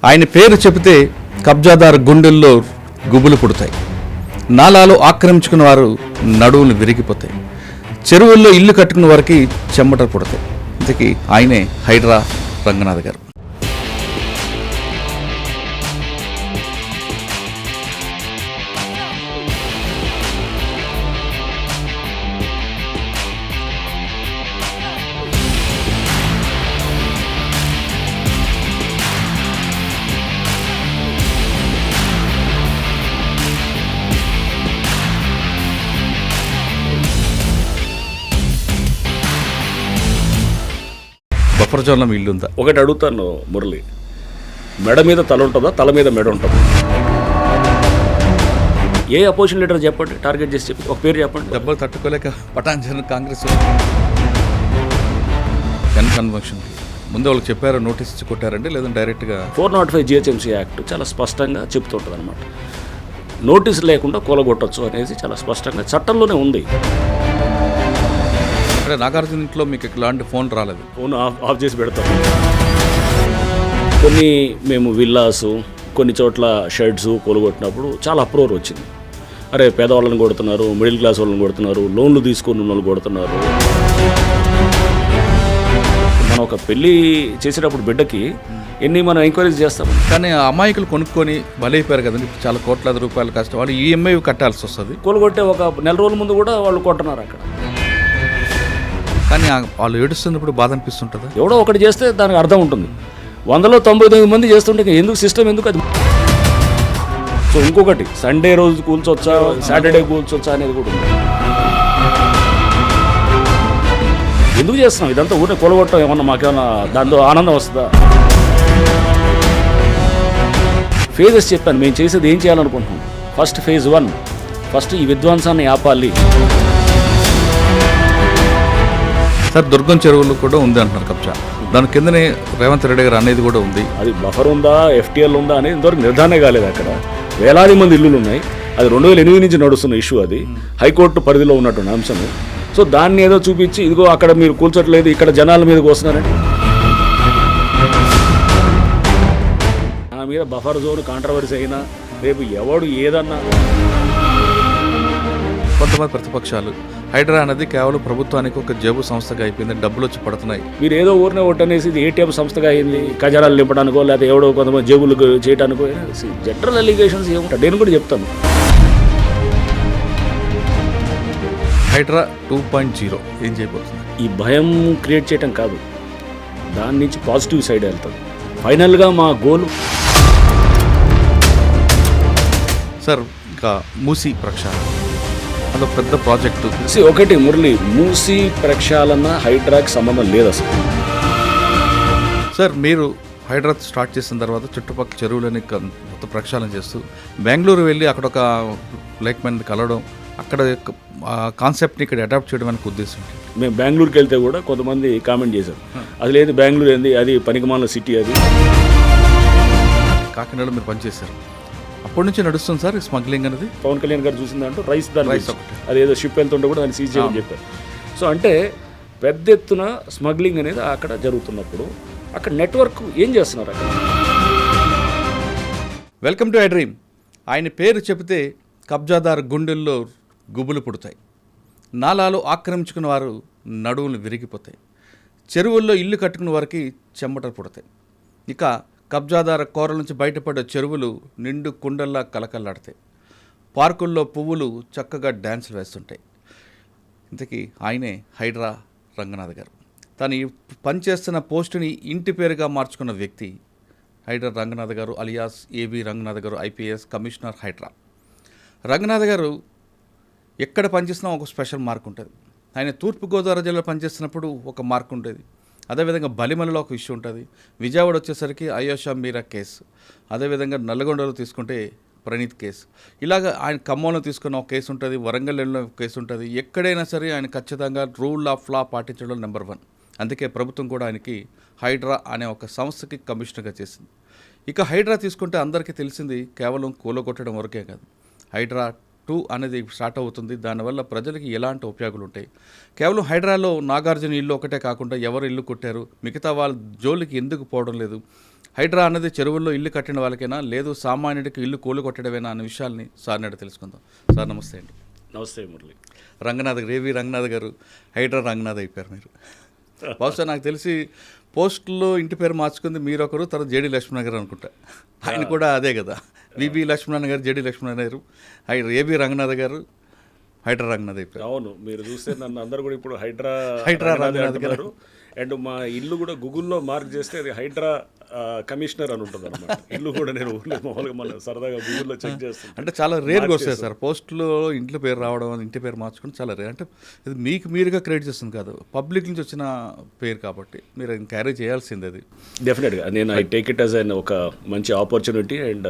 ఆయన పేరు చెబితే కబ్జాదారు గుండెల్లో గుబులు పుడతాయి. నాలాలు ఆక్రమించుకున్న వారు నడువులు విరిగిపోతాయి. చెరువుల్లో ఇల్లు కట్టుకున్న వారికి చెమట పుడతాయి. ఇంతకీ ఆయనే హైడ్రా రంగనాథ్ గారు. బఫర్ జోన్లో మీ ఇల్లు ఉందా? ఒకటి అడుగుతాను మురళి, మెడ మీద తల ఉంటుందా, తల మీద మెడ ఉంటుందా? ఏ అపోజిషన్ లీడర్ చెప్పండి, టార్గెట్ చేసి చెప్పి ఒక పేరు చెప్పండి. దెబ్బలు తట్టుకోలేక పటాన్ కాంగ్రెస్ కన్వెన్షన్ ముందు వాళ్ళకి చెప్పారు, నోటీస్ ఇచ్చి కొట్టారండి, లేదంటే డైరెక్ట్గా 405 GHMC యాక్ట్ చాలా స్పష్టంగా చెప్తుంటుంది అనమాట. నోటీస్ లేకుండా కూలగొట్టచ్చు అనేది చాలా స్పష్టంగా చట్టంలోనే ఉంది. అంటే నాగార్జున ఇంట్లో మీకు ఇలాంటి ఫోన్ రాలేదు? ఫోన్ ఆఫ్ చేసి పెడతాం. కొన్ని మేము విల్లాసు, కొన్ని చోట్ల షెడ్స్ కూలగొట్టినప్పుడు చాలా అప్రోర్ వచ్చింది. అరే పేదవాళ్ళని కొడుతున్నారు, మిడిల్ క్లాస్ వాళ్ళని కొడుతున్నారు, లోన్లు తీసుకుని ఉన్న వాళ్ళు కొడుతున్నారు. మనం ఒక పెళ్ళి చేసేటప్పుడు బిడ్డకి మనం ఎంక్వైరీస్ చేస్తాం. కానీ అమాయకులు కొనుక్కొని బలైపోయారు కదండి. చాలా కోట్లాది రూపాయలు కష్టం, వాళ్ళు ఈఎంఐ కట్టాల్సి వస్తుంది. కూలగొట్టే ఒక నెల రోజుల ముందు కూడా వాళ్ళు కొట్టున్నారు అక్కడ. కానీ వాళ్ళు ఏడుస్తున్నప్పుడు బాధ అనిపిస్తుంటుందా? ఎవడో ఒకటి చేస్తే దానికి అర్థం ఉంటుంది. 199 మంది చేస్తుంటే ఎందుకు సిస్టమ్ ఎందుకు అది? సో ఇంకొకటి, సండే రోజు కూల్చొచ్చా, సాటర్డే కూల్చొచ్చా అనేది కూడా ఉంది. ఎందుకు చేస్తున్నాం ఇదంతా? ఊరిని కూలగొట్టడం ఏమన్నా మాకేమన్నా దాంతో ఆనందం వస్తుందా? ఫేజెస్ చెప్పాను, మేము చేసేది ఏం చేయాలనుకుంటున్నాం. ఫస్ట్ ఫేజ్ 1, ఫస్ట్ ఈ విధ్వంసాన్ని ఆపాలి. సార్ దుర్గం చెరువులు కూడా ఉంది అంటున్నారు కబ్జా. దాని కిందనే రేవంత్ రెడ్డి గారు అనేది కూడా ఉంది. అది బఫర్ ఉందా, FTL ఉందా అనేది ఇంతవరకు నిర్ధారణ కాలేదు. అక్కడ వేలాది మంది ఇల్లులు ఉన్నాయి. అది 2008 నుంచి నడుస్తున్న ఇష్యూ. అది హైకోర్టు పరిధిలో ఉన్నటువంటి అంశం. సో దాన్ని ఏదో చూపించి ఇదిగో అక్కడ మీరు కూల్చట్లేదు, ఇక్కడ జనాల మీదకి వస్తున్నారండి. నా మీద బఫర్ జోన్ కాంట్రవర్సీ అయినా రేపు ఎవడు ఏదన్నా. కొంతమంది ప్రతిపక్షాలు హైడ్రా అనేది కేవలం ప్రభుత్వానికి ఒక జేబు సంస్థగా అయిపోయింది, డబ్బులు వచ్చి పడుతున్నాయి. మీరు ఏదో ఊరినే ఒట్టనేసి ఇది ATM సంస్థగా అయింది, ఖజానాలు నింపడానికో లేకపోతే ఎవడో కొంతమంది జేబులు చేయడానికో. జనరల్ అలిగేషన్స్ ఏముంటాయి నేను కూడా చెప్తాను. హైడ్రా 2.0 ఏం చేయబోతుంది? ఈ భయం క్రియేట్ చేయటం కాదు, దాని నుంచి పాజిటివ్ సైడ్ వెళ్తుంది. ఫైనల్గా మా గోల్. సార్ ఇంకా మూసీ ప్రక్షాళన అదొక పెద్ద ప్రాజెక్టు. ఒకటి మురళి, మూసీ ప్రక్షాళన హైడ్రాకి సంబంధం లేదు అసలు. సార్ మీరు హైడ్రా స్టార్ట్ చేసిన తర్వాత చుట్టుపక్కల చెరువులని మొత్తం ప్రక్షాళన చేస్తూ బెంగళూరు వెళ్ళి అక్కడ ఒక లేక్ మ్యాన్ కలవడం, అక్కడ కాన్సెప్ట్ని ఇక్కడ అడాప్ట్ చేయడం అనే ఉద్దేశం. మేము బెంగళూరుకి వెళ్తే కూడా కొంతమంది కామెంట్ చేశారు, అది లేదు బెంగళూరు ఏంది, అది పనికిమాలిన సిటీ. అది కాకినాడలో మీరు పనిచేశారు, అప్పటి నుంచి నడుస్తుంది సార్ స్మగ్లింగ్ అనేది. పవన్ కళ్యాణ్ గారు చూసిందంటూ రైస్ అది ఏదో షిప్ వెళ్తుంటే కూడా దాన్ని సీజ్ చేయమని చెప్పారు. సో అంటే పెద్ద ఎత్తున స్మగ్లింగ్ అనేది అక్కడ జరుగుతున్నప్పుడు అక్కడ నెట్వర్క్ ఏం చేస్తున్నారు అక్కడ? Welcome to I dream. ఆయన పేరు చెబితే కబ్జాదారు గుండెల్లో గుబులు పుడతాయి. నాలాలు ఆక్రమించుకున్న వారు నడువులు విరిగిపోతాయి. చెరువుల్లో ఇల్లు కట్టుకున్న వారికి చెమటలు పుడతాయి. ఇక కబ్జాదార కోరల నుంచి బయటపడే చెరువులు నిండు కుండల్లా కలకల్లాడతాయి. పార్కుల్లో పువ్వులు చక్కగా డ్యాన్సులు వేస్తుంటాయి. ఇంతకీ ఆయనే హైడ్రా రంగనాథ్ గారు. తను పనిచేస్తున్న పోస్టుని ఇంటి పేరుగా మార్చుకున్న వ్యక్తి హైడ్రా రంగనాథ్ గారు అలియాస్ AV రంగనాథ్ గారు, IPS కమిషనర్ హైడ్రా. రంగనాథ్ గారు ఎక్కడ పనిచేసినా ఒక స్పెషల్ మార్క్ ఉంటుంది. ఆయన తూర్పుగోదావరి జిల్లాలో పనిచేస్తున్నప్పుడు ఒక మార్క్ ఉండేది. అదేవిధంగా బలిమలలో ఒక ఇష్యూ ఉంటుంది. విజయవాడ వచ్చేసరికి అయోషా మీరా కేసు, అదేవిధంగా నల్గొండలో తీసుకుంటే ప్రణీత్ కేసు, ఇలాగ ఆయన ఖమ్మంలో తీసుకున్న ఒక కేసు ఉంటుంది, వరంగల్లో ఒక కేసు ఉంటుంది. ఎక్కడైనా సరే ఆయన ఖచ్చితంగా రూల్ ఆఫ్ లా పాటించడం నెంబర్ 1. అందుకే ప్రభుత్వం కూడా ఆయనకి హైడ్రా అనే ఒక సంస్థకి కమిషనర్గా చేసింది. ఇక హైడ్రా తీసుకుంటే అందరికీ తెలిసింది కేవలం కూలగొట్టడం వరకే కాదు. హైడ్రా 2 అనేది స్టార్ట్ అవుతుంది. దానివల్ల ప్రజలకి ఎలాంటి ఉపయోగాలు ఉంటాయి? కేవలం హైడ్రాలో నాగార్జున ఇల్లు ఒకటే కాకుండా ఎవరు ఇల్లు కొట్టారు, మిగతా వాళ్ళ జోలికి ఎందుకు పోవడం లేదు, హైడ్రా అన్నది చెరువుల్లో ఇల్లు కట్టిన వాళ్ళకైనా లేదు సామాన్యుడికి ఇల్లు కూలు కొట్టడమేనా అనే విషయాల్ని సార్ నాడు తెలుసుకుందాం. సార్ నమస్తే అండి. నమస్తే మురళి. రంగనాథ్ రేవి రంగనాథ్ గారు హైడ్రా రంగనాథ్ అయిపోయారు మీరు. బహుశా నాకు తెలిసి పోస్టుల్లో ఇంటి పేరు మార్చుకుంది మీరు ఒకరు, తర్వాత జేడి లక్ష్మణ్ గారు అనుకుంటా. ఆయన కూడా అదే కదా, వివి లక్ష్మణ్ గారు, జేడి లక్ష్మణ్ గారు, ఏబి రంగనాథ్ గారు హైడ్రా రంగనాథ్ అయిపోయారు. అవును, మీరు చూస్తే నన్ను అందరూ కూడా ఇప్పుడు హైడ్రా రంగనాథ్ గారు. అండ్ మా ఇల్లు కూడా గూగుల్లో మార్క్ చేస్తే అది హైడ్రా కమిషనర్ అని ఉంటుంది అనమాట. ఇల్లు కూడా నేను మామూలుగా మన సరదాగా గూగుల్లో చెక్ చేస్తాను. అంటే చాలా రేర్గా వస్తాయి సార్ పోస్టులో ఇంట్లో పేరు రావడం, ఇంటి పేరు మార్చుకుని చాలా రేర్. అంటే ఇది మీకు మీరుగా క్రియేట్ చేస్తుంది కాదు, పబ్లిక్ నుంచి వచ్చిన పేరు కాబట్టి మీరు క్యారీ చేయాల్సింది. అది డెఫినెట్గా నేను ఐ టేక్ ఇట్ యాజ్ ఒక మంచి ఆపర్చునిటీ అండ్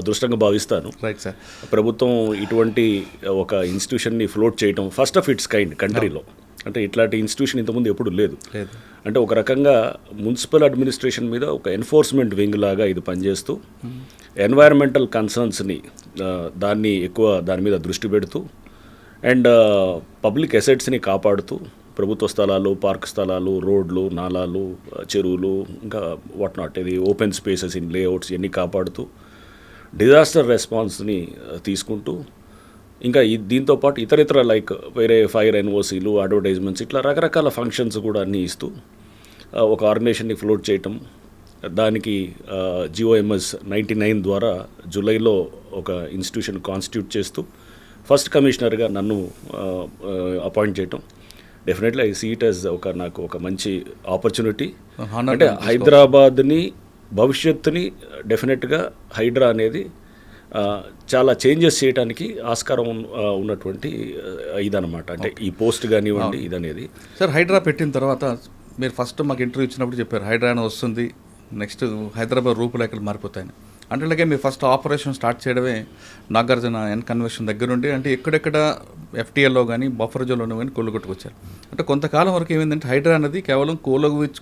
అదృష్టంగా భావిస్తాను. Right sir. ప్రభుత్వం ఇటువంటి ఒక ఇన్స్టిట్యూషన్ని ఫ్లోట్ చేయడం ఫస్ట్ ఆఫ్ ఇట్స్ కైండ్ కంట్రీలో. అంటే ఇట్లాంటి ఇన్స్టిట్యూషన్ ఇంతకుముందు ఎప్పుడు లేదు. అంటే ఒక రకంగా మున్సిపల్ అడ్మినిస్ట్రేషన్ మీద ఒక ఎన్ఫోర్స్మెంట్ వింగ్ లాగా ఇది పనిచేస్తూ ఎన్వైరన్మెంటల్ కన్సర్న్స్ని దాని మీద దృష్టి పెడుతూ అండ్ పబ్లిక్ అసెట్స్ని కాపాడుతూ ప్రభుత్వ స్థలాలు, పార్క్ స్థలాలు, రోడ్లు, నాలాలు, చెరువులు, ఇంకా వాట్ నాట్, ఇది ఓపెన్ స్పేసెస్ ఇన్ లేఅవుట్స్ ఇవన్నీ కాపాడుతూ డిజాస్టర్ రెస్పాన్స్ని తీసుకుంటూ ఇంకా దీంతో పాటు ఇతర లైక్ వేరే ఫైర్ ఎన్ఓసీలు, అడ్వర్టైజ్మెంట్స్, ఇట్లా రకరకాల ఫంక్షన్స్ కూడా అన్నీ ఇస్తూ ఒక ఆర్గనైజేషన్ని ఫ్లోట్ చేయటం. దానికి GOMS 99 ద్వారా జూలైలో ఒక ఇన్స్టిట్యూషన్ కాన్స్టిట్యూట్ చేస్తూ ఫస్ట్ కమిషనర్గా నన్ను అపాయింట్ చేయటం. Definitely I see it as నాకు ఒక మంచి ఆపర్చునిటీ. అంటే హైదరాబాద్ని భవిష్యత్తుని డెఫినెట్గా హైడ్రా అనేది చాలా చేంజెస్ చేయడానికి ఆస్కారం ఉన్నటువంటి ఇదనమాట. అంటే ఈ పోస్ట్ కానివ్వండి ఇదనేది. సార్ హైడ్రా పెట్టిన తర్వాత మీరు ఫస్ట్ మాకు ఇంటర్వ్యూ ఇచ్చినప్పుడు చెప్పారు హైడ్రా వస్తుంది, నెక్స్ట్ హైదరాబాద్ రూపురేఖలు మారిపోతాయని. అంటే మీరు ఫస్ట్ ఆపరేషన్ స్టార్ట్ చేయడమే నాగార్జున కన్వెన్షన్ దగ్గర నుండి, అంటే ఎక్కడెక్కడ FTLలో కానీ బఫర్ జోన్లో కానీ కూలగొట్టుకొచ్చారు. అంటే కొంతకాలం వరకు ఏమైందంటే హైడ్రా అనేది కేవలం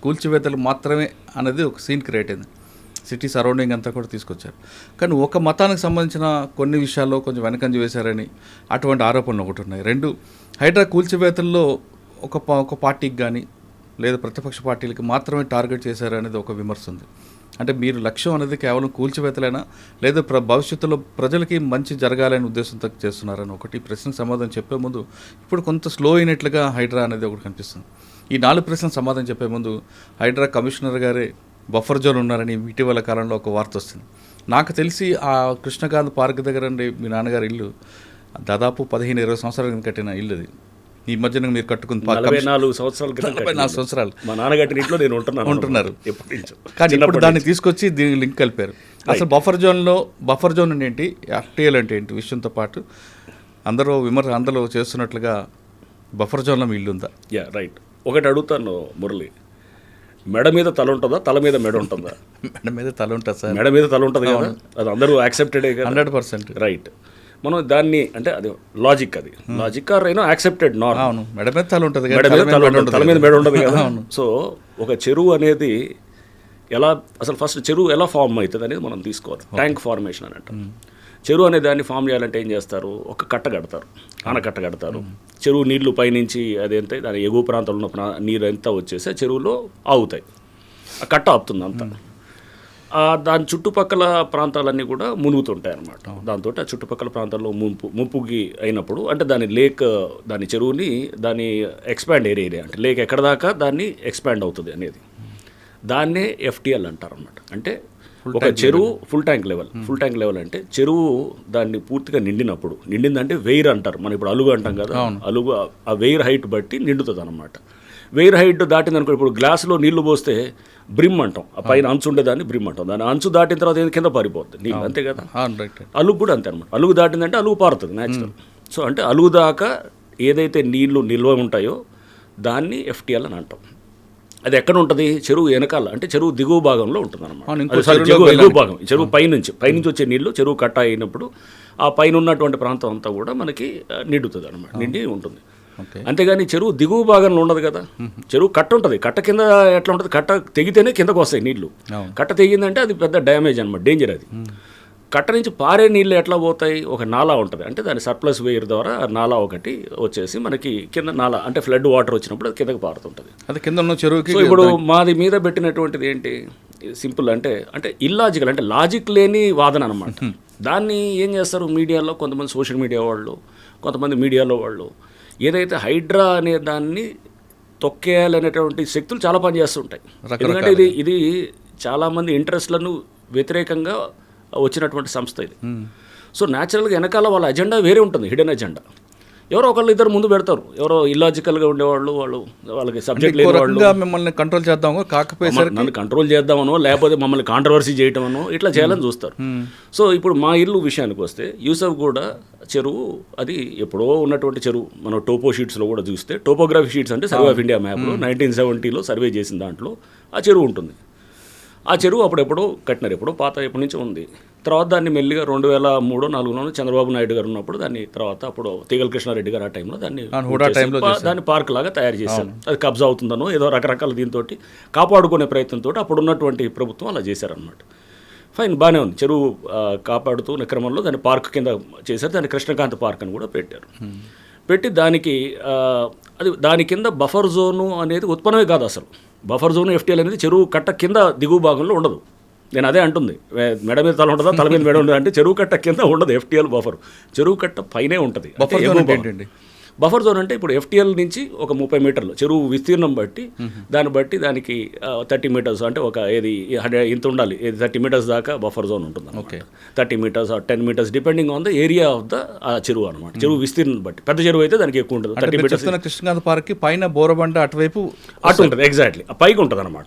కూల్చివేతలు మాత్రమే అనేది ఒక సీన్ క్రియేట్ అయింది. సిటీ సరౌండింగ్ అంతా కూడా తీసుకొచ్చారు. కానీ ఒక మతానికి సంబంధించిన కొన్ని విషయాల్లో కొంచెం వెనకంజ వేశారని అటువంటి ఆరోపణలు ఒకటి ఉన్నాయి. రెండు, హైడ్రా కూల్చివేతల్లో ఒక పార్టీకి కానీ లేదా ప్రతిపక్ష పార్టీలకి మాత్రమే టార్గెట్ చేశారనేది ఒక విమర్శ ఉంది. అంటే మీరు లక్ష్యం అనేది కేవలం కూల్చివేతలైనా లేదా భవిష్యత్తులో ప్రజలకి మంచి జరగాలనే ఉద్దేశంతో చేస్తున్నారని ఒకటి. ప్రశ్నకు సమాధానం చెప్పే ముందు ఇప్పుడు కొంత స్లో అయినట్లుగా హైడ్రా అనేది ఒకటి కనిపిస్తుంది. ఈ 4 ప్రశ్నలకు సమాధానం చెప్పే ముందు హైడ్రా కమిషనర్ గారే బఫర్ జోన్ ఉన్నారని ఇటీవల కాలంలో ఒక వార్త వస్తుంది. నాకు తెలిసి ఆ కృష్ణకాంత్ పార్క్ దగ్గర మీ నాన్నగారి ఇల్లు దాదాపు 15-20 సంవత్సరాల కింద కట్టిన ఇల్లు. అది ఈ మధ్యన మీరు కట్టుకున్న 44 సంవత్సరాలు మా నాన్నగారి ఇంట్లో నేను ఉంటున్నారు. కానీ ఇప్పుడు దాన్ని తీసుకొచ్చి దీనికి లింక్ కలిపారు. అసలు బఫర్ జోన్ ఏంటి, FTL అంటే ఏంటి విషయంతో పాటు అందరూ చేస్తున్నట్లుగా బఫర్ జోన్లో మీ ఇల్లు ఉందా? రైట్. ఒకటి అడుగుతాను మురళి, మెడ మీద తల ఉంటుందా, తల మీద మెడ ఉంటుందా? మెడ మీద తల ఉంటుంది సార్. మెడ మీద తల ఉంటుంది కదా, అది అందరూ యాక్సెప్టెడే కదా. 100% రైట్. మనం దాన్ని అంటే అది లాజిక్, అది లాజిక్ ఆర్ యాక్సెప్టెడ్ నార్మ్. అవును, మెడ మీద తల ఉంటుంది, తల మీద మెడ ఉంటుంది కదా. సో ఒక చెరువు అనేది అసలు ఫస్ట్ చెరువు ఎలా ఫామ్ అవుతుంది అనేది మనం తీసుకోవాలి. ట్యాంక్ ఫార్మేషన్ అని అంటాం. చెరువు అనే దాన్ని ఫామ్ చేయాలంటే ఏం చేస్తారు, ఒక కట్ట కడతారు, ఆనకట్ట కడతారు. చెరువు నీళ్లు పైనుంచి అదేంటే దాని ఎగువ ప్రాంతంలో ఉన్న నీరు అంతా వచ్చేసి చెరువులో ఆగుతాయి, ఆ కట్ట ఆపుతుంది అంతా. దాని చుట్టుపక్కల ప్రాంతాలన్నీ కూడా మునుగుతుంటాయి అన్నమాట. దాంతో ఆ చుట్టుపక్కల ప్రాంతాల్లో ముంపుకి అయినప్పుడు అంటే దాని చెరువుని దాని ఎక్స్పాండ్ ఏరియా అంటే లేక్ ఎక్కడ దాకా దాన్ని ఎక్స్పాండ్ అవుతుంది అనేది దాన్నే FTL అంటారు అన్నమాట. అంటే ఒక చెరువు ఫుల్ ట్యాంక్ లెవెల్ అంటే చెరువు దాన్ని పూర్తిగా నిండిందంటే వెయిర్ అంటారు. మనం ఇప్పుడు అలుగు అంటాం కదా, అలుగు ఆ వెయిర్ హైట్ బట్టి నిండుతుంది అనమాట. వెయిర్ హైట్ దాటింది అనుకో, ఇప్పుడు గ్లాసులో నీళ్లు పోస్తే బ్రిమ్ అంటాం, ఆ పైన అంచు ఉండేదాన్ని బ్రిమ్ అంటాం. దాని అంచు దాటిన తర్వాత కింద పారిపోతుంది నీళ్ళు, అంతే కదా. అలుగు కూడా అంతే అనమాట. అలుగు దాటిందంటే అలుగు పారుతుంది న్యాచురల్. సో అంటే అలుగు దాకా ఏదైతే నీళ్లు నిల్వ ఉంటాయో దాన్ని FTL అని అంటాం. అది ఎక్కడ ఉంటుంది, చెరువు వెనకాల అంటే చెరువు దిగువ భాగంలో ఉంటుంది అనమాట. చెరువు పైనుంచి వచ్చే నీళ్లు చెరువు కట్ట అయినప్పుడు ఆ పైన ఉన్నటువంటి ప్రాంతం అంతా కూడా మనకి నిండుతుంది అనమాట, నిండి ఉంటుంది. అంతేగాని చెరువు దిగువ భాగంలో ఉండదు కదా. చెరువు కట్ట ఉంటుంది, కట్ట కింద ఎట్లా ఉంటుంది, కట్ట తెగితేనే కిందకు వస్తాయి నీళ్లు. కట్ట తెగిందంటే అది పెద్ద డ్యామేజ్ అనమాట, డేంజర్. అది కట్ట నుంచి పారే నీళ్ళు ఎట్లా పోతాయి, ఒక నాలా ఉంటుంది, అంటే దాని సర్ప్లస్ వేయర్ ద్వారా నాలా ఒకటి వచ్చేసి మనకి కింద నాలా అంటే ఫ్లడ్ వాటర్ వచ్చినప్పుడు అది కిందకి పారుతుంటుంది. అది కింద ఉన్న చెరువుకి. ఇప్పుడు మాది మీద పెట్టినటువంటిది ఏంటి, సింపుల్ అంటే ఇల్లాజికల్, అంటే లాజిక్ లేని వాదన అనమాట. దాన్ని ఏం చేస్తారు మీడియాలో కొంతమంది, సోషల్ మీడియా వాళ్ళు, కొంతమంది మీడియాలో వాళ్ళు, ఏదైతే హైడ్రా అనే దాన్ని తొక్కేయాలనేటువంటి శక్తులు చాలా పనిచేస్తుంటాయి. ఎందుకంటే ఇది చాలామంది ఇంట్రెస్ట్లను వ్యతిరేకంగా వచ్చినటువంటి సంస్థ ఇది. సో న్యాచురల్గా వెనకాల వాళ్ళ అజెండా వేరే ఉంటుంది, హిడెన్ అజెండా. ఎవరో ఒకళ్ళు ఇద్దరు ముందు పెడతారు, ఎవరో ఇల్లాజికల్గా ఉండేవాళ్ళు, వాళ్ళకి సబ్జెక్ట్ లేని వాళ్ళు మిమ్మల్ని కంట్రోల్ చేద్దామో, కాకపోతే నన్ను కంట్రోల్ చేద్దామనో, లేకపోతే మమ్మల్ని కాంట్రవర్సీ చేయటమనో ఇట్లా చేయాలని చూస్తారు. సో ఇప్పుడు మా ఇల్లు విషయానికి వస్తే యూసఫ్ కూడా చెరువు, అది ఎప్పుడో ఉన్నటువంటి చెరువు. మనం టోపో షీట్స్లో కూడా చూస్తే, టోపోగ్రఫీ షీట్స్ అంటే సర్వే ఆఫ్ ఇండియా మ్యాప్లో 1970లో సర్వే చేసిన దాంట్లో ఆ చెరువు ఉంటుంది. ఆ చెరువు అప్పుడెప్పుడో కట్టినారు, ఎప్పుడో పాత ఎప్పటి నుంచి ఉంది. తర్వాత దాన్ని మెల్లిగా 2003-2004 చంద్రబాబు నాయుడు గారు ఉన్నప్పుడు దాన్ని, తర్వాత అప్పుడు తీగల కృష్ణారెడ్డి గారు ఆ టైంలో దాన్ని పార్క్ లాగా తయారు చేశారు. అది కబ్జా అవుతుందనో ఏదో రకరకాల దీంతో కాపాడుకునే ప్రయత్నంతో అప్పుడు ఉన్నటువంటి ప్రభుత్వం అలా చేశారనమాట. ఫైన్, బాగానే ఉంది. చెరువు కాపాడుతున్న క్రమంలో దాన్ని పార్క్ కింద చేశారు. దాన్ని కృష్ణకాంత్ పార్క్ అని కూడా పెట్టారు. పెట్టి దానికి దాని కింద బఫర్ జోను అనేది ఉత్పన్నమే కాదు అసలు. బఫర్ జోన్ ఎఫ్టీఎల్ అనేది చెరువు కట్ట కింద దిగువ భాగంలో ఉండదు. నేను అదే అంటుంది, మెడ మీద తల ఉంటుందా, తల మీద మెడ ఉండదు అంటే చెరువు కట్ట కింద ఉండదు ఎఫ్టీఎల్ బఫర్. చెరువు కట్ట పైనే ఉంటుంది. బఫర్ జోన్ అంటే ఇప్పుడు ఎఫ్టీఎల్ నుంచి ఒక 30 మీటర్లు చెరువు విస్తీర్ణం బట్టి, దాన్ని బట్టి దానికి 30 మీటర్స్ అంటే ఒక ఇంత ఉండాలి, 30 మీటర్స్ దాకా బఫర్ జోన్ ఉంటుంది. Okay, 30 meters 10 meters depending on the area of the చెరువు అనమాట. చెరువు విస్తీర్ణం బట్టి పెద్ద చెరువు అయితే దానికి ఎక్కువ ఉంటుంది. 30 మీటర్స్ కృష్ణకాంత్ పార్క్ పైన బోరబండ అటువైపు అటు ఉంటుంది. ఎగ్జాక్ట్లీ పైకి ఉంటుంది అనమాట.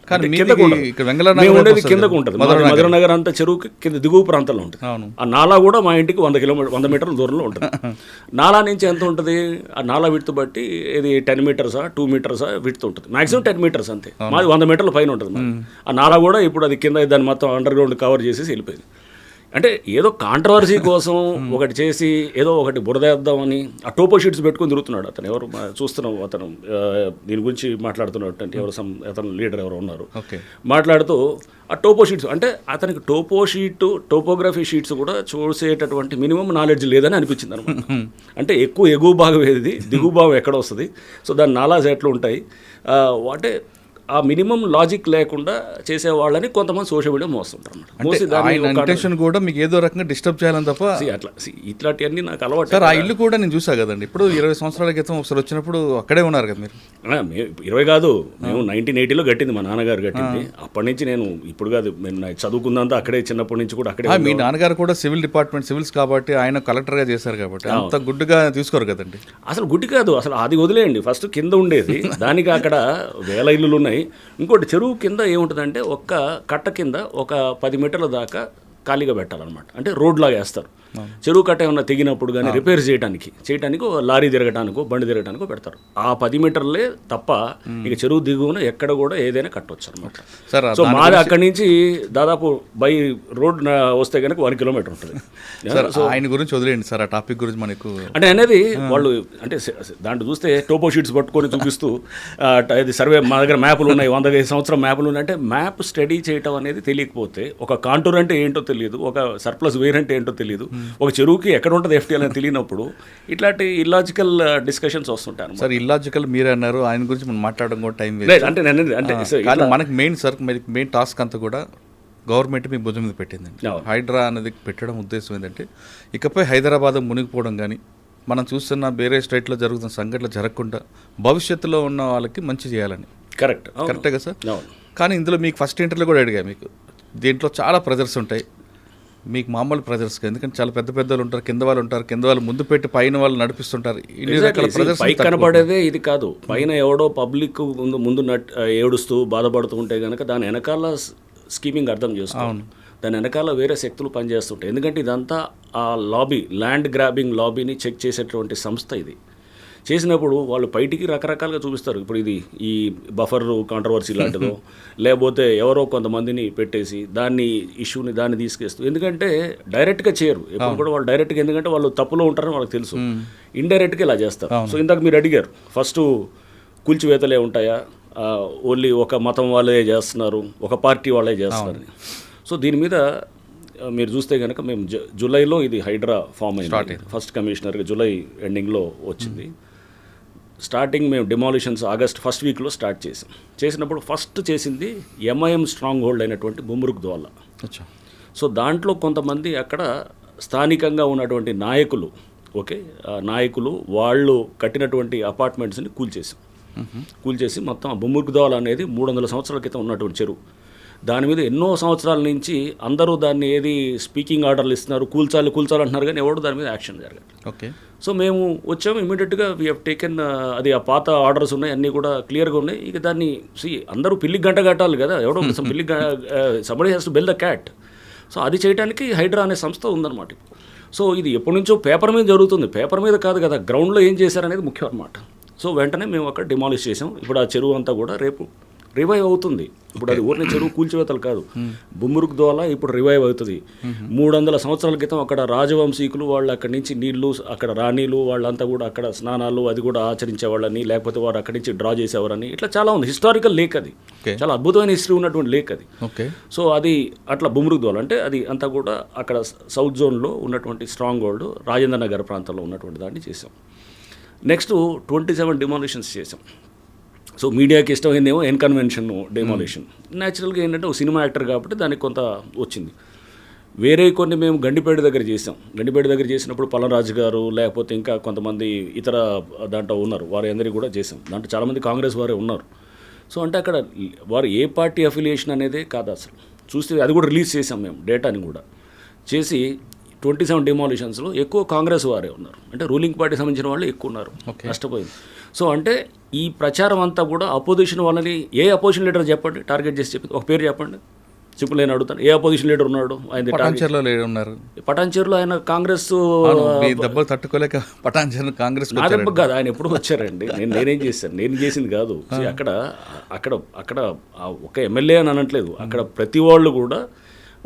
ఉండేది కిందకు ఉంటుంది. మధురనగర్ అంతా చెరువుకి కింద దిగువ ప్రాంతంలో ఉంటుంది. ఆ నాలా కూడా మా ఇంటికి 100 మీటర్ల దూరంలో ఉంటుంది. నాలా నుంచి ఎంత ఉంటుంది, ఆ నాలా విడ్త్ బట్టి ఇది 10 మీటర్సా 2 మీటర్సా విడ్త్ ఉంటుంది. మాక్సిమం 10 మీటర్స్ అంతే. మాది 100 మీటర్ల పైన ఉంటుంది. ఆ నాలా కూడా ఇప్పుడు అది కింద దాన్ని మొత్తం అండర్ గ్రౌండ్ కవర్ చేసేసి వెళ్ళిపోయింది. అంటే ఏదో కాంట్రవర్సీ కోసం ఒకటి చేసి ఏదో ఒకటి బురదేద్దామని ఆ టోపో షీట్స్ పెట్టుకొని తిరుగుతున్నాడు అతను. ఎవరు చూస్తున్నాం, అతను దీని గురించి మాట్లాడుతున్నట్టు అంటే ఎవరు అతను లీడర్ ఎవరు ఉన్నారు మాట్లాడుతూ ఆ టోపో షీట్స్ అంటే అతనికి టోపోగ్రఫీ షీట్స్ కూడా చూసేటటువంటి మినిమం నాలెడ్జ్ లేదని అనిపించింది అనమాట. అంటే ఎక్కువ ఎగువ భాగం ఏది, దిగువ భాగం ఎక్కడ వస్తుంది, సో దాని నాలాస్ ఎట్లా ఉంటాయి, అంటే ఆ మినిమం లాజిక్ లేకుండా చేసే వాళ్ళని కొంతమంది సోషల్ మీడియా మోస్తుంటారు అన్నమాట. కూడా మీకు ఏదో రకంగా డిస్టర్బ్ చేయాలని తప్ప అట్లా ఇట్లాంటివన్నీ నాకు అలవాటు. సార్, ఆ ఇల్లు కూడా నేను చూసా కదండి, ఇప్పుడు 20 సంవత్సరాల క్రితం ఒకసారి వచ్చినప్పుడు అక్కడే ఉన్నారు కదా మీరు. 20 కాదు, మేము 1980లో కట్టింది, మా నాన్నగారు కట్టింది. అప్పటి నుంచి నేను ఇప్పుడు కాదు, నేను చదువుకుందంతా అక్కడే, చిన్నప్పటి నుంచి కూడా అక్కడే. మీ నాన్నగారు కూడా సివిల్ డిపార్ట్మెంట్ సివిల్స్ కాబట్టి ఆయన కలెక్టర్గా చేశారు కాబట్టి అంత గుడ్డుగా తీసుకోరు కదండి. అసలు గుడ్డి కాదు, అసలు అది వదిలేయండి. ఫస్ట్ కింద ఉండేది, దానికి అక్కడ వేల ఇల్లులు ఉన్నాయి. ఇంకోటి చెరువు కింద ఏముంటుందంటే ఒక్క కట్ట కింద ఒక 10 మీటర్ల దాకా ఖాళీగా పెట్టాలన్నమాట. అంటే రోడ్ లాగా వేస్తారు. చెరువు కట్ట ఏమన్నా తెగినప్పుడు కానీ రిపేర్ చేయడానికి లారీ తిరగటానికో బండి తిరగటానికో పెడతారు. ఆ 10 మీటర్లే తప్ప ఇక చెరువు దిగువన ఎక్కడ కూడా ఏదైనా కట్టవచ్చు అనమాట. సో మాది అక్కడి నుంచి దాదాపు బై రోడ్ వస్తే కనుక 1 కిలోమీటర్ ఉంటుంది. ఆయన గురించి వదిలేండి సార్, ఆ టాపిక్ గురించి మనకు అంటే అనేది వాళ్ళు అంటే దాంట్లో చూస్తే టోపో షీట్స్ పట్టుకొని చూపిస్తూ ఇది సర్వే మా దగ్గర మ్యాప్లు ఉన్నాయి, 100 సంవత్సరం మ్యాప్లు ఉన్నాయి అంటే మ్యాప్ స్టడీ చేయటం అనేది తెలియకపోతే, ఒక కాంటూర్ అంటే ఏంటో తెలియదు, ఒక సర్ప్లస్ వేర్ అంటే ఏంటో తెలియదు, ఒక చెరువుకి ఎక్కడ ఉంటుంది ఎఫ్టీఎల్ అని తెలియనప్పుడు ఇట్లాంటి ఇల్లాజికల్ డిస్కషన్స్ వస్తుంటారు. సార్, ఇల్లాజికల్ మీరే అన్నారు, ఆయన గురించి మనం మాట్లాడడం కూడా టైం లేదు. అంటే మనకి మెయిన్ టాస్క్ అంతా కూడా గవర్నమెంట్ మీ భుజం మీద పెట్టిందండి. హైడ్రా అనేది పెట్టడం ఉద్దేశం ఏంటంటే ఇకపై హైదరాబాద్ మునిగిపోవడం కానీ, మనం చూస్తున్న వేరే స్టేట్లో జరుగుతున్న సంఘటనలు జరగకుండా భవిష్యత్తులో ఉన్న వాళ్ళకి మంచి చేయాలని. కరెక్టే కదా సార్? కానీ ఇందులో మీకు ఫస్ట్ ఇంటర్వ్యూలో కూడా అడిగా, మీకు దీంట్లో చాలా ప్రెజర్స్ ఉంటాయి. మీకు మామూలు ప్రెజర్స్, ఎందుకంటే చాలా పెద్ద పెద్దలు ఉంటారు, కింద వాళ్ళు ఉంటారు, కింద వాళ్ళు ముందు పెట్టి పైన వాళ్ళు నడిపిస్తుంటారు. పైకి కనపడేదే ఇది కాదు, పైన ఎవడో పబ్లిక్ ముందు ఏడుస్తూ బాధపడుతూ ఉంటే కనుక దాని వెనకాల స్కీమింగ్ అర్థం చేసుకోవాలి. దాని వెనకాల వేరే శక్తులు పనిచేస్తుంటాయి. ఎందుకంటే ఇదంతా ఆ లాబీ, ల్యాండ్ గ్రాబింగ్ లాబీని చెక్ చేసేటువంటి సంస్థ ఇది. చేసినప్పుడు వాళ్ళు బయటికి రకరకాలుగా చూపిస్తారు. ఇప్పుడు ఇది ఈ బఫర్ కాంట్రవర్సీ లాంటిదో, లేకపోతే ఎవరో కొంతమందిని పెట్టేసి ఇష్యూని తీసుకేస్తూ, ఎందుకంటే డైరెక్ట్గా చేయరు ఎప్పుడు కూడా వాళ్ళు డైరెక్ట్గా, ఎందుకంటే వాళ్ళు తప్పులో ఉంటారని వాళ్ళకి తెలుసు. ఇండైరెక్ట్గా ఇలా చేస్తారు. సో ఇందాక మీరు అడిగారు, ఫస్ట్ కూల్చివేతలే ఉంటాయా, ఓన్లీ ఒక మతం వాళ్ళే చేస్తున్నారు, ఒక పార్టీ వాళ్ళే చేస్తున్నారని. సో దీని మీద మీరు చూస్తే కనుక మేము జూలైలో ఇది హైడ్రా ఫామ్ అయింది. ఫస్ట్ కమిషనర్గా జూలై ఎండింగ్లో వచ్చింది. స్టార్టింగ్ మేము డిమాలిషన్స్ ఆగస్ట్ ఫస్ట్ వీక్లో స్టార్ట్ చేసినప్పుడు ఫస్ట్ చేసింది ఎంఐఎం స్ట్రాంగ్ హోల్డ్ అయినటువంటి బుమ్రుక్ దోలా. అచ్చా. సో దాంట్లో కొంతమంది అక్కడ స్థానికంగా ఉన్నటువంటి నాయకులు, ఓకే, నాయకులు వాళ్ళు కట్టినటువంటి అపార్ట్మెంట్స్ని కూల్చేసి మొత్తం బుమ్రుక్ దోలా అనేది 300 సంవత్సరాల క్రితం ఉన్నటువంటి చెరువు. దాని మీద ఎన్నో సంవత్సరాల నుంచి అందరూ దాన్ని ఏది స్పీకింగ్ ఆర్డర్లు ఇస్తున్నారు, కూల్చాలి అంటున్నారు, కానీ ఎవరు దాని మీద యాక్షన్ జరగదు. ఓకే. సో మేము వచ్చాము, ఇమీడియట్గా వీ హ్యావ్ టేకెన్, అది ఆ పాత ఆర్డర్స్ ఉన్నాయి, అన్నీ కూడా క్లియర్గా ఉన్నాయి. ఇక దాన్ని అందరూ పిల్లికి గంట కట్టాలి కదా, ఎవడో పిల్లి somebody has to build the cat. So అది చేయడానికి హైడ్రా అనే సంస్థ ఉందన్నమాట. సో ఇది ఎప్పటి నుంచో పేపర్ మీద జరుగుతుంది, పేపర్ మీద కాదు కదా, గ్రౌండ్లో ఏం చేశారనేది ముఖ్యం అన్నమాట. సో వెంటనే మేము అక్కడ డిమాలిష్ చేసాం. ఇప్పుడు ఆ చెరువు అంతా కూడా రేపు రివైవ్ అవుతుంది. ఇప్పుడు అది ఊరిని చెరువు కూల్చివేతలు కాదు, బుమ్రుక్ దోలా ఇప్పుడు రివైవ్ అవుతుంది. 300 సంవత్సరాల క్రితం అక్కడ రాజవంశీకులు వాళ్ళు అక్కడి నుంచి నీళ్లు, అక్కడ రాణీలు వాళ్ళంతా కూడా అక్కడ స్నానాలు అది కూడా ఆచరించేవాళ్ళని, లేకపోతే వారు అక్కడి నుంచి డ్రా చేసేవారని, ఇట్లా చాలా ఉంది. హిస్టారికల్ లేక్ అది, చాలా అద్భుతమైన హిస్టరీ ఉన్నటువంటి లేక్ అది. సో అది అట్లా బుమ్రుక్ దోలా అంటే అది అంతా కూడా అక్కడ సౌత్ జోన్లో ఉన్నటువంటి స్ట్రాంగ్ హోల్డ్ రాజేంద్ర నగర్ ప్రాంతంలో ఉన్నటువంటి దాన్ని చేసాం. నెక్స్ట్ 27 డిమాలిషన్స్ చేసాం. సో మీడియాకి ఇష్టమైందేమో ఎన్కన్వెన్షన్ డెమాలిషన్. న్యాచురల్గా ఏంటంటే ఒక సినిమా యాక్టర్ కాబట్టి దానికి కొంత వచ్చింది. వేరే కొన్ని మేము గండిపేట దగ్గర చేసాం. గండిపేట దగ్గర చేసినప్పుడు పల్లరాజు గారు లేకపోతే ఇంకా కొంతమంది ఇతర దాంట్లో ఉన్నారు, వారి అందరికీ కూడా చేసాం. దాంట్లో చాలామంది కాంగ్రెస్ వారే ఉన్నారు. సో అంటే అక్కడ వారు ఏ పార్టీ అఫిలియేషన్ అనేదే కాదు అసలు. చూస్తే అది కూడా రిలీజ్ చేసాం మేము, డేటాని కూడా చేసి 27 డిమాలిషన్స్లో ఎక్కువ కాంగ్రెస్ వారే ఉన్నారు, అంటే రూలింగ్ పార్టీ సంబంధించిన వాళ్ళు ఎక్కువ ఉన్నారు. నష్టపోయింది. సో అంటే ఈ ప్రచారం అంతా కూడా అపోజిషన్ వాళ్ళని, ఏ అపోజిషన్ లీడర్ చెప్పండి, టార్గెట్ చేసి చెప్పింది ఒక పేరు చెప్పండి, సింపుల్ నేను అడుగుతాను. ఏ అపోజిషన్ లీడర్ ఉన్నాడు? ఆయన పటాన్చేరులో ఆయన కాంగ్రెస్ దెబ్బలు తట్టుకోలేక పటాన్చేరు కాంగ్రెస్ నా దెబ్బ కాదు, ఆయన ఎప్పుడు వచ్చారండి. నేనేం చేశాను, నేను చేసింది కాదు. అక్కడ అక్కడ అక్కడ ఒక ఎమ్మెల్యే అని అనట్లేదు, అక్కడ ప్రతి వాళ్ళు కూడా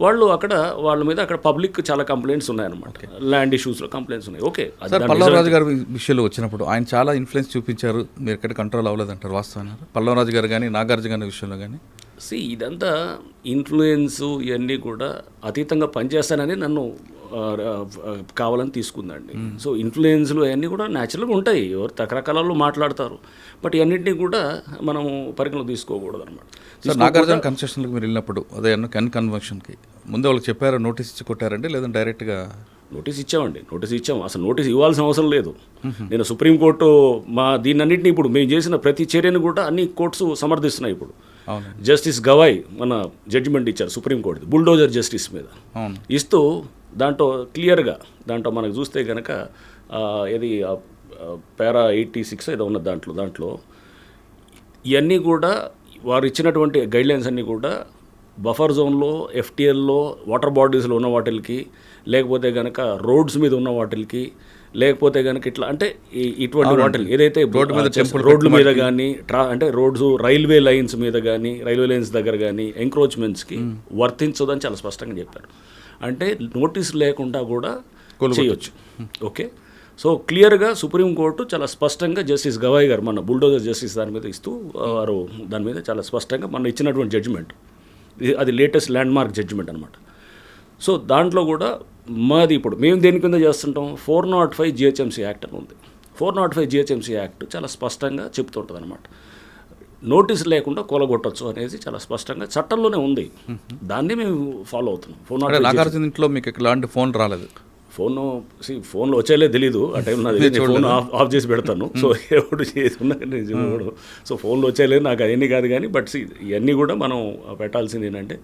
వాళ్ళు అక్కడ వాళ్ళ మీద అక్కడ పబ్లిక్ చాలా కంప్లైంట్స్ ఉన్నాయన్నమాట, ల్యాండ్ ఇష్యూస్లో కంప్లైంట్స్ ఉన్నాయి. ఓకే, పల్లవరాజు గారి విషయంలో వచ్చినప్పుడు ఆయన చాలా ఇన్ఫ్లుయెన్స్ చూపించారు, మీరు ఎక్కడ కంట్రోల్ అవ్వలేదంటారు, వాస్తవం? పల్లవరాజు గారు కానీ నాగార్జున గారి విషయంలో కానీ ఇదంతా ఇన్ఫ్లుయెన్స్ ఇవన్నీ కూడా అతీతంగా పనిచేస్తానని నన్ను కావాలని తీసుకుందండి. సో ఇన్ఫ్లుయెన్స్లు అవన్నీ కూడా న్యాచురల్గా ఉంటాయి, ఎవరు రకరకాలలో మాట్లాడతారు, బట్ ఇవన్నింటినీ కూడా మనము పరిగణలో తీసుకోకూడదు అనమాట. నాగార్జున కన్సెషన్లకు మీరు వెళ్ళినప్పుడు అదే కన్వెన్షన్కి ముందు వాళ్ళకి చెప్పారు, నోటీస్ ఇచ్చి కొట్టారండి, లేదంటే డైరెక్ట్గా? నోటీస్ ఇచ్చాం. అసలు నోటీస్ ఇవ్వాల్సిన అవసరం లేదు. నేను సుప్రీంకోర్టు దీన్నన్నింటినీ ఇప్పుడు మేము చేసిన ప్రతి చర్యను కూడా అన్ని కోర్ట్స్ సమర్థిస్తున్నాయి. ఇప్పుడు జస్టిస్ గవాయ్ మన జడ్జిమెంట్ ఇచ్చారు సుప్రీంకోర్టు బుల్డోజర్ జస్టిస్ మీద ఇస్తూ, దాంట్లో క్లియర్గా దాంట్లో మనకు చూస్తే కనుక ఇది పారా 86 ఏదో ఉన్నది, దాంట్లో ఇవన్నీ కూడా వారు ఇచ్చినటువంటి గైడ్లైన్స్ అన్నీ కూడా బఫర్ జోన్లో, ఎఫ్టీఎల్లో, వాటర్ బాడీస్లో ఉన్న వాటికి, లేకపోతే కనుక రోడ్స్ మీద ఉన్న వాటికి, లేకపోతే కనుక ఇట్లా అంటే ఇటువంటి వాటిని ఏదైతే రోడ్ల మీద కానీ అంటే రోడ్స్ రైల్వే లైన్స్ మీద కానీ, రైల్వే లైన్స్ దగ్గర కానీ ఎంక్రోచ్మెంట్స్కి వర్తించదని చాలా స్పష్టంగా చెప్పారు. అంటే నోటీస్ లేకుండా కూడా చేయొచ్చు. ఓకే, సో క్లియర్గా సుప్రీంకోర్టు చాలా స్పష్టంగా జస్టిస్ గవాయ్ గారు మన బుల్డోజర్ జస్టిస్ దాని మీద ఇస్తూ వారు దాని మీద చాలా స్పష్టంగా మన ఇచ్చినటువంటి జడ్జిమెంట్, అది లేటెస్ట్ ల్యాండ్ మార్క్ జడ్జిమెంట్ అనమాట. సో దాంట్లో కూడా మాది ఇప్పుడు మేము దేని కింద చేస్తుంటాం, 405 GHMC యాక్ట్ అని ఉంది. 405 GHMC యాక్ట్ చాలా స్పష్టంగా చెప్తుంటుంది అనమాట, నోటీస్ లేకుండా కూలగొట్టచ్చు అనేది చాలా స్పష్టంగా చట్టంలోనే ఉంది. దాన్ని మేము ఫాలో అవుతున్నాం. 405 ఇంట్లో మీకు ఎలాంటి ఫోన్ రాలేదు? ఫోన్లో వచ్చేలే తెలీదు ఆ టైం, నాది ఫోన్ ఆఫ్ చేసి పెడతాను. సో ఎవడు చేసుకున్నా సో ఫోన్లో వచ్చేలేదు నాకు అవన్నీ కాదు. కానీ బట్ ఇవన్నీ కూడా మనం పెట్టాల్సింది ఏంటంటే,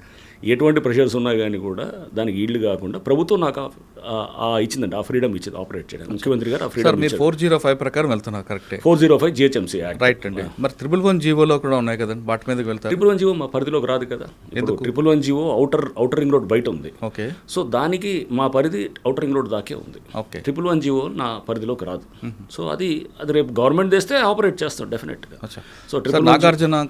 ఎటువంటి ప్రెషర్స్ ఉన్నా కానీ కూడా దానికి ఈల్డ్ కాకుండా ప్రభుత్వం నాకు ఇచ్చిందండి, ఆ ఫ్రీడమ్ ఇచ్చింది ఆపరేట్ చేయడానికి. ముఖ్యమంత్రి గారు ఆ ఫ్రీడమ్. 405 ప్రకారం వెళ్తున్నారు, కరెక్ట్? 405 GHMC యాక్ట్, రైట్ అండి. మరి 111 జీవోలో కూడా ఉన్నాయి కదండి, వాటి మీదకి వెళ్తారు. 111 జీవో మా పరిధిలోకి రాదు కదా. 111 జీవో అవుటర్ రింగ్ రోడ్ బయట ఉంది. ఓకే, సో దానికి మా పరిధి అవుటర్ రింగ్ రోడ్ దాకే ఉంది. ఓకే, 111 జీవో నా పరిధిలోకి రాదు. సో అది రేపు గవర్నమెంట్ తెస్తే ఆపరేట్ చేస్తాం డెఫినెట్గా. సో నాగార్జున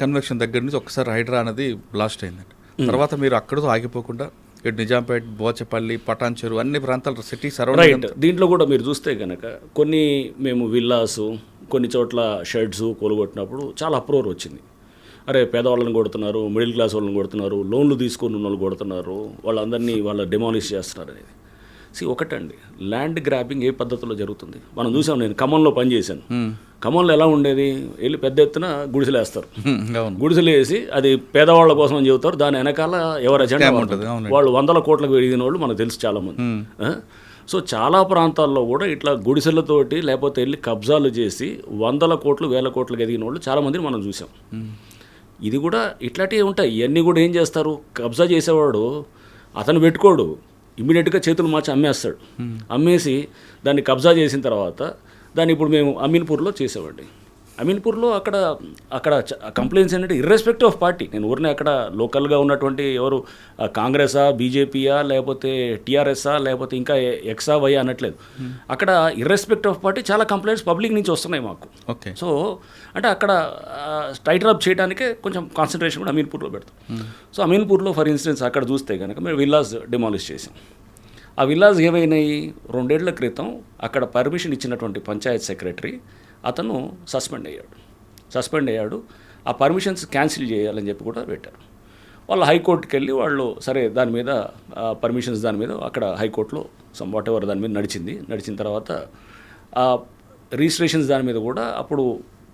కన్వెన్షన్ దగ్గర నుంచి ఒకసారి హైడ్రా అనేది బ్లాస్ట్ అయిందండి. తర్వాత మీరు అక్కడతో ఆగిపోకుండా ఇటు నిజాంపేట, బోచపల్లి, పటాన్చెరు అన్ని ప్రాంతాలు సిటీ సరౌండింగ్. రైట్, దీంట్లో కూడా మీరు చూస్తే కనుక కొన్ని మేము విల్లాసు, కొన్ని చోట్ల షెడ్స్ కూలగొట్టినప్పుడు చాలా అప్రోర్ వచ్చింది. అరే పేదవాళ్ళని కొడుతున్నారు, మిడిల్ క్లాస్ వాళ్ళని కొడుతున్నారు, లోన్లు తీసుకుని ఉన్న వాళ్ళు కొడుతున్నారు, వాళ్ళందరినీ డిమాలిష్ చేస్తున్నారు అనేది. ఒకటండి, ల్యాండ్ గ్రాబింగ్ ఏ పద్ధతిలో జరుగుతుంది మనం చూసాం. నేను ఖమ్మంలో పనిచేశాను. ఖమ్మంలో ఎలా ఉండేది, వెళ్ళి పెద్ద ఎత్తున గుడిసెలు వేస్తారు. గుడిసెలు వేసి అది పేదవాళ్ళ కోసం అని చెబుతారు. దాని వెనకాల ఎవరు అజెండా ఉంటుంది. వాళ్ళు 100 కోట్లకు ఎదిగిన వాళ్ళు మనకు తెలుసు చాలామంది. సో చాలా ప్రాంతాల్లో కూడా ఇట్లా గుడిసెలతోటి లేకపోతే వెళ్ళి కబ్జాలు చేసి 100 కోట్లు 1000 కోట్లకు ఎదిగిన వాళ్ళు చాలామందిని మనం చూసాం. ఇది కూడా ఇట్లాంటివి ఉంటాయి. ఇవన్నీ కూడా ఏం చేస్తారు, కబ్జా చేసేవాడు అతను పెట్టుకోడు, ఇమ్మీడియట్గా చేతులు మార్చి అమ్మేస్తాడు. అమ్మేసి దాన్ని కబ్జా చేసిన తర్వాత దాన్ని ఇప్పుడు మేము అమీన్పూర్లో చేసేవాడి. అమీన్పూర్లో అక్కడ కంప్లైంట్స్ ఏంటంటే ఇర్రెస్పెక్టివ్ ఆఫ్ పార్టీ, నేను ఊరినే అక్కడ లోకల్గా ఉన్నటువంటి ఎవరు కాంగ్రెసా, బీజేపీయా, లేకపోతే టీఆర్ఎస్ఆ, లేకపోతే ఇంకా ఎక్సా వైయా అనట్లేదు. అక్కడ ఇర్రెస్పెక్టివ్ ఆఫ్ పార్టీ చాలా కంప్లైంట్స్ పబ్లిక్ నుంచి వస్తున్నాయి మాకు. ఓకే. సో అంటే అక్కడ టైటర్ అప్ చేయడానికే కొంచెం కాన్సన్ట్రేషన్ కూడా అమీన్పూర్లో పెడతాం. సో అమీన్పూర్లో ఫర్ ఇన్స్టెన్స్ అక్కడ చూస్తే కనుక మేము విల్లాస్ డిమాలిష్ చేసాం. ఆ విల్లాస్ ఏమైనాయి, 2 ఏళ్ల క్రితం అక్కడ పర్మిషన్ ఇచ్చినటువంటి పంచాయత్ సెక్రటరీ అతను సస్పెండ్ అయ్యాడు. ఆ పర్మిషన్స్ క్యాన్సిల్ చేయాలని చెప్పి కూడా పెట్టారు. వాళ్ళు హైకోర్టుకి వెళ్ళి వాళ్ళు సరే దాని మీద పర్మిషన్స్ దాని మీద అక్కడ హైకోర్టులో వాట్ ఎవర్ దాని మీద నడిచిన తర్వాత రిజిస్ట్రేషన్స్ దాని మీద కూడా అప్పుడు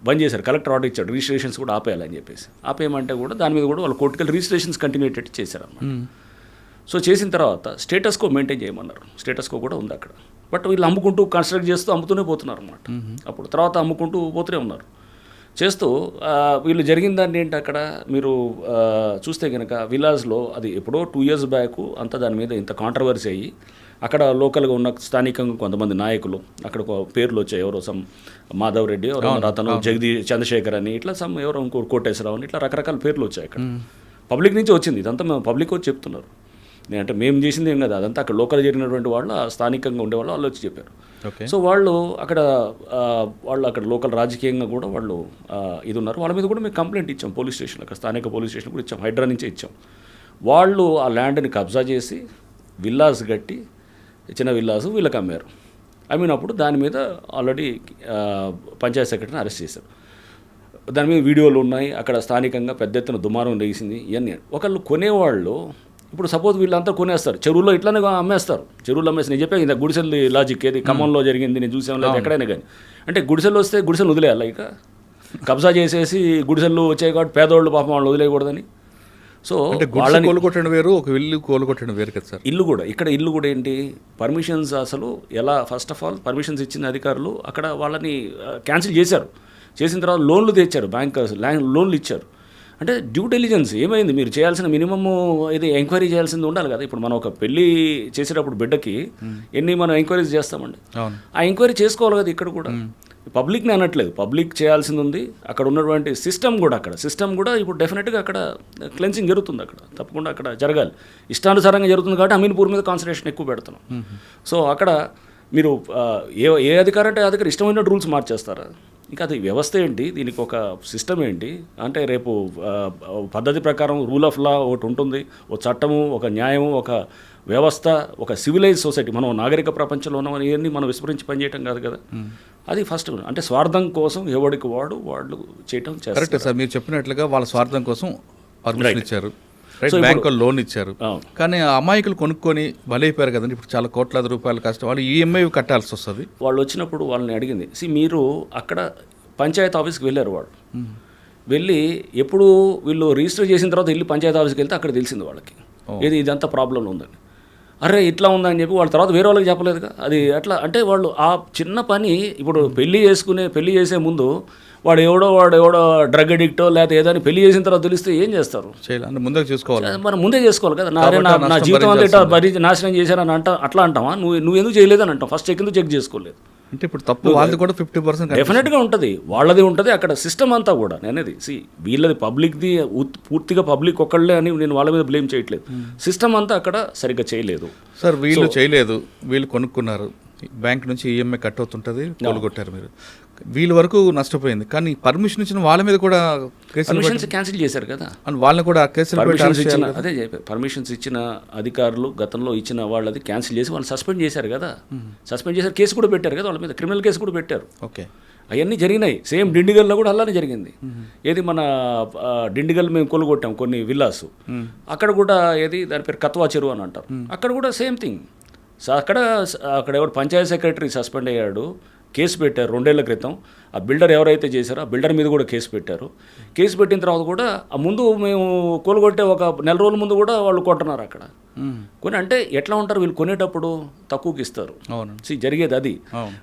బంద్ చేశారు. కలెక్టర్ ఆర్డర్ ఇచ్చాడు రిజిస్ట్రేషన్స్ కూడా ఆపేయాలని చెప్పేసి. ఆపేయమంటే కూడా దాని మీద కూడా వాళ్ళు కోర్టుకి వెళ్ళి రిజిస్ట్రేషన్స్ కంటిన్యూ అయ్యేటట్టు చేశారన్నమాట. సో చేసిన తర్వాత స్టేటస్ కో మెయింటైన్ చేయమన్నారు. స్టేటస్ కో కూడా ఉంది అక్కడ. బట్ వీళ్ళు అమ్ముకుంటూ కన్స్ట్రక్ట్ చేస్తూ అమ్ముతూనే పోతున్నారు అన్నమాట. అప్పుడు తర్వాత అమ్ముకుంటూ పోతూనే ఉన్నారు చేస్తూ. వీళ్ళు జరిగిన దాన్ని ఏంటి అక్కడ మీరు చూస్తే కనుక విలాస్లో అది ఎప్పుడో 2 years బ్యాక్ అంతా దాని మీద ఇంత కాంట్రవర్సీ అయ్యి అక్కడ లోకల్గా ఉన్న స్థానికంగా కొంతమంది నాయకులు అక్కడ పేర్లు వచ్చాయి. ఎవరో సమ్ మాధవ్ రెడ్డి, ఎవరో అతను చంద్రశేఖర్ అని, ఇట్లా సమ్ ఎవరో ఇంకో కోటేశ్వరరావు అని, ఇట్లా రకరకాల పేర్లు వచ్చాయి అక్కడ. పబ్లిక్ నుంచి వచ్చింది ఇదంతా. మేము పబ్లిక్ వచ్చి చెప్తున్నారు. అంటే మేము చేసింది ఏం కదా, అదంతా అక్కడ లోకల్ జరిగినటువంటి వాళ్ళు, స్థానికంగా ఉండేవాళ్ళు వాళ్ళు వచ్చి చెప్పారు. సో వాళ్ళు అక్కడ లోకల్ రాజకీయంగా కూడా వాళ్ళు ఇది ఉన్నారు. వాళ్ళ మీద కూడా మేము కంప్లైంట్ ఇచ్చాం పోలీస్ స్టేషన్, అక్కడ స్థానిక పోలీస్ స్టేషన్ కూడా ఇచ్చాం, హైడ్రా నుంచే ఇచ్చాం. వాళ్ళు ఆ ల్యాండ్ని కబ్జా చేసి విల్లాస్ కట్టి, చిన్న విల్లాసు వీళ్ళకి అమ్మారు. అమ్మినప్పుడు దాని మీద ఆల్రెడీ పంచాయత్ సెక్రటరీని అరెస్ట్ చేశారు. దాని మీద వీడియోలు ఉన్నాయి. అక్కడ స్థానికంగా పెద్ద ఎత్తున దుమారం లేచింది. ఇవన్నీ ఒకళ్ళు కొనేవాళ్ళు ఇప్పుడు సపోజ్ వీళ్ళంతా కొనేస్తారు, చెరువుల్లో ఇట్లానే అమ్మేస్తారు. చెరువులు అమ్మేసి నేను చెప్పాను ఇంత గుడిసెలు లాజిక్ ఏది ఖమ్మంలో జరిగింది, నేను చూసాను లేదు ఎక్కడైనా కానీ. అంటే గుడిసెలు వస్తే గుడిసెలు వదిలేయాలి, ఇక కబ్జా చేసేసి గుడిసెలు వచ్చాయి కాబట్టి పేదవాళ్ళు పాపం వాళ్ళు వదిలేయకూడదని. సో వాళ్ళని కోలుకొట్టడం వేరు, ఒక ఇల్లు కోలుకొట్టడం వేరు కదా సార్. ఇల్లు కూడా ఏంటి పర్మిషన్స్ అసలు ఎలా, ఫస్ట్ ఆఫ్ ఆల్ పర్మిషన్స్ ఇచ్చిన అధికారులు అక్కడ వాళ్ళని క్యాన్సిల్ చేశారు. చేసిన తర్వాత లోన్లు తెచ్చారు, బ్యాంకర్స్ లోన్లు ఇచ్చారు. అంటే డ్యూ డెలిజెన్స్ ఏమైంది, మీరు చేయాల్సిన మినిమమ్ ఇది ఎంక్వైరీ చేయాల్సింది ఉండాలి కదా. ఇప్పుడు మనం ఒక పెళ్లి చేసేటప్పుడు బిడ్డకి ఎన్ని మనం ఎంక్వైరీస్ చేస్తామండి, ఆ ఎంక్వైరీ చేసుకోవాలి కదా. ఇక్కడ కూడా పబ్లిక్ని అనట్లేదు, పబ్లిక్ చేయాల్సింది ఉంది. అక్కడ ఉన్నటువంటి సిస్టమ్ కూడా ఇప్పుడు డెఫినెట్గా అక్కడ క్లెన్సింగ్ జరుగుతుంది. అక్కడ తప్పకుండా అక్కడ జరగాలి. ఇష్టానుసారంగా జరుగుతుంది కాబట్టి అమీన్పూర్ మీద కాన్సన్ట్రేషన్ ఎక్కువ పెడుతున్నాం. సో అక్కడ మీరు ఏ అధికారం అంటే అధికారం ఇష్టమైన రూల్స్ మార్చేస్తారా? ఇంకా అది వ్యవస్థ ఏంటి, దీనికి ఒక సిస్టమ్ ఏంటి అంటే రేపు పద్ధతి ప్రకారం రూల్ ఆఫ్ లా ఒకటి ఉంటుంది, ఒక చట్టము, ఒక న్యాయము, ఒక వ్యవస్థ, ఒక సివిలైజ్ సొసైటీ. మనం నాగరిక ప్రపంచంలో ఉన్నామని ఇవన్నీ మనం విస్మరించి పనిచేయటం కాదు కదా. అది ఫస్ట్. అంటే స్వార్థం కోసం ఎవడికి వాళ్ళు చేయటం కరెక్ట్ సార్. మీరు చెప్పినట్లుగా వాళ్ళ స్వార్థం కోసం పర్మిషన్ ఇచ్చారు, బ్యాంకులు లోన్ ఇచ్చారు. కానీ అమాయకులు కొనుక్కొని బలైపోయారు కదండి. ఇప్పుడు చాలా కోట్లాది రూపాయలు కష్టం, వాళ్ళు ఈఎంఐ కట్టాల్సి వస్తుంది. వాళ్ళు వచ్చినప్పుడు వాళ్ళని అడిగింది, మీరు అక్కడ పంచాయత్ ఆఫీస్కి వెళ్ళారు. వాళ్ళు వెళ్ళి ఎప్పుడు వీళ్ళు రిజిస్టర్ చేసిన తర్వాత వెళ్ళి పంచాయత్ ఆఫీస్కి వెళ్తే అక్కడ తెలిసింది వాళ్ళకి ఇదంతా ప్రాబ్లం ఉందని. అరే ఇట్లా ఉందని చెప్పి వాళ్ళ తర్వాత వేరే వాళ్ళకి చెప్పలేదుగా. అది అట్లా అంటే వాళ్ళు ఆ చిన్న పని ఇప్పుడు పెళ్లి చేసే ముందు వాడు ఎవడో డ్రగ్ అడిక్టో లేకపోతే ఏదో పెళ్లి చేసిన తర్వాత తెలిస్తే ఏం చేస్తారు? ముందే చేసుకోవాలి, మనం ముందే చేసుకోవాలి కదా. నా జీవితం అంతా ఇట్లా నాశనం చేశారని అట్లా అంటావా? నువ్వు ఎందుకు చేయలేదని అంటాం. ఫస్ట్ ఎందుకు చెక్ చేసుకోలేదు అంటే ఇప్పుడు తప్పు వాళ్ళది కూడా 50% డెఫినెట్గా ఉంటుంది, వాళ్ళది ఉంటుంది. అక్కడ సిస్టమ్ అంతా కూడా నేనేది వీళ్ళది పబ్లిక్ది పూర్తిగా పబ్లిక్ ఒక్కళ్ళే అని నేను వాళ్ళ మీద బ్లేమ్ చేయట్లేదు. సిస్టమ్ అంతా అక్కడ సరిగ్గా చేయలేదు సార్. వీళ్ళు చేయలేదు, వీళ్ళు కొనుక్కున్నారు, బ్యాంక్ నుంచి ఈఎంఐ కట్ అవుతుంటుంది, కోలుగొట్టారు. మీరు వీళ్ళ వరకు నష్టపోయింది. కానీ పర్మిషన్ ఇచ్చిన వాళ్ళ మీద కూడా కేసులు క్యాన్సిల్ చేశారు కదా. వాళ్ళని కూడా కేసులు అదే చెప్పారు. పర్మిషన్స్ ఇచ్చిన అధికారులు గతంలో ఇచ్చిన వాళ్ళది క్యాన్సిల్ చేసి వాళ్ళు సస్పెండ్ చేశారు కదా. సస్పెండ్ చేశారు, కేసు కూడా పెట్టారు కదా వాళ్ళ మీద, క్రిమినల్ కేసు కూడా పెట్టారు. ఓకే, అవన్నీ జరిగినాయి. సేమ్ డిండిగల్లో కూడా అలానే జరిగింది. ఏది మన డిండిగల్ మేము కొలుగొట్టాం కొన్ని విల్లాస్, అక్కడ కూడా ఏది దాని పేరు కత్వా చెరువు అని అంటారు. అక్కడ కూడా సేమ్ థింగ్. అక్కడ ఎవరు పంచాయతీ సెక్రటరీ సస్పెండ్ అయ్యాడు, కేసు పెట్టారు 2 ఏళ్ల క్రితం. ఆ బిల్డర్ ఎవరైతే చేశారో ఆ బిల్డర్ మీద కూడా కేసు పెట్టారు. కేసు పెట్టిన తర్వాత కూడా ఆ ముందు మేము కూలగొట్టే ఒక నెల రోజుల ముందు కూడా వాళ్ళు కొంటున్నారు అక్కడ. కొన్ని అంటే ఎట్లా ఉంటారు వీళ్ళు, కొనేటప్పుడు తక్కువకి ఇస్తారు. జరిగేది అది.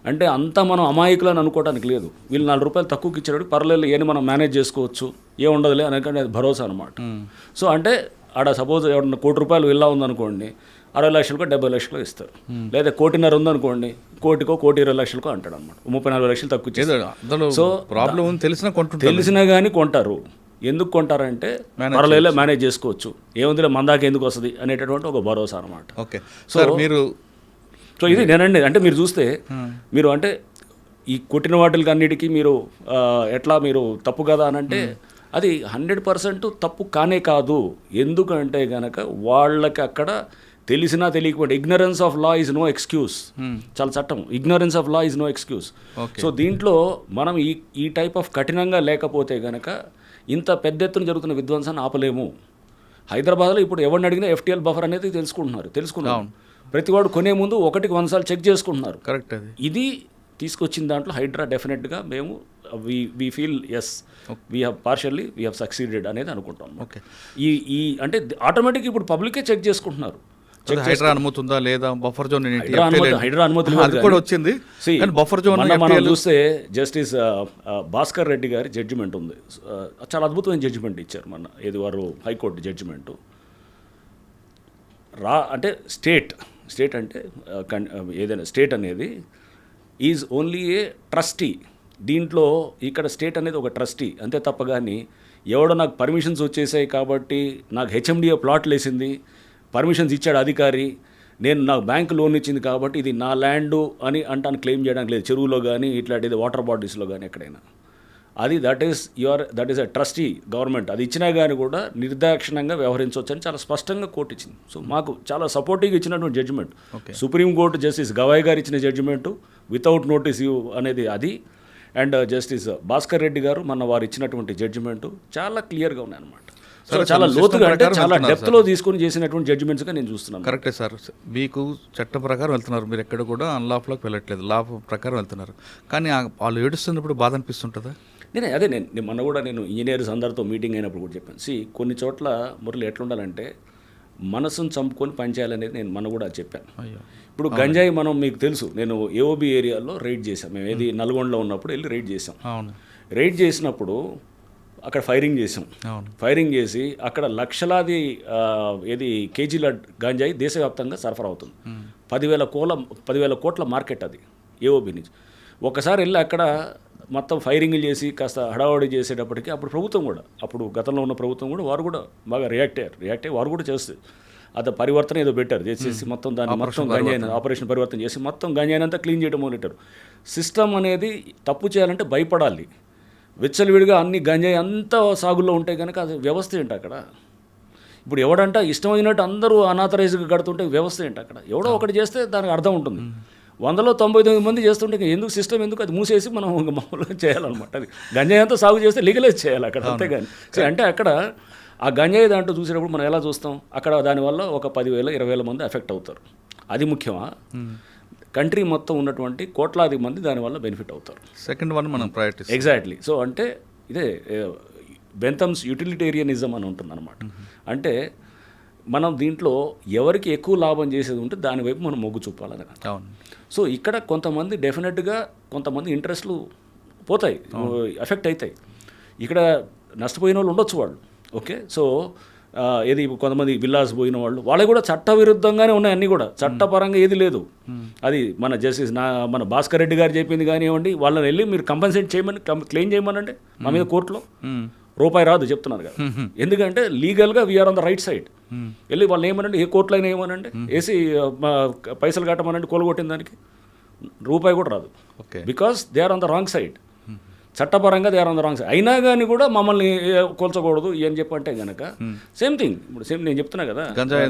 అంటే అంతా మనం అమాయకులని అనుకోవడానికి లేదు. వీళ్ళు 4 రూపాయలు తక్కువకి ఇచ్చాడు, పర్లేదు ఏని మనం మేనేజ్ చేసుకోవచ్చు, ఏముండదులే అనకంటే అది భరోసా అనమాట. సో అంటే ఆడ సపోజ్ ఎవరన్నా ₹1,00,00,000 విల్లా ఉందనుకోండి, 60 లక్షలకో 70 లక్షలకో ఇస్తారు. లేదా 1,50,00,000 ఉందనుకోండి, 1,20,00,000 అంటాడు అనమాట. 30-40 లక్షలు తక్కువ ఇచ్చేస్తారు. సో ప్రాబ్లం తెలిసినా కానీ కొంటారు. ఎందుకు కొంటారంటే పర్లేదు మేనేజ్ చేసుకోవచ్చు, ఏముందిలే మందాక ఎందుకు వస్తుంది అనేటటువంటి ఒక భరోసా అనమాట. ఓకే. సో ఇది నేనండి, అంటే మీరు చూస్తే మీరు అంటే ఈ కొట్టిన వాటికి అన్నిటికీ మీరు ఎట్లా మీరు తప్పు కదా అని అంటే అది 100% తప్పు కానే కాదు. ఎందుకంటే గనక వాళ్ళకి అక్కడ తెలిసినా తెలియకపోతే ignorance of law is no excuse. చాలా చట్టం, ignorance of law is no excuse. So దీంట్లో మనం ఈ టైప్ ఆఫ్ కఠినంగా లేకపోతే గనక ఇంత పెద్ద ఎత్తున జరుగుతున్న విధ్వంసాన్ని ఆపలేము. హైదరాబాద్లో ఇప్పుడు ఎవరిని అడిగినా FTL బఫర్ అనేది తెలుసుకున్నారు. ప్రతివాడు కొనే ముందు 1కి 100 సార్లు చెక్ చేసుకుంటున్నారు. కరెక్ట్. ఇది తీసుకొచ్చిన దాంట్లో హైడ్రా డెఫినెట్గా మేము we feel as we have succeeded అనేది అనుకుంటాం. ఓకే. ఈ అంటే ఆటోమేటిక్ ఇప్పుడు పబ్లికే చెక్ చేసుకుంటున్నారు. హైడ్రా అనుమతుందా లేదా, బఫర్ జోన్ హైడ్రా అనుమతి కూడా వచ్చింది. బఫర్ జోన్ మనం చూస్తే జస్టిస్ భాస్కర్ రెడ్డి గారి జడ్జిమెంట్ ఉంది. చాలా అద్భుతమైన జడ్జిమెంట్ ఇచ్చారు మన వారు హైకోర్టు జడ్జిమెంటు. అంటే స్టేట్ అంటే ఏదైనా స్టేట్ అనేది ఈజ్ ఓన్లీ ఏ ట్రస్టీ. దీంట్లో ఇక్కడ స్టేట్ అనేది ఒక ట్రస్టీ అంతే తప్ప కానీ ఎవడో నాకు పర్మిషన్స్ వచ్చేసాయి కాబట్టి నాకు HMDA ప్లాట్లు వేసింది, పర్మిషన్స్ ఇచ్చాడు అధికారి, నాకు బ్యాంక్ లోన్ ఇచ్చింది కాబట్టి ఇది నా ల్యాండు అని అంటాను క్లెయిమ్ చేయడానికి లేదు. చెరువులో కానీ ఇట్లాంటిది వాటర్ బాడీస్లో కానీ ఎక్కడైనా అది that is a trustee government. అది ఇచ్చినా కానీ కూడా నిర్దాక్షిణంగా వ్యవహరించవచ్చు అని చాలా స్పష్టంగా కోర్టు ఇచ్చింది. సో మాకు చాలా సపోర్టివ్గా ఇచ్చినటువంటి జడ్జిమెంట్ సుప్రీంకోర్టు జస్టిస్ గవాయ్ గారు ఇచ్చిన జడ్జిమెంటు వితౌట్ నోటీస్ అనేది అది. అండ్ జస్టిస్ భాస్కర్ రెడ్డి గారు వారు ఇచ్చినటువంటి జడ్జిమెంటు చాలా క్లియర్గా ఉన్నాయి అనమాట. సో చాలా లోతుగా అంటే చాలా డెప్త్లో తీసుకొని చేసినటువంటి జడ్జిమెంట్స్గా నేను చూస్తున్నాను. కరెక్టే సార్, మీకు చట్ట ప్రకారం వెళ్తున్నారు, మీరు ఎక్కడ కూడా అన్లాఫ్లోకి వెళ్ళట్లేదు, లా ప్రకారం వెళ్తున్నారు. కానీ వాళ్ళు ఏడుస్తున్నప్పుడు బాధ అనిపిస్తుంటుందా? నేను మొన్న కూడా నేను ఇంజనీర్స్ అందరితో మీటింగ్ అయినప్పుడు కూడా చెప్పాను. కొన్ని చోట్ల మురళి ఎట్లుండాలంటే మనసును చంపుకొని పనిచేయాలనేది నేను మొన్న కూడా చెప్పాను. ఇప్పుడు గంజాయి మీకు తెలుసు, నేను AOB ఏరియాలో రైడ్ చేశాం. మేము ఏది నల్గొండలో ఉన్నప్పుడు వెళ్ళి రైడ్ చేసాం. రైడ్ చేసినప్పుడు అక్కడ ఫైరింగ్ చేసి అక్కడ లక్షలాది కేజీల గంజాయి దేశవ్యాప్తంగా సరఫరా అవుతుంది. 10,000 కోట్ల మార్కెట్ అది AOB నుంచి. ఒకసారి వెళ్ళి అక్కడ మొత్తం ఫైరింగ్లు చేసి కాస్త హడావడి చేసేటప్పటికి అప్పుడు గతంలో ఉన్న ప్రభుత్వం కూడా వారు కూడా బాగా రియాక్ట్ అయ్యి వారు కూడా చేస్తుంది. అది పరివర్తన ఏదో పెట్టారు, చేసేసి మొత్తం దాన్ని ఆపరేషన్ పరివర్తన చేసి మొత్తం గంజాయినంతా క్లీన్ చేయడం మొదలెట్టారు. సిస్టమ్ అనేది తప్పు చేయాలంటే భయపడాలి. విచ్చలవిడిగా అన్ని గంజాయి అంతా సాగుల్లో ఉంటే కనుక అది వ్యవస్థ ఏంటి అక్కడ? ఇప్పుడు ఎవడంట ఇష్టమైనట్టు అందరూ అనాథరైజ్గా కడుతుంటే వ్యవస్థ ఏంటి అక్కడ? ఎవడో ఒకటి చేస్తే దానికి అర్థం ఉంటుంది. 100లో 99 మంది చేస్తుంటే ఎందుకు సిస్టమ్ ఎందుకు అది మూసేసి మనం మామూలుగా చేయాలన్నమాట. అది గంజాయి అంతా సాగు చేస్తే లీగలైజ్ చేయాలి అక్కడ, అంతేగాని అంటే అక్కడ ఆ గంజాయి దాంట్లో చూసేటప్పుడు మనం ఎలా చూస్తాం, అక్కడ దానివల్ల ఒక 10,000-20,000 మంది ఎఫెక్ట్ అవుతారు. అది ముఖ్యమా? కంట్రీ మొత్తం ఉన్నటువంటి కోట్లాది మంది దానివల్ల బెనిఫిట్ అవుతారు. సెకండ్ వన్ మనం ప్రయారిటీ ఎగ్జాక్ట్లీ. సో అంటే ఇదే బెంథమ్స్ యూటిలిటేరియనిజం అని ఉంటుంది అనమాట. అంటే మనం దీంట్లో ఎవరికి ఎక్కువ లాభం చేసేది ఉంటే దాని వైపు మనం మొగ్గు చూపాలని. సో ఇక్కడ కొంతమంది డెఫినెట్గా కొంతమంది ఇంట్రెస్ట్లు పోతాయి, ఎఫెక్ట్ అవుతాయి. ఇక్కడ నష్టపోయిన వాళ్ళు ఉండొచ్చు వాళ్ళు, ఓకే. సో కొంతమంది విల్లాస్ పోయిన వాళ్ళకి కూడా చట్ట విరుద్ధంగానే ఉన్నాయి అన్నీ కూడా, చట్టపరంగా ఏది లేదు. అది మన జస్టిస్ మన భాస్కర్ రెడ్డి గారు చెప్పింది కానివ్వండి, వాళ్ళని వెళ్ళి మీరు కంపెన్సేట్ చేయమని క్లెయిమ్ చేయమనండి మా మీద కోర్టులో రూపాయి రాదు చెప్తున్నారు కదా. ఎందుకంటే లీగల్గా we are on the right side. వెళ్ళి వాళ్ళు ఏమనండి, ఏ కోర్టులో అయినా ఏమనండి, వేసి పైసలు కట్టమనండి, కొలగొట్టిన దానికి రూపాయి కూడా రాదు. Because they are on the wrong side. చట్టపరంగా they are on the wrong side. అయినా కానీ కూడా మమ్మల్ని కూల్చకూడదు అని చెప్పంటే కనుక సేమ్ థింగ్. ఇప్పుడు సేమ్ నేను చెప్తున్నా కదా,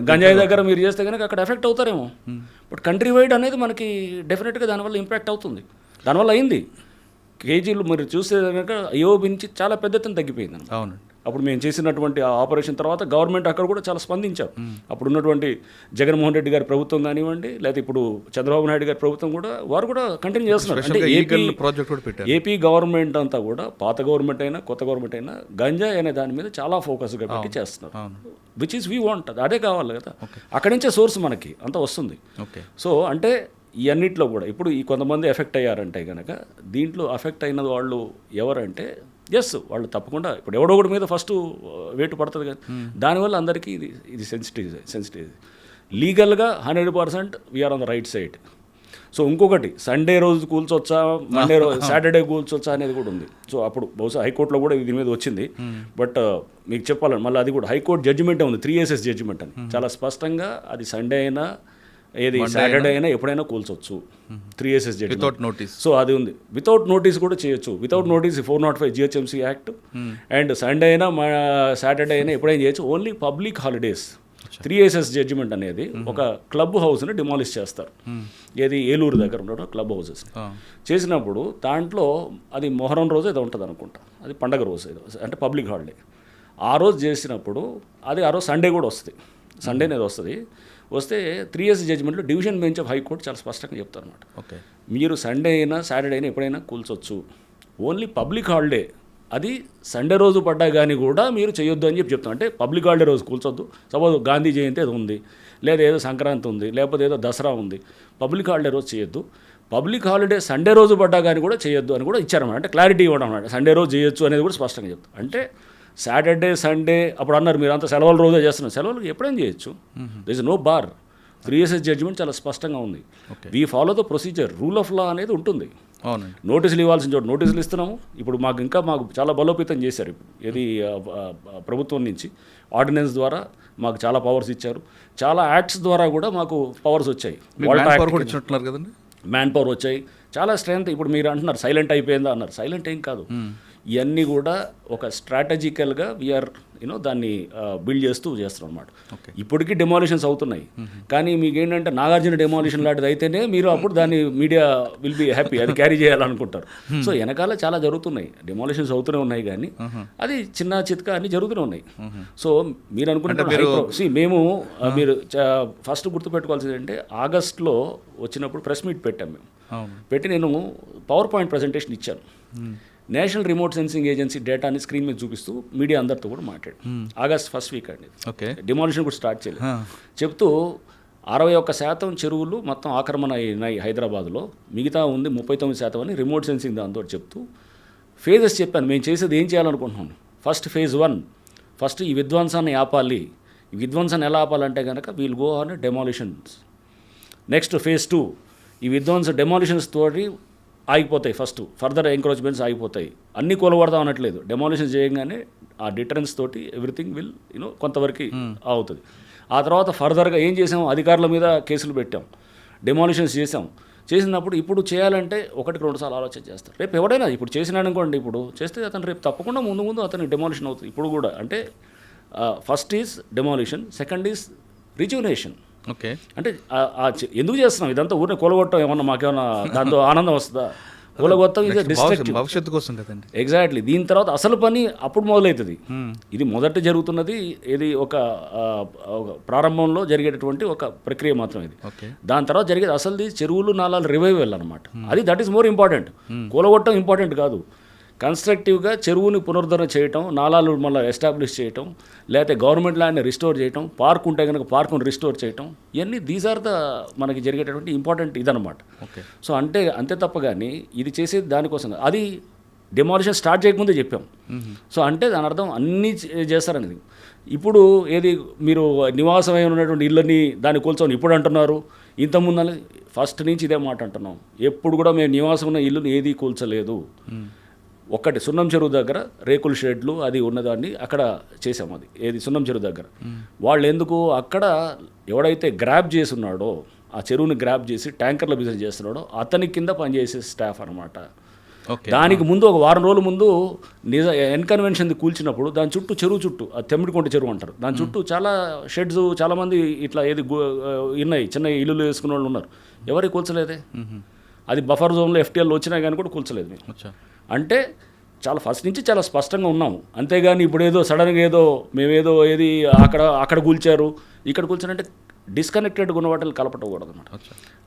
గంజాయి దగ్గర మీరు చేస్తే కనుక అక్కడ ఎఫెక్ట్ అవుతారేమో. బట్ కంట్రీ వైడ్ అనేది మనకి డెఫినెట్గా దానివల్ల ఇంపాక్ట్ అవుతుంది. దానివల్ల అయింది. కేజీలు మీరు చూస్తే కనుక AOB నుంచి చాలా పెద్ద ఎత్తున తగ్గిపోయింది. అవును. అప్పుడు మేము చేసినటువంటి ఆ ఆపరేషన్ తర్వాత గవర్నమెంట్ అక్కడ కూడా చాలా స్పందించారు. అప్పుడు ఉన్నటువంటి జగన్మోహన్ రెడ్డి గారి ప్రభుత్వం కానివ్వండి, లేకపోతే ఇప్పుడు చంద్రబాబు నాయుడు గారి ప్రభుత్వం కూడా వారు కూడా కంటిన్యూ చేస్తున్నారు. అంటే ప్రాజెక్ట్ కూడా పెట్టారు. ఏపీ గవర్నమెంట్ అంతా కూడా పాత గవర్నమెంట్ అయినా కొత్త గవర్నమెంట్ అయినా గంజాయి అనే దాని మీద చాలా ఫోకస్గా పెట్టి చేస్తున్నారు. విచ్ ఈస్ వీ వాంట్, అదే కావాలి కదా. అక్కడి నుంచే సోర్స్ మనకి అంత వస్తుంది. సో అంటే ఈ అన్నిట్లో కూడా ఇప్పుడు ఈ కొంతమంది ఎఫెక్ట్ అయ్యారంటే కనుక దీంట్లో ఎఫెక్ట్ అయిన వాళ్ళు ఎవరంటే ఎస్ వాళ్ళు తప్పకుండా ఇప్పుడు ఎవడో ఒకటి మీద ఫస్ట్ వేటు పడుతుంది కదా. దానివల్ల అందరికీ ఇది సెన్సిటివ్ లీగల్గా 100% we are on the right side. So ఇంకొకటి సండే రోజు కూల్చొచ్చా, మండే రోజు సాటర్డే కూల్చొచ్చా అనేది కూడా ఉంది. సో అప్పుడు బహుశా హైకోర్టులో కూడా దీని మీద వచ్చింది. బట్ మీకు చెప్పాలని మళ్ళీ అది కూడా హైకోర్టు జడ్జిమెంట్ ఉంది, 3SS జడ్జిమెంట్ అని చాలా స్పష్టంగా అది సండే అయినా ఏది సాటర్డే అయినా ఎప్పుడైనా కూల్చొచ్చు 3SS judgement without notice. So అది ఉంది. వితౌట్ నోటీస్ కూడా చేయొచ్చు. Without notice 405 GHMC act. And Sunday అయినా సాటర్డే అయినా ఎప్పుడైనా చేయొచ్చు. Only public holidays 3SS judgement అనేది ఒక క్లబ్ హౌస్ని డిమాలిష్ చేస్తారు. ఏది ఏలూరు దగ్గర ఉన్న క్లబ్ హౌసెస్ చేసినప్పుడు దాంట్లో అది మొహరం రోజు ఏదో ఉంటుంది అనుకుంటా, అది పండగ రోజు ఏదో అంటే పబ్లిక్ హాలిడే. ఆ రోజు చేసినప్పుడు అది ఆ రోజు సండే కూడా వస్తుంది, సండే అనేది వస్తే 3SS జడ్జిమెంట్లో డివిజన్ బెంచ్ ఆఫ్ హైకోర్టు చాలా స్పష్టంగా చెప్తారు అనమాట. ఓకే, మీరు సండే అయినా సాటర్డే అయినా ఎప్పుడైనా కూల్చొచ్చు. ఓన్లీ పబ్లిక్ హాలిడే అది సండే రోజు పడ్డా కానీ కూడా మీరు చేయొద్దు అని చెప్తాం. అంటే పబ్లిక్ హాలిడే రోజు కూల్చొద్దు. సపోజ్ గాంధీ జయంతి అది ఉంది, లేదా ఏదో సంక్రాంతి ఉంది, లేకపోతే ఏదో దసరా ఉంది, పబ్లిక్ హాలిడే రోజు చేయొద్దు. పబ్లిక్ హాలిడే సండే రోజు పడ్డా కానీ కూడా చేయొద్దు అని కూడా ఇచ్చారన్నమాట. అంటే క్లారిటీ ఇవ్వడం అన్నమాట. సండే రోజు చేయొచ్చు అనేది కూడా స్పష్టంగా చెప్తాం. అంటే సాటర్డే సండే అప్పుడు అన్నారు మీరు అంతా సెలవుల రోజే చేస్తున్నారు, సెలవులు ఎప్పుడైనా చేయొచ్చు. There is no bar. 3SS judgement చాలా స్పష్టంగా ఉంది. We follow the procedure, rule of law అనేది ఉంటుంది. నోటీసులు ఇవ్వాల్సిన చోటు నోటీసులు ఇస్తున్నాము. ఇప్పుడు మాకు చాలా బలోపేతం చేశారు. ఇప్పుడు ఏది ప్రభుత్వం నుంచి ఆర్డినెన్స్ ద్వారా మాకు చాలా పవర్స్ ఇచ్చారు. చాలా యాక్ట్స్ ద్వారా కూడా మాకు పవర్స్ వచ్చాయి. మ్యాన్ పవర్ వచ్చాయి, చాలా స్ట్రెంత్. ఇప్పుడు మీరు అంటున్నారు సైలెంట్ అయిపోయిందా అన్నారు. సైలెంట్ ఏం కాదు. ఇవన్నీ కూడా ఒక స్ట్రాటజికల్గా వీఆర్ దాన్ని బిల్డ్ చేస్తున్నాం అనమాట. ఇప్పటికీ డెమాలిషన్స్ అవుతున్నాయి. కానీ మీకు ఏంటంటే నాగార్జున డెమాలిషన్ లాంటిది అయితేనే మీరు అప్పుడు దాన్ని మీడియా విల్ బి హ్యాపీ, అది క్యారీ చేయాలనుకుంటారు. సో వెనకాల చాలా జరుగుతున్నాయి, డెమాలిషన్స్ అవుతూనే ఉన్నాయి. కానీ అది చిన్న చిత్కా అన్ని జరుగుతూనే ఉన్నాయి. సో మీరు అనుకుంటారు మేము మీరు ఫస్ట్ గుర్తుపెట్టుకోవాల్సింది అంటే ఆగస్ట్లో వచ్చినప్పుడు ప్రెస్ మీట్ పెట్టాం మేము. పెట్టి నేను పవర్ పాయింట్ ప్రజెంటేషన్ ఇచ్చాను. నేషనల్ రిమోట్ సెన్సింగ్ ఏజెన్సీ డేటాని స్క్రీన్ మీద చూపిస్తూ మీడియా అందరితో కూడా మాట్లాడు. ఆగస్ట్ ఫస్ట్ వీక్ అండి, డిమాలిషన్ కూడా స్టార్ట్ చేయలేదు. చెప్తూ 61% చెరువులు మొత్తం ఆక్రమణ అయినాయి హైదరాబాద్లో, మిగతా ఉంది 39% అని రిమోట్ సెన్సింగ్ దాంతో చెప్తూ ఫేజెస్ చెప్పాను. మేము చేసేది ఏం చేయాలనుకుంటున్నాను. ఫేజ్ 1 ఫస్ట్ ఈ విధ్వంసాన్ని ఆపాలి. ఈ విధ్వంసాన్ని ఎలా ఆపాలంటే కనుక we'll go on demolitions. Next phase 2 ఈ డెమాలిషన్స్ తోటి ఆగిపోతాయి. ఫర్దర్ ఎంక్రోచ్మెంట్స్ ఆగిపోతాయి. అన్నీ కూలగొడదాం అనట్లేదు. డెమాలిషన్ చేయగానే ఆ డిటరెన్స్ తోటి ఎవ్రీథింగ్ విల్ కొంతవరకు అవుతుంది. ఆ తర్వాత ఫర్దర్గా ఏం చేసాం, అధికారుల మీద కేసులు పెట్టాం, డెమాలిషన్స్ చేసినప్పుడు ఇప్పుడు చేయాలంటే 1-2 సార్లు ఆలోచన చేస్తారు. రేపు ఎవడైనా ఇప్పుడు చేసినాడు అనుకోండి, ఇప్పుడు చేస్తే అతను రేపు తప్పకుండా ముందు అతనికి డెమాలిషన్ అవుతుంది. ఇప్పుడు కూడా అంటే first is demolition, second is రిజ్యునేషన్. Okay, అంటే ఎందుకు చేస్తున్నాం ఇదంతా? ఊరిని కూలగొట్టం ఏమన్నా మాకేమన్నా దాంతో ఆనందం వస్తుందా? కూలగొట్టం ఇది డిస్ట్రక్టివ్, భవిష్యత్తు కోసం కదండి. ఎగ్జాక్ట్లీ. దీని తర్వాత అసలు పని అప్పుడు మొదలవుతుంది. ఇది మొదట జరుగుతున్నది, ఇది ఒక ప్రారంభంలో జరిగేటటువంటి ఒక ప్రక్రియ మాత్రం ఇది. దాని తర్వాత జరిగేది అసలు చెరువులు నాలాలు రివైవల్ అనమాట. అది దట్ ఈస్ మోర్ ఇంపార్టెంట్. కూలగొట్టడం ఇంపార్టెంట్ కాదు. కన్స్ట్రక్టివ్గా చెరువుని పునరుద్ధరణ చేయటం, నాలాలు మళ్ళీ ఎస్టాబ్లిష్ చేయటం, లేకపోతే గవర్నమెంట్ ల్యాండ్ని రిస్టోర్ చేయటం, పార్క్ ఉంటే కనుక పార్కును రిస్టోర్ చేయటం, ఇవన్నీ దీస్ ఆర్ ద మనకి జరిగేటటువంటి ఇంపార్టెంట్ ఇదనమాట. సో అంతే తప్ప కానీ ఇది చేసేది దానికోసం. అది డెమాలిషన్ స్టార్ట్ చేయకముందే చెప్పాం. సో అంటే దాని అర్థం అన్నీ చేస్తారనేది. ఇప్పుడు ఏది మీరు నివాసమై ఉన్నటువంటి ఇళ్ళని దాన్ని కూల్చొని ఇప్పుడు అంటున్నారు, ఇంతకుముందు ఫస్ట్ నుంచి ఇదే మాట అంటున్నాం. ఎప్పుడు కూడా మేము నివాసం ఉన్న ఇల్లుని ఏది కూల్చలేదు. ఒక్కటి సున్నం చెరువు దగ్గర రేకుల షెడ్లు అది ఉన్నదాన్ని అక్కడ చేసాం. అది ఏది సున్నం చెరువు దగ్గర వాళ్ళు ఎందుకు అక్కడ ఎవడైతే గ్రాబ్ చేసి ఉన్నాడో, ఆ చెరువుని గ్రాబ్ చేసి ట్యాంకర్ల బిజినెస్ చేస్తున్నాడో అతని కింద పనిచేసే స్టాఫ్ అనమాట. దానికి ముందు ఒక వారం రోజుల ముందు ఎన్కన్వెన్షన్ కూల్చినప్పుడు దాని చుట్టూ చెరువు చుట్టూ, తెమ్మిడికొంట చెరువు అంటారు, దాని చుట్టూ చాలా షెడ్స్ చాలామంది ఇట్లా ఏది ఉన్నాయి, చిన్న ఇల్లులు వేసుకున్న వాళ్ళు ఉన్నారు. ఎవరికి కూల్చలేదే. అది బఫర్ జోన్లో FTL వచ్చినా కానీ కూడా కూల్చలేదు మేము. అంటే చాలా ఫస్ట్ నుంచి చాలా స్పష్టంగా ఉన్నాము. అంతేగాని ఇప్పుడు ఏదో సడన్గా ఏదో మేమేదో ఏది అక్కడ కూల్చారు ఇక్కడ కూల్చారంటే డిస్కనెక్టెడ్గా ఉన్న వాటిని కలపటకూడదు అనమాట.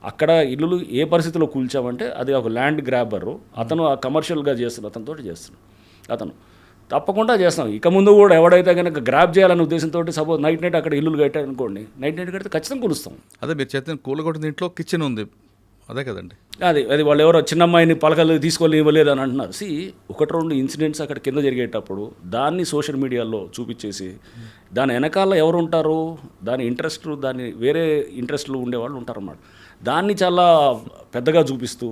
అక్కడ ఇల్లులు ఏ పరిస్థితిలో కూల్చామంటే అది ఒక ల్యాండ్ గ్రాబరు, అతను ఆ కమర్షియల్గా చేస్తున్న అతనితో చేస్తున్నాడు. అతను తప్పకుండా చేస్తాం. ఇక ముందు కూడా ఎవడైతే కనుక గ్రాబ్ చేయాలనే ఉద్దేశంతో సపోజ్ నైట్ అక్కడ ఇల్లులు కట్టారు అనుకోండి, నైట్ కడితే ఖచ్చితంగా కూలుస్తాం. అదే మీరు చేతిని కూలగొట్టిన ఇంట్లో కిచెన్ ఉంది, అదే కదండి. అది వాళ్ళు ఎవరో చిన్నమ్మాయిని పలకలు తీసుకొని ఇవ్వలేదు అని అంటున్నారు. ఒకటి రెండు ఇన్సిడెంట్స్ అక్కడ కింద జరిగేటప్పుడు దాన్ని సోషల్ మీడియాలో చూపించేసి దాని వెనకాల ఎవరు ఉంటారు, దాని ఇంట్రెస్ట్, దాన్ని వేరే ఇంట్రెస్ట్లు ఉండేవాళ్ళు ఉంటారన్నమాట. దాన్ని చాలా పెద్దగా చూపిస్తూ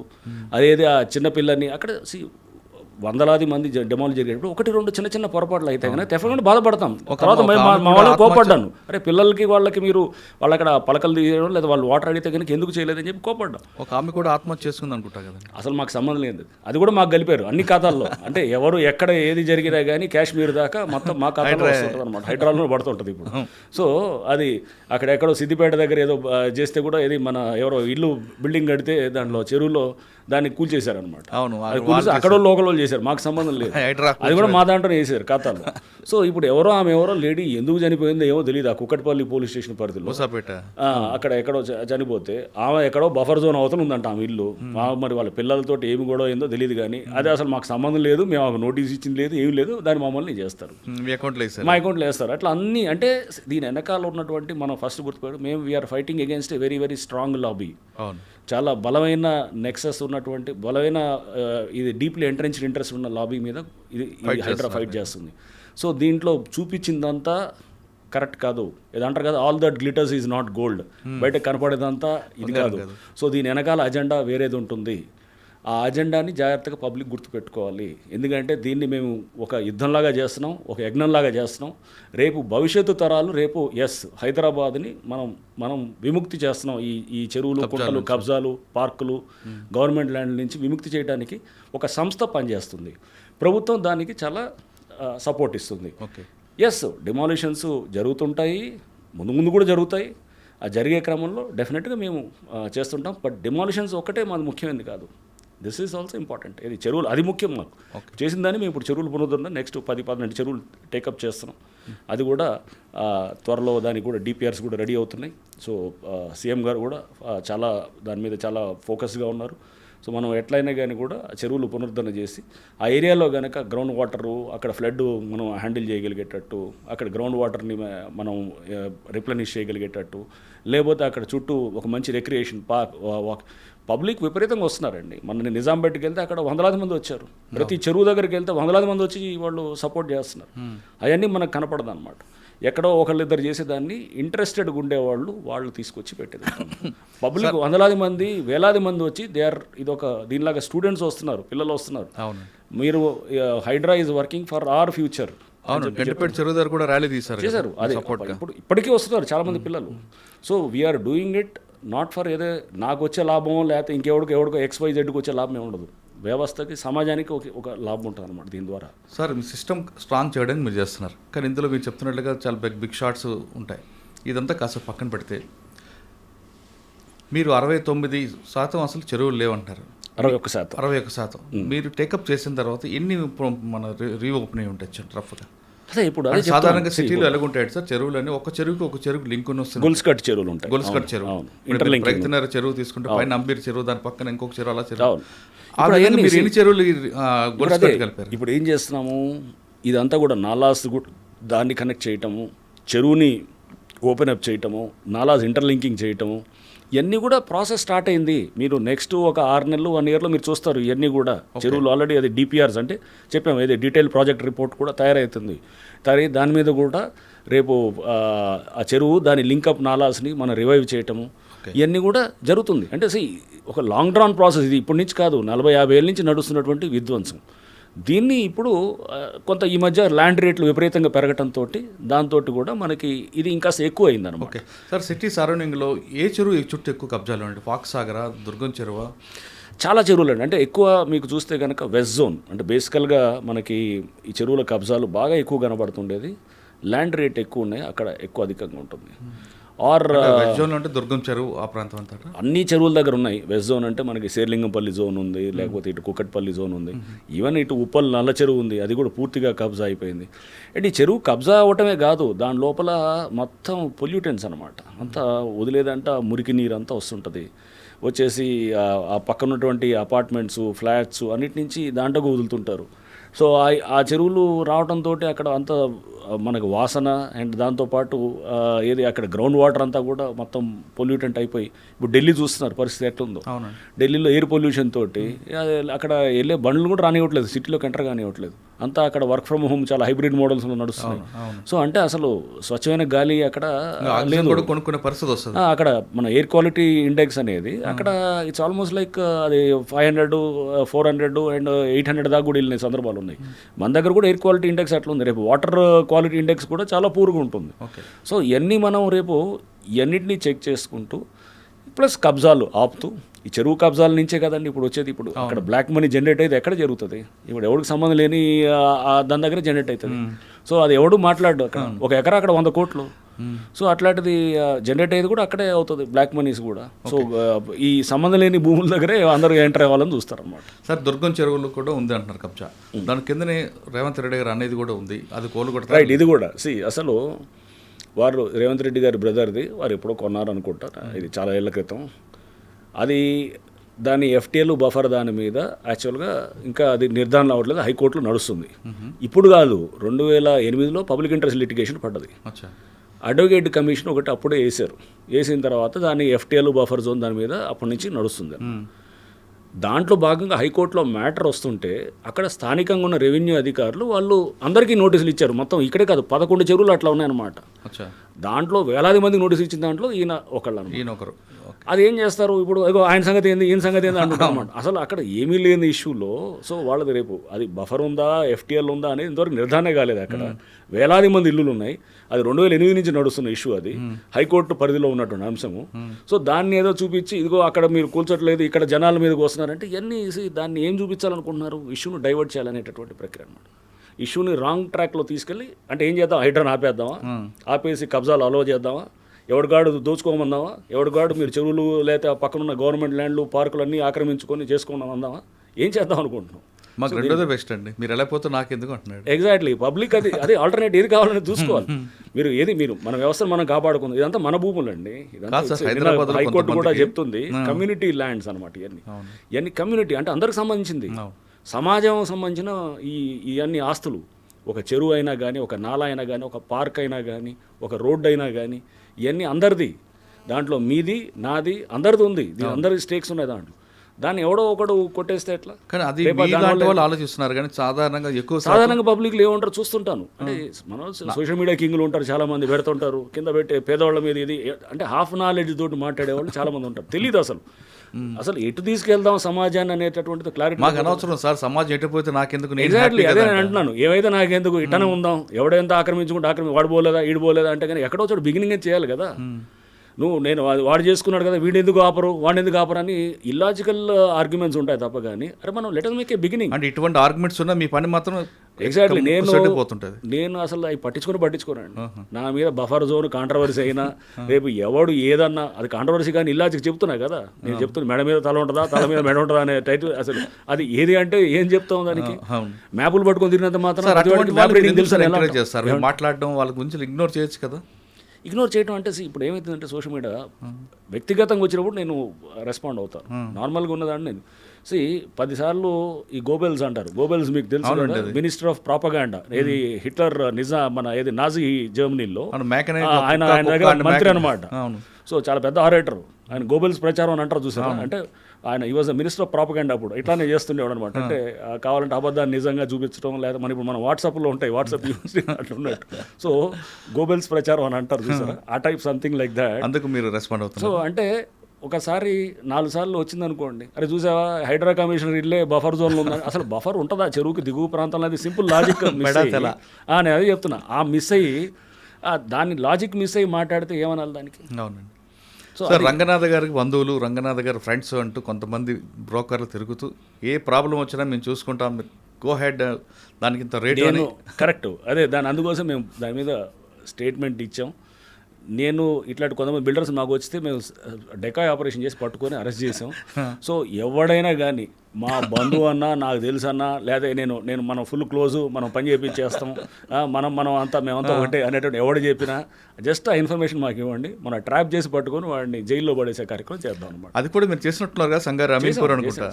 అదేది ఆ చిన్నపిల్లని అక్కడ వందలాది మంది డెమోలు జరిగేటప్పుడు ఒకటి రెండు చిన్న చిన్న పొరపాట్లు అయితే కనుక డెఫినెట్గా బాధపడతాం. తర్వాత మా వాళ్ళకి కోపడ్డాను, అరే పిల్లలకి వాళ్ళకి వాళ్ళు అక్కడ పలకలు తీయడం లేదా వాళ్ళు వాటర్ అడిగితే కనుక ఎందుకు చేయలేదని చెప్పి కోపడ్డాం. ఒక ఆమె కూడా ఆత్మహత్య చేసుకుంది అనుకుంటా కదా. అసలు మాకు సంబంధం లేదు, అది కూడా మాకు కలిపారు అన్ని ఖాతాల్లో. అంటే ఎవరు ఎక్కడ ఏది జరిగినా కానీ కాశ్మీర్ దాకా మొత్తం మా ఖాతాలో వస్తుంటుంది అనమాట, హైదరాబాద్లో పడుతుంటుంది ఇప్పుడు. సో అది అక్కడ ఎక్కడో సిద్దిపేట దగ్గర ఏదో చేస్తే కూడా ఏది మన ఎవరో ఇల్లు బిల్డింగ్ కడితే దాంట్లో చెరువులో దాన్ని కూల్చేశారనమాట. అవును, అక్కడ లోకల్ వాళ్ళు చేశారు, మాకు సంబంధం లేదు. అది కూడా మా దాంట్లోనే వేసారు ఖాతాలో. సో ఇప్పుడు ఆమె ఎవరో లేడీ ఎందుకు చనిపోయిందో ఏమో తెలియదు. ఆ కుక్కట్పల్లి పోలీస్ స్టేషన్ పరిధిలో అక్కడ ఎక్కడో చనిపోతే ఆమె ఎక్కడో బఫర్ జోన్ అవతల ఉందంట ఆమె ఇల్లు. మరి వాళ్ళ పిల్లలతో ఏమి గొడవ అయిందో తెలియదు కానీ అది అసలు మాకు సంబంధం లేదు, మేము ఆమె నోటీస్ ఇచ్చింది లేదు, ఏమి లేదు, దాన్ని మమ్మల్ని చేస్తారు, మా అకౌంట్లో వేస్తారు. అట్లా అన్ని అంటే దీని వెనకాల ఉన్నటువంటి మనం ఫస్ట్ గుర్తుపెట్టు, మేము we are fighting against a very very strong lobby. చాలా బలమైన నెక్సెస్ ఉన్నటువంటి బలమైన ఇది డీప్లీ ఎంట్రెన్స్డ్ ఇంట్రెస్ట్ ఉన్న లాబీ మీద ఇది హైడ్రా ఫైట్ చేస్తుంది. సో దీంట్లో చూపించిందంతా కరెక్ట్ కాదు. ఏదంటారు కదా, all that glitters is not gold, బయట కనపడేదంతా ఇది కాదు. సో దీని వెనకాల అజెండా వేరేది ఉంటుంది. ఆ అజెండాని జాగ్రత్తగా పబ్లిక్ గుర్తుపెట్టుకోవాలి. ఎందుకంటే దీన్ని మేము ఒక యుద్ధంలాగా చేస్తున్నాం, ఒక యజ్ఞంలాగా చేస్తున్నాం. రేపు భవిష్యత్తు తరాలు రేపు హైదరాబాద్ని మనం విముక్తి చేస్తున్నాం. ఈ చెరువులు, కుంటలు, కబ్జాలు, పార్కులు, గవర్నమెంట్ ల్యాండ్ నుంచి విముక్తి చేయడానికి ఒక సంస్థ పనిచేస్తుంది. ప్రభుత్వం దానికి చాలా సపోర్ట్ ఇస్తుంది. డిమాలిషన్స్ జరుగుతుంటాయి, ముందు కూడా జరుగుతాయి. ఆ జరిగే క్రమంలో డెఫినెట్గా మేము చేస్తుంటాం. బట్ డిమాలిషన్స్ ఒక్కటే మాది ముఖ్యమైనది కాదు, దిస్ ఈజ్ ఆల్సో ఇంపార్టెంట్. ఇది చెరువులు అది ముఖ్యం మాకు. చేసిన దాన్ని మేము ఇప్పుడు చెరువులు పునరుద్ధరణ నెక్స్ట్ 10-12 చెరువులు టేకప్ చేస్తున్నాం. అది కూడా త్వరలో దానికి కూడా డిపిఆర్స్ కూడా రెడీ అవుతున్నాయి. సో సీఎం గారు కూడా చాలా దాని మీద చాలా ఫోకస్గా ఉన్నారు. సో మనం ఎట్లయినా కానీ కూడా చెరువులు పునరుద్ధరణ చేసి ఆ ఏరియాలో కనుక గ్రౌండ్ వాటరు అక్కడ ఫ్లడ్ మనం హ్యాండిల్ చేయగలిగేటట్టు, అక్కడ గ్రౌండ్ వాటర్ని మనం రిప్లెనిష్ చేయగలిగేటట్టు, లేకపోతే అక్కడ చుట్టూ ఒక మంచి రిక్రియేషన్ పార్క్. పబ్లిక్ విపరీతంగా వస్తున్నారండి. మన నిజాంపేటకి వెళ్తే అక్కడ వందలాది మంది వచ్చారు. ప్రతి చెరువు దగ్గరికి వెళ్తే వందలాది మంది వచ్చి వాళ్ళు సపోర్ట్ చేస్తున్నారు. అవన్నీ మనకు కనపడదు అనమాట. ఎక్కడో ఒకళ్ళిద్దరు చేసేదాన్ని ఇంట్రెస్టెడ్గా ఉండేవాళ్ళు వాళ్ళు తీసుకొచ్చి పెట్టేది. పబ్లిక్ వందలాది మంది వేలాది మంది వచ్చి ఇదొక దీనిలాగా స్టూడెంట్స్ వస్తున్నారు, పిల్లలు వస్తున్నారు. మీరు Hydraa is working for our future. చెరువు దగ్గర కూడా ర్యాలీ చేశారు. అదే ఇప్పటికీ వస్తున్నారు చాలామంది పిల్లలు. So we are doing it not for ఏదో నాకు వచ్చే లాభం లేకపోతే ఇంకెవడికో XYZకి వచ్చే లాభం ఉండదు. వ్యవస్థకి, సమాజానికి ఒక లాభం ఉంటుంది అనమాట దీని ద్వారా. సార్ మీ సిస్టమ్ స్ట్రాంగ్ చేయడానికి మీరు చేస్తున్నారు, కానీ ఇందులో మీరు చెప్తున్నట్లుగా చాలా బిగ్ షాట్స్ ఉంటాయి. ఇదంతా కాస్త పక్కన పెడితే మీరు 69% అసలు చెరువులు లేవంటారు. 61%. మీరు టేకప్ చేసిన తర్వాత ఎన్ని మన రీఓపెన్ అయి ఉంటాయి రఫ్గా? అదే ఇప్పుడు సాధారణంగా సిటీలో ఎలాగుంటాయి సార్ చెరువులని, ఒక చెరువుకి లింక్ వస్తుంది. గొలుసుకట్టు చెరువులు ఉంటాయి. గొలుసుకట్టు చెరువు, ప్రగతినగర్ చెరువు తీసుకుంటే పైన అంబీర్ చెరువు, దాని పక్కన ఇంకొక చెరువు, అలా చెరువు. మీరు ఎన్ని చెరువులు గొలుసుకట్టు కలిపారు? ఇప్పుడు ఏం చేస్తున్నాము, ఇదంతా కూడా నాలాస్ దాన్ని కనెక్ట్ చేయటము, చెరువుని ఓపెన్ అప్ చేయటము, నాలాస్ ఇంటర్లింకింగ్ చేయటము, ఇవన్నీ కూడా ప్రాసెస్ స్టార్ట్ అయింది. మీరు నెక్స్ట్ ఒక 6 నెలలు 1 ఇయర్లో మీరు చూస్తారు ఇవన్నీ కూడా చెరువులు. ఆల్రెడీ అది డిపిఆర్స్ అంటే చెప్పాము, ఏది డీటెయిల్ ప్రాజెక్ట్ రిపోర్ట్ కూడా తయారవుతుంది. దాని మీద కూడా రేపు ఆ చెరువు దాని లింకప్ నాలాస్ని మనం రివైవ్ చేయటము, ఇవన్నీ కూడా జరుగుతుంది. అంటే ఒక లాంగ్ డ్రాన్ ప్రాసెస్ ఇది, ఇప్పటి నుంచి కాదు, 40-50 ఏళ్ళ నుంచి నడుస్తున్నటువంటి విధ్వంసం. దీన్ని ఇప్పుడు కొంత ఈ మధ్య ల్యాండ్ రేట్లు విపరీతంగా పెరగటంతో దాంతో కూడా మనకి ఇది ఇంకా ఎక్కువ అయిందన్నమాట. ఓకే సార్, సిటీ సరౌండింగ్లో ఏ చెరువు చుట్టూ ఎక్కువ కబ్జాలు అండి? ఫాక్స్ సాగరా, దుర్గం చెరువా? చాలా చెరువులు అండి. అంటే ఎక్కువ మీకు చూస్తే కనుక వెస్ట్ జోన్ అంటే బేసికల్గా మనకి ఈ చెరువుల కబ్జాలు బాగా ఎక్కువ కనబడుతుండేది. ల్యాండ్ రేట్ ఎక్కువ ఉన్నాయి, అక్కడ ఎక్కువ అధికంగా ఉంటుంది. ఆర్ వెస్ట్ జోన్ అంటే దుర్గం చెరువు ఆ ప్రాంతం అంతా అన్ని చెరువుల దగ్గర ఉన్నాయి. వెస్ట్ జోన్ అంటే మనకి శేర్లింగంపల్లి జోన్ ఉంది, లేకపోతే ఇటు కుకట్పల్లి జోన్ ఉంది, ఈవెన్ ఇటు ఉప్పల్ నల్ల చెరువు ఉంది, అది కూడా పూర్తిగా కబ్జా అయిపోయింది. అండ్ ఈ చెరువు కబ్జా అవ్వటమే కాదు, దాని లోపల మొత్తం పొల్యూటెంట్స్ అనమాట, అంతా వదిలేదంట మురికి నీరు అంతా వస్తుంటుంది, వచ్చేసి ఆ పక్కన ఉన్నటువంటి అపార్ట్మెంట్స్ ఫ్లాట్స్ అన్నిటి నుంచి దాంట్లోకి వదులుతుంటారు. సో ఆ చెరువులు రావడంతో అక్కడ అంత మనకు వాసన అండ్ దాంతోపాటు ఏది అక్కడ గ్రౌండ్ వాటర్ అంతా కూడా మొత్తం పొల్యూటెంట్ అయిపోయి, ఇప్పుడు ఢిల్లీ చూస్తున్నారు పరిస్థితి ఎట్లుందో. ఢిల్లీలో ఎయిర్ పొల్యూషన్ తోటి అక్కడ వెళ్ళే బండ్లు కూడా రానివ్వట్లేదు, సిటీలోకి ఎంటర్ కానివ్వట్లేదు, అంతా అక్కడ వర్క్ ఫ్రమ్ హోమ్ చాలా హైబ్రిడ్ మోడల్స్లో నడుస్తున్నాయి. సో అంటే అసలు స్వచ్ఛమైన గాలి అక్కడ లేదు, కొనుక్కునే పరిస్థితి వస్తుంది. అక్కడ మన ఎయిర్ క్వాలిటీ ఇండెక్స్ అనేది అక్కడ ఇట్స్ ఆల్మోస్ట్ లైక్ అది 500, 400 అండ్ 800 దాకా కూడా వెళ్ళిన సందర్భాలు ఉన్నాయి. మన దగ్గర కూడా ఎయిర్ క్వాలిటీ ఇండెక్స్ అట్లా ఉంది. రేపు వాటర్ క్వాలిటీ ఇండెక్స్ కూడా చాలా పూర్గా ఉంటుంది. సో ఇవన్నీ మనం రేపు ఇవన్నిటినీ చెక్ చేసుకుంటూ ప్లస్ కబ్జాలు ఆపుతూ, ఈ చెరువు కబ్జాల నుంచే కదండి ఇప్పుడు వచ్చేది. ఇప్పుడు అక్కడ బ్లాక్ మనీ జనరేట్ అయితే ఎక్కడ జరుగుతుంది? ఇప్పుడు ఎవరికి సంబంధం లేని దాని దగ్గర జనరేట్ అవుతుంది. సో అది ఎవడు మాట్లాడు, అక్కడ ఒక ఎకరా అక్కడ 100 కోట్లు. సో అట్లాంటిది జనరేట్ అయ్యేది కూడా అక్కడే అవుతుంది, బ్లాక్ మనీస్ కూడా. సో ఈ సంబంధం లేని భూముల దగ్గరే అందరూ ఎంటర్ అవ్వాలని చూస్తారు అన్నమాట. సార్ దుర్గం చెరువులు కూడా ఉంది అంటున్నారు కబ్జా, దాని కిందనే రేవంత్ రెడ్డి గారు అనేది కూడా ఉంది, అది కోలుగొట్ట రైట్. ఇది కూడా అసలు వారు రేవంత్ రెడ్డి గారి బ్రదర్ది, వారు ఎప్పుడో కొన్నారు అనుకుంటారు, ఇది చాలా ఏళ్ల క్రితం. అది దాని ఎఫ్టీఎల్ బఫర్ దాని మీద యాక్చువల్గా ఇంకా అది నిర్ధారణ అవ్వట్లేదు, హైకోర్టులో నడుస్తుంది. ఇప్పుడు కాదు, 2008లో పబ్లిక్ ఇంట్రెస్ట్ లిటిగేషన్ పడ్డది. అడ్వకేట్ కమిషన్ ఒకటి అప్పుడే వేసిన తర్వాత దాని ఎఫ్టీఎల్ బఫర్ జోన్ దాని మీద అప్పటి నుంచి నడుస్తుంది. దాంట్లో భాగంగా హైకోర్టులో మ్యాటర్ వస్తుంటే అక్కడ స్థానికంగా ఉన్న రెవెన్యూ అధికారులు వాళ్ళు అందరికీ నోటీసులు ఇచ్చారు. మొత్తం ఇక్కడే కాదు 11 చెరువులు అట్లా ఉన్నాయన్నమాట. దాంట్లో వేలాది మంది నోటీసులు ఇచ్చిన దాంట్లో ఈయన ఒకరు. అది ఏం చేస్తారు ఇప్పుడు, ఆయన సంగతి ఏంది ఈయన సంగతి ఏంది అంటున్నారు అనమాట. అసలు అక్కడ ఏమీ లేని ఇష్యూలో సో వాళ్ళది రేపు అది బఫర్ ఉందా ఎఫ్టీఎల్ ఉందా అనేది ఇంతవరకు నిర్ధారణ కాలేదు. అక్కడ వేలాది మంది ఇల్లులు ఉన్నాయి, అది 2008 నుంచి నడుస్తున్న ఇష్యూ, అది హైకోర్టు పరిధిలో ఉన్నటువంటి అంశము. సో దాన్ని ఏదో చూపించి ఇదిగో అక్కడ మీరు కూల్చట్లేదు, ఇక్కడ జనాల మీదకి వస్తున్నారంటే ఇవన్నీ దాన్ని ఏం చూపించాలనుకుంటున్నారు? ఇష్యూను డైవర్ట్ చేయాలనేటటువంటి ప్రక్రియ అన్నమాట. ఇష్యూని రాంగ్ ట్రాక్లో తీసుకెళ్ళి అంటే ఏం చేద్దాం, హైడ్రాన్ ఆపేద్దామా, ఆపేసి కబ్జాలు అలో చేద్దామా, ఎవడిగాడు దోచుకోమందామా, ఎవడిగాడు మీరు చెరువులు లేదా పక్కనున్న గవర్నమెంట్ ల్యాండ్లు పార్కులు అన్నీ ఆక్రమించుకొని చేసుకోమందామా, ఏం చేద్దాం అనుకుంటున్నాం? మాకు రెండోదే బెస్ట్ అండి, మీరు ఎలా పోతే నాకు ఎందుకు అంటున్నాడు. ఎగ్జాక్ట్లీ, పబ్లిక్ అది ఆల్టర్నేట్ ఏది కావాలని చూసుకోవాలి. మీరు మన వ్యవస్థను మనం కాపాడుకుంది, ఇదంతా మన భూములండి. ఇదంతా హైకోర్టు కూడా చెప్తుంది కమ్యూనిటీ ల్యాండ్స్ అనమాట. ఇవన్నీ కమ్యూనిటీ అంటే అందరికి సంబంధించింది, సమాజం సంబంధించిన ఇవన్నీ ఆస్తులు. ఒక చెరువు అయినా కానీ, ఒక నాలా అయినా కానీ, ఒక పార్క్ అయినా కానీ, ఒక రోడ్డు అయినా కానీ, ఇవన్నీ అందరిది. దాంట్లో మీది నాది అందరిది ఉంది, అందరి స్టేక్స్ ఉన్నాయి దాంట్లో. దాన్ని ఎవడో ఒకడు కొట్టేస్తే ఎట్లా? కానీ అది వాళ్ళు ఆలోచిస్తున్నారు కానీ సాధారణంగా పబ్లిక్లు ఏమంటారు చూస్తుంటాను. అంటే మనం సోషల్ మీడియా కింగ్లు ఉంటారు, చాలా మంది పెడుతుంటారు కింద పెట్టే పేదవాళ్ళ మీద. ఇది అంటే హాఫ్ నాలెడ్జ్ తోటి మాట్లాడేవాళ్ళు చాలా మంది ఉంటారు, తెలియదు అసలు ఎటు తీసుకెళ్దాం సమాజాన్ని అనేటటువంటిది క్లారిటీ మాకు అనవసరం సార్. సమాజం ఎటుపోతే నాకెందుకు? ఎగ్జాక్ట్లీ అదే నేను అంటున్నాను, ఏవైతే నాకెందుకు, ఇట్టనే ఉందాం, ఎవడెంత ఆక్రమించుకుంటే వాడిపోలేదా ఈడిపోలేదా అంటే కానీ ఎక్కడో చోటు బిగినింగ్ చేయాలి కదా. నేను వాడు చేసుకున్నాడు కదా వాడిని ఎందుకు ఆపరు అని ఇల్లాజికల్ ఆర్గ్యుమెంట్స్ ఉంటాయి తప్ప కానీ అరే మనం let us make a beginning అంటే ఇటువంటి ఆర్గ్యుమెంట్స్ ఉన్నా మీ పని మాత్రం ఎగ్జాక్ట్లీ. నేను అసలు అవి పట్టించుకోనండి. నా మీద బఫర్ జోన్ కాంట్రవర్సీ అయినా రేపు ఎవడు ఏదన్నా అది కాంట్రవర్సీ కానీ ఇల్లాజిక్ చెప్తున్నా కదా. నేను చెప్తున్నా మెడ మీద తల ఉంటుందా, తల మీద మెడ ఉంటుందా అనే టైటిల్. అసలు అది ఏది అంటే ఏం చెప్తాం దానికి? మ్యాపులు పట్టుకొని తిరిగినంత మాత్రం మాట్లాడడం వాళ్ళ గురించి ఇగ్నోర్ చేయొచ్చు కదా. ఇగ్నోర్ చేయడం అంటే ఇప్పుడు ఏమవుతుందంటే సోషల్ మీడియా వ్యక్తిగతంగా వచ్చినప్పుడు నేను రెస్పాండ్ అవుతాను. నార్మల్గా ఉన్నదాన్ని నేను 10 సార్లు ఈ గోబెల్స్ అంటారు. గోబెల్స్ మీకు తెలుసు, మినిస్టర్ ఆఫ్ ప్రాపగాండా, ఏది హిట్లర్ ఏది నాజీ జర్మనీలో ఆయన దగ్గర మంత్రి అనమాట. సో చాలా పెద్ద ఆరేటర్ ఆయన. గోబెల్స్ ప్రచారం అని అంటారు చూసారా, అంటే ఆయన ఈ వాజ్ మినిస్టర్ ఆఫ్ ప్రాపగాండా అప్పుడు ఇట్లానే చేస్తుండేవాడు అనమాట. అంటే కావాలంటే అబద్ధాన్ని నిజంగా చూపించడం, లేదా ఇప్పుడు మన వాట్సాప్లో ఉంటాయి, వాట్సాప్ యూస్ అట్లా ఉన్నట్టు. సో గోబెల్స్ ప్రచారం అని అంటారు చూసారా, ఆ టైప్ సంథింగ్ లైక్ దాట్. అందుకు మీరు రెస్పాండ్ అవుతారు. సో అంటే ఒకసారి 4 సార్లు వచ్చిందనుకోండి, అరే చూసావా హైడ్రా కమిషనర్ ఇల్లే బఫర్ జోన్లో ఉందని. అసలు బఫర్ ఉంటుందా చెరువుకి దిగువ ప్రాంతంలో? అది సింపుల్ లాజిక్ నేను అదే చెప్తున్నా. ఆ మిస్ అయ్యి దాన్ని లాజిక్ మిస్ అయ్యి మాట్లాడితే ఏమనాలి దానికి? అవునండి. సో రంగనాథ్ గారికి బంధువులు, రంగనాథ్ గారి ఫ్రెండ్స్ అంటూ కొంతమంది బ్రోకర్లు తిరుగుతూ ఏ ప్రాబ్లం వచ్చినా మేము చూసుకుంటాం, గో హెడ్, దానికి ఇంత రేట్ అని. కరెక్ట్, అదే అందుకోసం మేము దాని మీద స్టేట్మెంట్ ఇచ్చాం. నేను ఇట్లాంటి కొంతమంది బిల్డర్స్ మాకు వస్తే మేము డెకాయ్ ఆపరేషన్ చేసి పట్టుకొని అరెస్ట్ చేసాం. సో ఎవడైనా కానీ మా బంధువు అన్నా నాకు తెలుసు అన్నా లేదా నేను మనం ఫుల్ క్లోజు మనం పని చేపించేస్తాం మనం అంతా మేమంతా ఒకటే అనేటువంటి ఎవడు చెప్పినా జస్ట్ ఆ ఇన్ఫర్మేషన్ మాకు ఇవ్వండి, మనం ట్రాప్ చేసి పట్టుకొని వాడిని జైల్లో పడేసే కార్యక్రమం చేద్దాం అనమాట. అది కూడా మీరు చేసినట్టున్నారు కదా సంగారెడ్డి అమీన్పూర్ అనుకుంటా.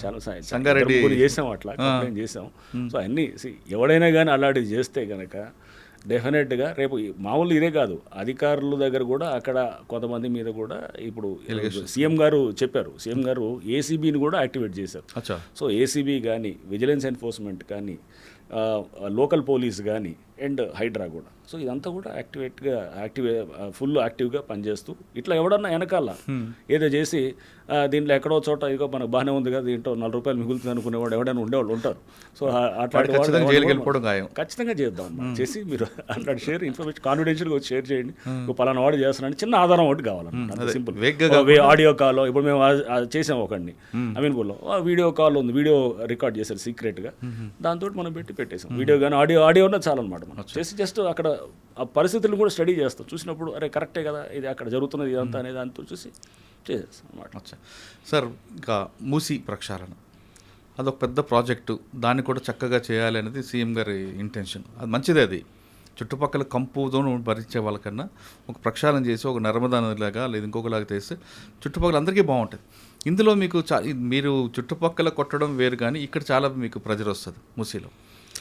సంగారెడ్డి చేసాం, అట్లా కంప్లైంట్ చేసాం. సో అన్నీ ఎవడైనా కానీ అలాంటివి చేస్తే కనుక డెఫినెట్గా రేపు మామూలు ఇదే కాదు, అధికారుల దగ్గర కూడా అక్కడ కొంతమంది మీద కూడా ఇప్పుడు సీఎం గారు చెప్పారు, సీఎం గారు ఏసీబీని కూడా యాక్టివేట్ చేశారు. సో ఏసీబీ కానీ విజిలెన్స్ ఎన్ఫోర్స్మెంట్ కానీ లోకల్ పోలీస్ కానీ అండ్ హైడ్రా కూడా, సో ఇదంతా కూడా ఫుల్ యాక్టివ్గా పనిచేస్తూ ఇట్లా ఎవడన్నా వెనకాల ఏదో చేసి దీంట్లో ఎక్కడో చోట ఇదిగో మనకు బాగానే ఉంది కదా దీంట్లో ₹4 మిగులుతుంది అనుకునేవాడు ఎవడైనా ఉండేవాళ్ళు ఉంటారు. సో అట్లాంటి ఖచ్చితంగా చేద్దాం చేసి మీరు అట్లాంటి షేర్ ఇన్ఫర్మేషన్ కాన్ఫిడెన్షియల్గా వచ్చి షేర్ చేయండి. పలానా వాడు చేస్తున్నాను చిన్న ఆధారం ఒకటి కావాలన్నమాట, సింపుల్ ఆడియో కాల్. ఇప్పుడు మేము చేసాం ఒకడిని అమీన్పూర్లో, వీడియో కాల్ ఉంది, వీడియో రికార్డ్ చేశారు సీక్రెట్గా, దాంతో మనం పెట్టేసాం వీడియో కానీ ఆడియో ఉన్నా చాలన్నమాట. మనం చేసి జస్ట్ అక్కడ ఆ పరిస్థితులను కూడా స్టడీ చేస్తాం, చూసినప్పుడు అరే కరెక్టే కదా ఇది అక్కడ జరుగుతున్నది ఇదంతా అనే దాంతో చూసి చేసేస్తాం అన్నమాట. సార్ ఇంకా మూసీ ప్రక్షాళన అదొక పెద్ద ప్రాజెక్టు, దాన్ని కూడా చక్కగా చేయాలి అనేది సీఎం గారి ఇంటెన్షన్. అది మంచిదే, అది చుట్టుపక్కల కంపుతో భరించే వాళ్ళకన్నా ఒక ప్రక్షాళన చేసి ఒక నర్మదా నదిలాగా లేదా ఇంకొకలాగా చేస్తే చుట్టుపక్కల అందరికీ బాగుంటుంది. ఇందులో మీకు మీరు చుట్టుపక్కల కొట్టడం వేరు, కానీ ఇక్కడ చాలా మీకు ప్రెజర్ వస్తుంది మూసీలో.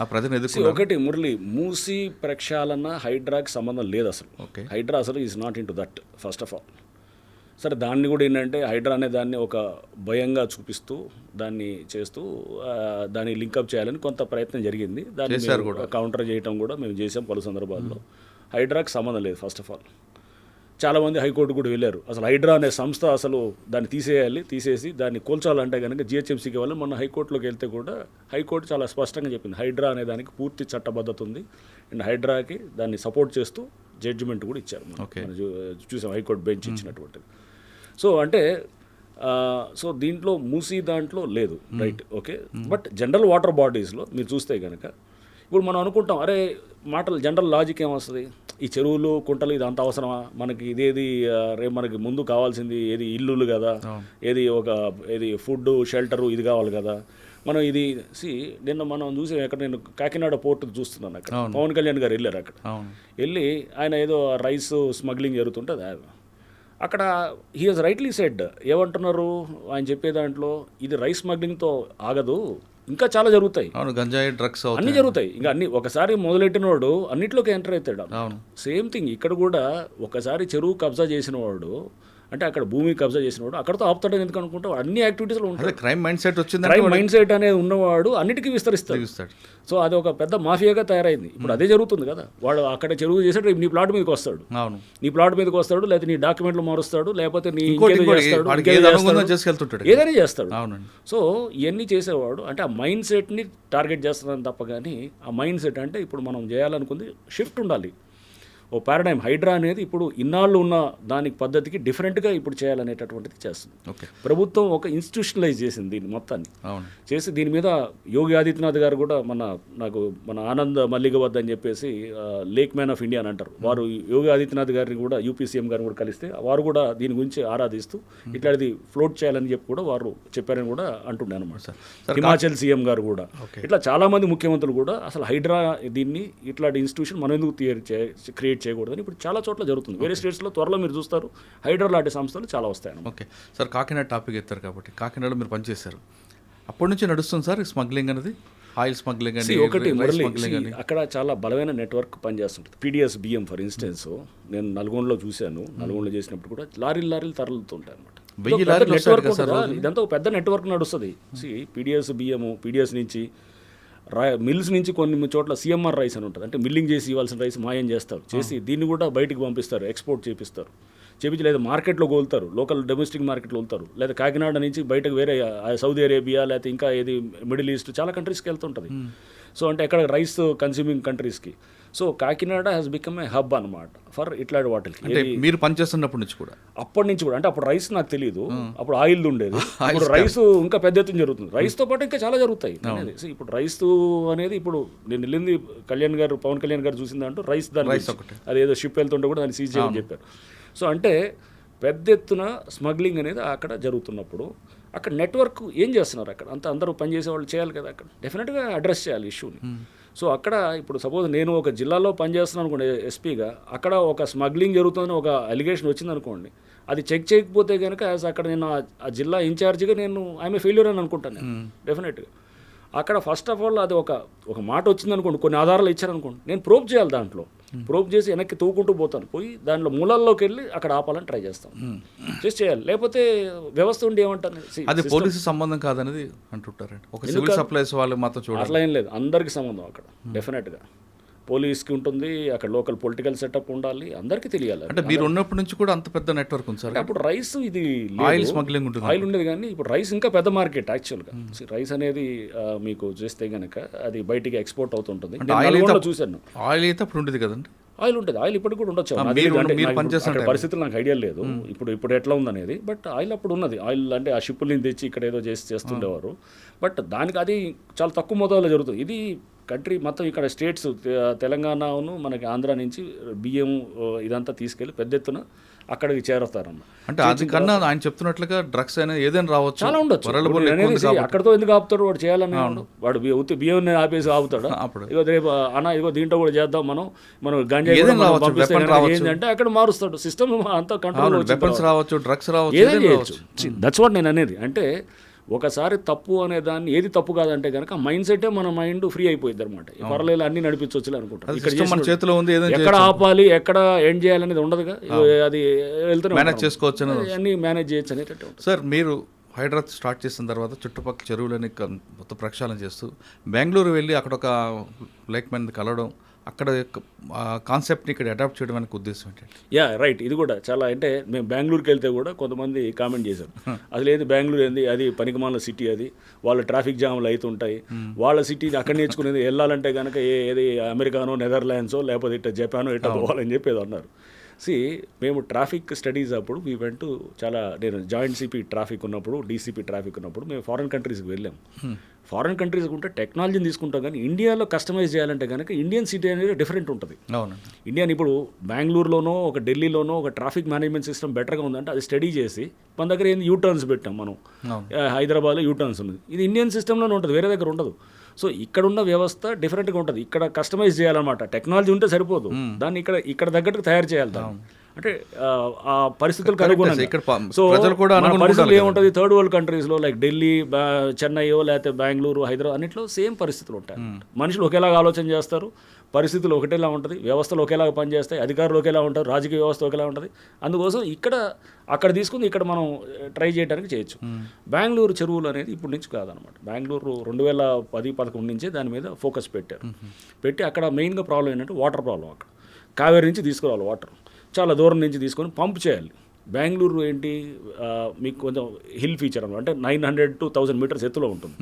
ఆ ప్రజలు ఎదుర్కొన్నారు. ఒకటి మురళి, మూసీ ప్రక్షాళన హైడ్రాకి సంబంధం లేదు అసలు. హైడ్రా అసలు is not in to that first of all. సరే దాన్ని కూడా ఏంటంటే హైడ్రా అనే దాన్ని ఒక భయంగా చూపిస్తూ దాన్ని చేస్తూ దాన్ని లింకప్ చేయాలని కొంత ప్రయత్నం జరిగింది. దాన్ని కౌంటర్ చేయడం కూడా మేము చేసాం పలు సందర్భాల్లో. హైడ్రాకి సంబంధం లేదు ఫస్ట్ ఆఫ్ ఆల్. చాలామంది హైకోర్టు కూడా వెళ్ళారు, అసలు హైడ్రా అనే సంస్థ అసలు దాన్ని తీసేసి దాన్ని కూల్చాలంటే కనుక జిహెచ్ఎంసీకి వెళ్ళి మొన్న హైకోర్టులోకి వెళ్తే కూడా హైకోర్టు చాలా స్పష్టంగా చెప్పింది హైడ్రా అనే దానికి పూర్తి చట్టబద్ధత ఉంది అండ్ హైడ్రాకి దాన్ని సపోర్ట్ చేస్తూ జడ్జిమెంట్ కూడా ఇచ్చారు. చూసాం హైకోర్టు బెంచ్ ఇచ్చినటువంటిది. సో అంటే సో దీంట్లో మూసీ దాంట్లో లేదు, right, okay. But general water బాడీస్లో మీరు చూస్తే కనుక ఇప్పుడు మనం అనుకుంటాం అరే మాటలు జనరల్ లాజిక్ ఏమొస్తుంది, ఈ చెరువులు కుంటలు ఇది అంత అవసరమా మనకి, ఇదేది రేపు మనకి ముందు కావాల్సింది ఏది ఇల్లులు కదా, ఏది ఫుడ్ షెల్టరు ఇది కావాలి కదా. మనం ఇది నిన్న మనం చూసి అక్కడ నేను కాకినాడ పోర్టు చూస్తున్నాను, అక్కడ పవన్ కళ్యాణ్ గారు వెళ్ళారు, అక్కడ వెళ్ళి ఆయన ఏదో రైస్ స్మగ్లింగ్ జరుగుతుంటుంది అక్కడ. హీ హాజ్ రైట్లీ సెడ్, ఏమంటున్నారు ఆయన చెప్పే దాంట్లో, ఇది రైస్ స్మగ్లింగ్తో ఆగదు, ఇంకా చాలా జరుగుతాయి, గంజాయి డ్రగ్స్ అన్నీ జరుగుతాయి. ఇంకా అన్ని ఒకసారి మొదలెట్టినవాడు అన్నిట్లోకి ఎంటర్ అవుతాడు. సేమ్ థింగ్ ఇక్కడ కూడా ఒకసారి చెరువు కబ్జా చేసిన వాడు అంటే అక్కడ భూమి కబ్జా చేసినవాడు అక్కడతో ఆపుతాడని ఎందుకు అనుకుంటావు, అన్ని యాక్టివిటీస్లో ఉంటాయి. క్రైమ్ మైండ్ సెట్ వచ్చింది, క్రైమ్ మైండ్ సెట్ అనేది ఉన్నవాడు అన్నిటికీ విస్తరిస్తాడు. సో అది ఒక పెద్ద మాఫియాగా తయారైంది. ఇప్పుడు అదే జరుగుతుంది కదా, వాడు అక్కడ చెరువు చేసాడు, నీ ప్లాట్ మీదకి వస్తాడు, నీ ప్లాట్ మీదకి వస్తాడు, లేకపోతే నీ డాక్యుమెంట్లు మారుస్తాడు, లేకపోతే నీ ఏదైనా చేస్తాడు. సో ఇవన్నీ చేసేవాడు అంటే ఆ మైండ్ సెట్ని టార్గెట్ చేస్తున్నాను తప్ప, కానీ ఆ మైండ్ సెట్ అంటే ఇప్పుడు మనం చేయాలనుకుంది షిఫ్ట్ ఉండాలి. ఓ పారాడైమ్ హైడ్రా అనేది ఇప్పుడు ఇన్నాళ్ళు ఉన్న దానికి పద్ధతికి డిఫరెంట్గా ఇప్పుడు చేయాలనేటటువంటిది చేస్తుంది. ప్రభుత్వం ఒక ఇన్స్టిట్యూషనలైజ్ చేసింది దీన్ని మొత్తాన్ని చేసి, దీని మీద యోగి ఆదిత్యనాథ్ గారు కూడా మన ఆనంద్ మల్లిగ వద్ద అని చెప్పేసి లేక్ మ్యాన్ ఆఫ్ ఇండియా అని అంటారు, వారు యోగి ఆదిత్యనాథ్ గారిని కూడా యూపీ సీఎం గారిని కూడా కలిస్తే వారు కూడా దీని గురించి ఆరాధిస్తూ ఇట్లాంటిది ఫ్లోట్ చేయాలని చెప్పి కూడా వారు చెప్పారని కూడా అంటుండే అనమాట. హిమాచల్ సీఎం గారు కూడా ఇట్లా చాలామంది ముఖ్యమంత్రులు కూడా అసలు హైడ్రా దీన్ని ఇట్లాంటి ఇన్స్టిట్యూషన్ మనం ఎందుకు క్రియేట్ చేయకూడదని ఇప్పుడు చాలా చోట్ల జరుగుతుంది. వేరే స్టేట్స్లో త్వరలో మీరు చూస్తారు హైడ్రా లాంటి సంస్థలు చాలా వస్తాయి. ఓకే సార్, కాకినాడ టాపిక్ ఎత్తారు కాబట్టి కాకినాడలో మీరు పనిచేశారు, అప్పటి నుంచి నడుస్తుంది సార్ స్మగ్లింగ్ అనేది, ఆయిల్ స్మగ్లింగ్ అని ఒకటి అక్కడ చాలా బలమైన నెట్వర్క్ పనిచేస్తుంటుంది. పీడిఎస్ బియ్యం ఫర్ ఇన్స్టెన్స్ నేను నల్గొండలో చూశాను, నల్గొండలో చేసినప్పుడు కూడా లారీలు తరలుతుంటాయి అనమాట. నెట్వర్క్ ఇదంతా ఒక పెద్ద నెట్వర్క్ నడుస్తుంది. పీడిఎస్ బియ్యము పీడిఎస్ నుంచి మిల్స్ నుంచి కొన్ని చోట్ల సిఎంఆర్ రైస్ అని ఉంటుంది, అంటే మిల్లింగ్ చేసి ఇవ్వాల్సిన రైస్ మాయం చేస్తారు, చేసి దీన్ని కూడా బయటికి పంపిస్తారు, ఎక్స్పోర్ట్ చేపిస్తారు, లేదా మార్కెట్లో కోలుతారు, లోకల్ డొమెస్టిక్ మార్కెట్లో వెళ్తారు, లేదా కాకినాడ నుంచి బయటకు వేరే సౌదీ అరేబియా లేకపోతే ఇంకా ఏది మిడిల్ ఈస్ట్ చాలా కంట్రీస్కి వెళ్తుంటుంది. సో అంటే ఎక్కడ రైస్ కన్స్యూమింగ్ కంట్రీస్కి. So Kakinada has become a hub అనమాట ఫర్ ఇట్లాంటి వాటికి. మీరు పనిచేస్తున్నప్పటి నుంచి కూడా అంటే అప్పుడు రైస్ నాకు తెలియదు, అప్పుడు ఆయిల్ ఉండేది, ఇప్పుడు రైస్ ఇంకా పెద్ద ఎత్తున జరుగుతుంది, రైస్తో పాటు ఇంకా చాలా జరుగుతాయి. ఇప్పుడు రైస్ అనేది ఇప్పుడు నేను వెళ్ళింది పవన్ కళ్యాణ్ గారు చూసిందంటూ రైస్ దాని అదేదో షిప్ వెళ్తుంటే కూడా దాన్ని సీజ్ చేయమని చెప్పారు. సో అంటే పెద్ద ఎత్తున స్మగ్లింగ్ అనేది అక్కడ జరుగుతున్నప్పుడు అక్కడ నెట్వర్క్ ఏం చేస్తున్నారు అక్కడ అంత అందరూ పనిచేసే వాళ్ళు చేయాలి కదా అక్కడ డెఫినెట్గా అడ్రస్ చేయాలి ఇష్యూని. సో అక్కడ ఇప్పుడు సపోజ్ నేను ఒక జిల్లాలో పనిచేస్తున్నాను అనుకోండి ఎస్పీగా, అక్కడ ఒక స్మగ్లింగ్ జరుగుతుందని ఒక అలిగేషన్ వచ్చిందనుకోండి, అది చెక్ చేయకపోతే కనుక అక్కడ నేను ఆ జిల్లా ఇన్ఛార్జిగా నేను ఐఎమ్ ఫెయిల్యూర్ అని అనుకుంటాను నేను డెఫినెట్గా. అక్కడ ఫస్ట్ ఆఫ్ ఆల్ అది ఒక మాట వచ్చిందనుకోండి, కొన్ని ఆధారాలు ఇచ్చారనుకోండి, నేను ప్రోబ్ చేయాలి, దాంట్లో ప్రోబ్ చేసి వెనక్కి తవ్వుకుంటూ పోతాను, పోయి దాంట్లో మూలాల్లోకి వెళ్ళి అక్కడ ఆపాలని ట్రై చేస్తాను, చేయాలి. లేకపోతే వ్యవస్థ ఉండి ఏమంటారు, అది పోలీసు సంబంధం కాదనేది అంటుంటారండి. ఒక సివిల్ సప్లైస్ వాళ్ళు మాత్రం చూడాలి, అట్లా ఏం లేదు, అందరికీ సంబంధం అక్కడ డెఫినెట్గా. పోలీస్కి ఉంటుంది, అక్కడ లోకల్ పొలిటికల్ సెటప్ ఉండాలి, అందరికీ తెలియాలి. అంటే మీరు ఉన్నప్పటి నుంచి కూడా అంత పెద్ద నెట్వర్క్ ఉంది సార్. అప్పుడు రైస్ ఇది ఆయిల్ స్మగ్లింగ్ ఉంటుంది, ఆయిల్ ఉండేది, కానీ ఇప్పుడు రైస్ ఇంకా పెద్ద మార్కెట్ యాక్చువల్గా. రైస్ అనేది మీకు చేస్తే కనుక అది బయటికి ఎక్స్పోర్ట్ అవుతుంటుంది. చూశాను ఆయిల్ అయితే అప్పుడు ఉండేది కదండి. ఆయిల్ ఉంటుంది, ఆయిల్ ఇప్పుడు కూడా ఉండొచ్చు, పరిస్థితులు నాకు ఐడియా లేదు ఇప్పుడు ఎట్లా ఉందనేది. బట్ ఆయిల్ అప్పుడు ఉన్నది, ఆయిల్ అంటే ఆ షిప్పుల్ని తెచ్చి ఇక్కడ ఏదో చేస్తుండేవారు. బట్ దానికి అది చాలా తక్కువ మొత్తంలో జరుగుతుంది. ఇది కంట్రీ మొత్తం ఇక్కడ స్టేట్స్ తెలంగాణను మనకి ఆంధ్ర నుంచి బియ్యం ఇదంతా తీసుకెళ్ళి పెద్ద ఎత్తున అక్కడికి చేరుతారన్న. అంటే అది కన్నా ఆయన చెప్తున్నట్లుగా డ్రగ్స్ అనేది ఏదైనా రావచ్చు, చాలా ఉండొచ్చు. అక్కడతో ఎందుకు ఆపుతాడు వాడు, చేయాలని వాడు బియ్యం ఆపేసి ఆపుతాడు. ఇగో రేపు అన్న ఇగో దీంట్లో కూడా చేద్దాం మనం గంజా ఏంటంటే అక్కడ మారుస్తాడు సిస్టమ్ అంతా కంట్రోల్. వెపన్స్ రావచ్చు, డ్రగ్స్ రావచ్చు. దట్స్ వాట్ నేను అనేది. అంటే ఒకసారి తప్పు అనే దాన్ని ఏది తప్పు కాదంటే కనుక మైండ్ సెటే మన మైండ్ ఫ్రీ అయిపోయింది అనమాట. పర్లేదు అన్ని నడిపించవచ్చు అనుకుంటాం. మన చేతిలో ఉంది, ఎక్కడ ఆపాలి ఎక్కడ ఎండ్ చేయాలనేది ఉండదుగా, అది వెళ్తూనే మేనేజ్ చేసుకోవచ్చు, అన్ని మేనేజ్ చేయొచ్చు అనేటట్టు. సార్ మీరు హైదరాబాద్ స్టార్ట్ చేసిన తర్వాత చుట్టుపక్కల చెరువులని మొత్తం ప్రక్షాళన చేస్తూ బెంగళూరు వెళ్ళి అక్కడ ఒక లేక్ మ్యాన్ కలవడం, అక్కడ కాన్సెప్ట్ని ఇక్కడ అడాప్ట్ చేయడం అనే ఉద్దేశం ఏంటంటే? రైట్, ఇది కూడా చాలా. అంటే మేము బెంగళూరుకి వెళ్తే కూడా కొంతమంది కామెంట్ చేశారు, అసలు ఏంది బెంగళూరు ఏంది, అది పనికిమాల సిటీ, అది వాళ్ళ ట్రాఫిక్ జామ్లు అవుతుంటాయి, వాళ్ళ సిటీని అక్కడ నేర్చుకునేది వెళ్ళాలంటే కనుక ఏది అమెరికానో నెదర్లాండ్సో లేకపోతే ఇట్లా జపానో ఇట్లా పోవాలని చెప్పేది అన్నారు. మేము ట్రాఫిక్ స్టడీస్ అప్పుడు నేను జాయింట్ సిపి ట్రాఫిక్ ఉన్నప్పుడు, డీసీపీ ట్రాఫిక్ ఉన్నప్పుడు మేము ఫారిన్ కంట్రీస్కి వెళ్ళాము. ఫారిన్ కంట్రీస్ ఉంటే టెక్నాలజీని తీసుకుంటాం, కానీ ఇండియాలో కస్టమైజ్ చేయాలంటే కనుక ఇండియన్ సిటీ అనేది డిఫరెంట్ ఉంటుంది. ఇండియన్ ఇప్పుడు బెంగళూరులోనో ఒక ఢిల్లీలోనో ఒక ట్రాఫిక్ మేనేజ్మెంట్ సిస్టమ్ బెటర్గా ఉందంటే అది స్టడీ చేసి మన దగ్గర ఏంది యూటర్న్స్ పెట్టాం మనం. హైదరాబాద్లో యూటర్న్స్ ఉంది, ఇది ఇండియన్ సిస్టంలోనే ఉంటుంది, వేరే దగ్గర ఉండదు. సో ఇక్కడున్న వ్యవస్థ డిఫరెంట్గా ఉంటుంది, ఇక్కడ కస్టమైజ్ చేయాలన్నమాట. టెక్నాలజీ ఉంటే సరిపోదు, దాన్ని ఇక్కడ తగ్గట్టు తయారు చేయాలి. అంటే ఆ పరిస్థితులకు అనుగుణంగా. సో పరిస్థితులు ఏముంటుంది, థర్డ్ వరల్డ్ కంట్రీస్లో లైక్ ఢిల్లీ, చెన్నైయో లేకపోతే బెంగళూరు, హైదరాబాద్ అన్నింటిలో సేమ్ పరిస్థితులు ఉంటాయి. మనుషులు ఒకేలాగా ఆలోచన చేస్తారు, పరిస్థితులు ఒకటేలా ఉంటుంది, వ్యవస్థలు ఒకేలాగా పనిచేస్తాయి, అధికారులు ఒకేలా ఉంటారు, రాజకీయ వ్యవస్థ ఒకేలా ఉంటుంది. అందుకోసం అక్కడ తీసుకుని ఇక్కడ మనం ట్రై చేయడానికి చేయొచ్చు. బెంగళూరు చెరువులు అనేది ఇప్పటి నుంచి కాదనమాట. బెంగళూరు 2010-11 నుంచే దాని మీద ఫోకస్ పెట్టి అక్కడ మెయిన్గా ప్రాబ్లం ఏంటంటే వాటర్ ప్రాబ్లం. అక్కడ కావేరీ నుంచి తీసుకురావాలి వాటర్, చాలా దూరం నుంచి తీసుకొని పంప్ చేయాలి. బెంగళూరు ఏంటి, మీకు కొంచెం హిల్ ఫీచర్ అనమాట, అంటే 900 to 1000 మీటర్స్ ఎత్తులో ఉంటుంది.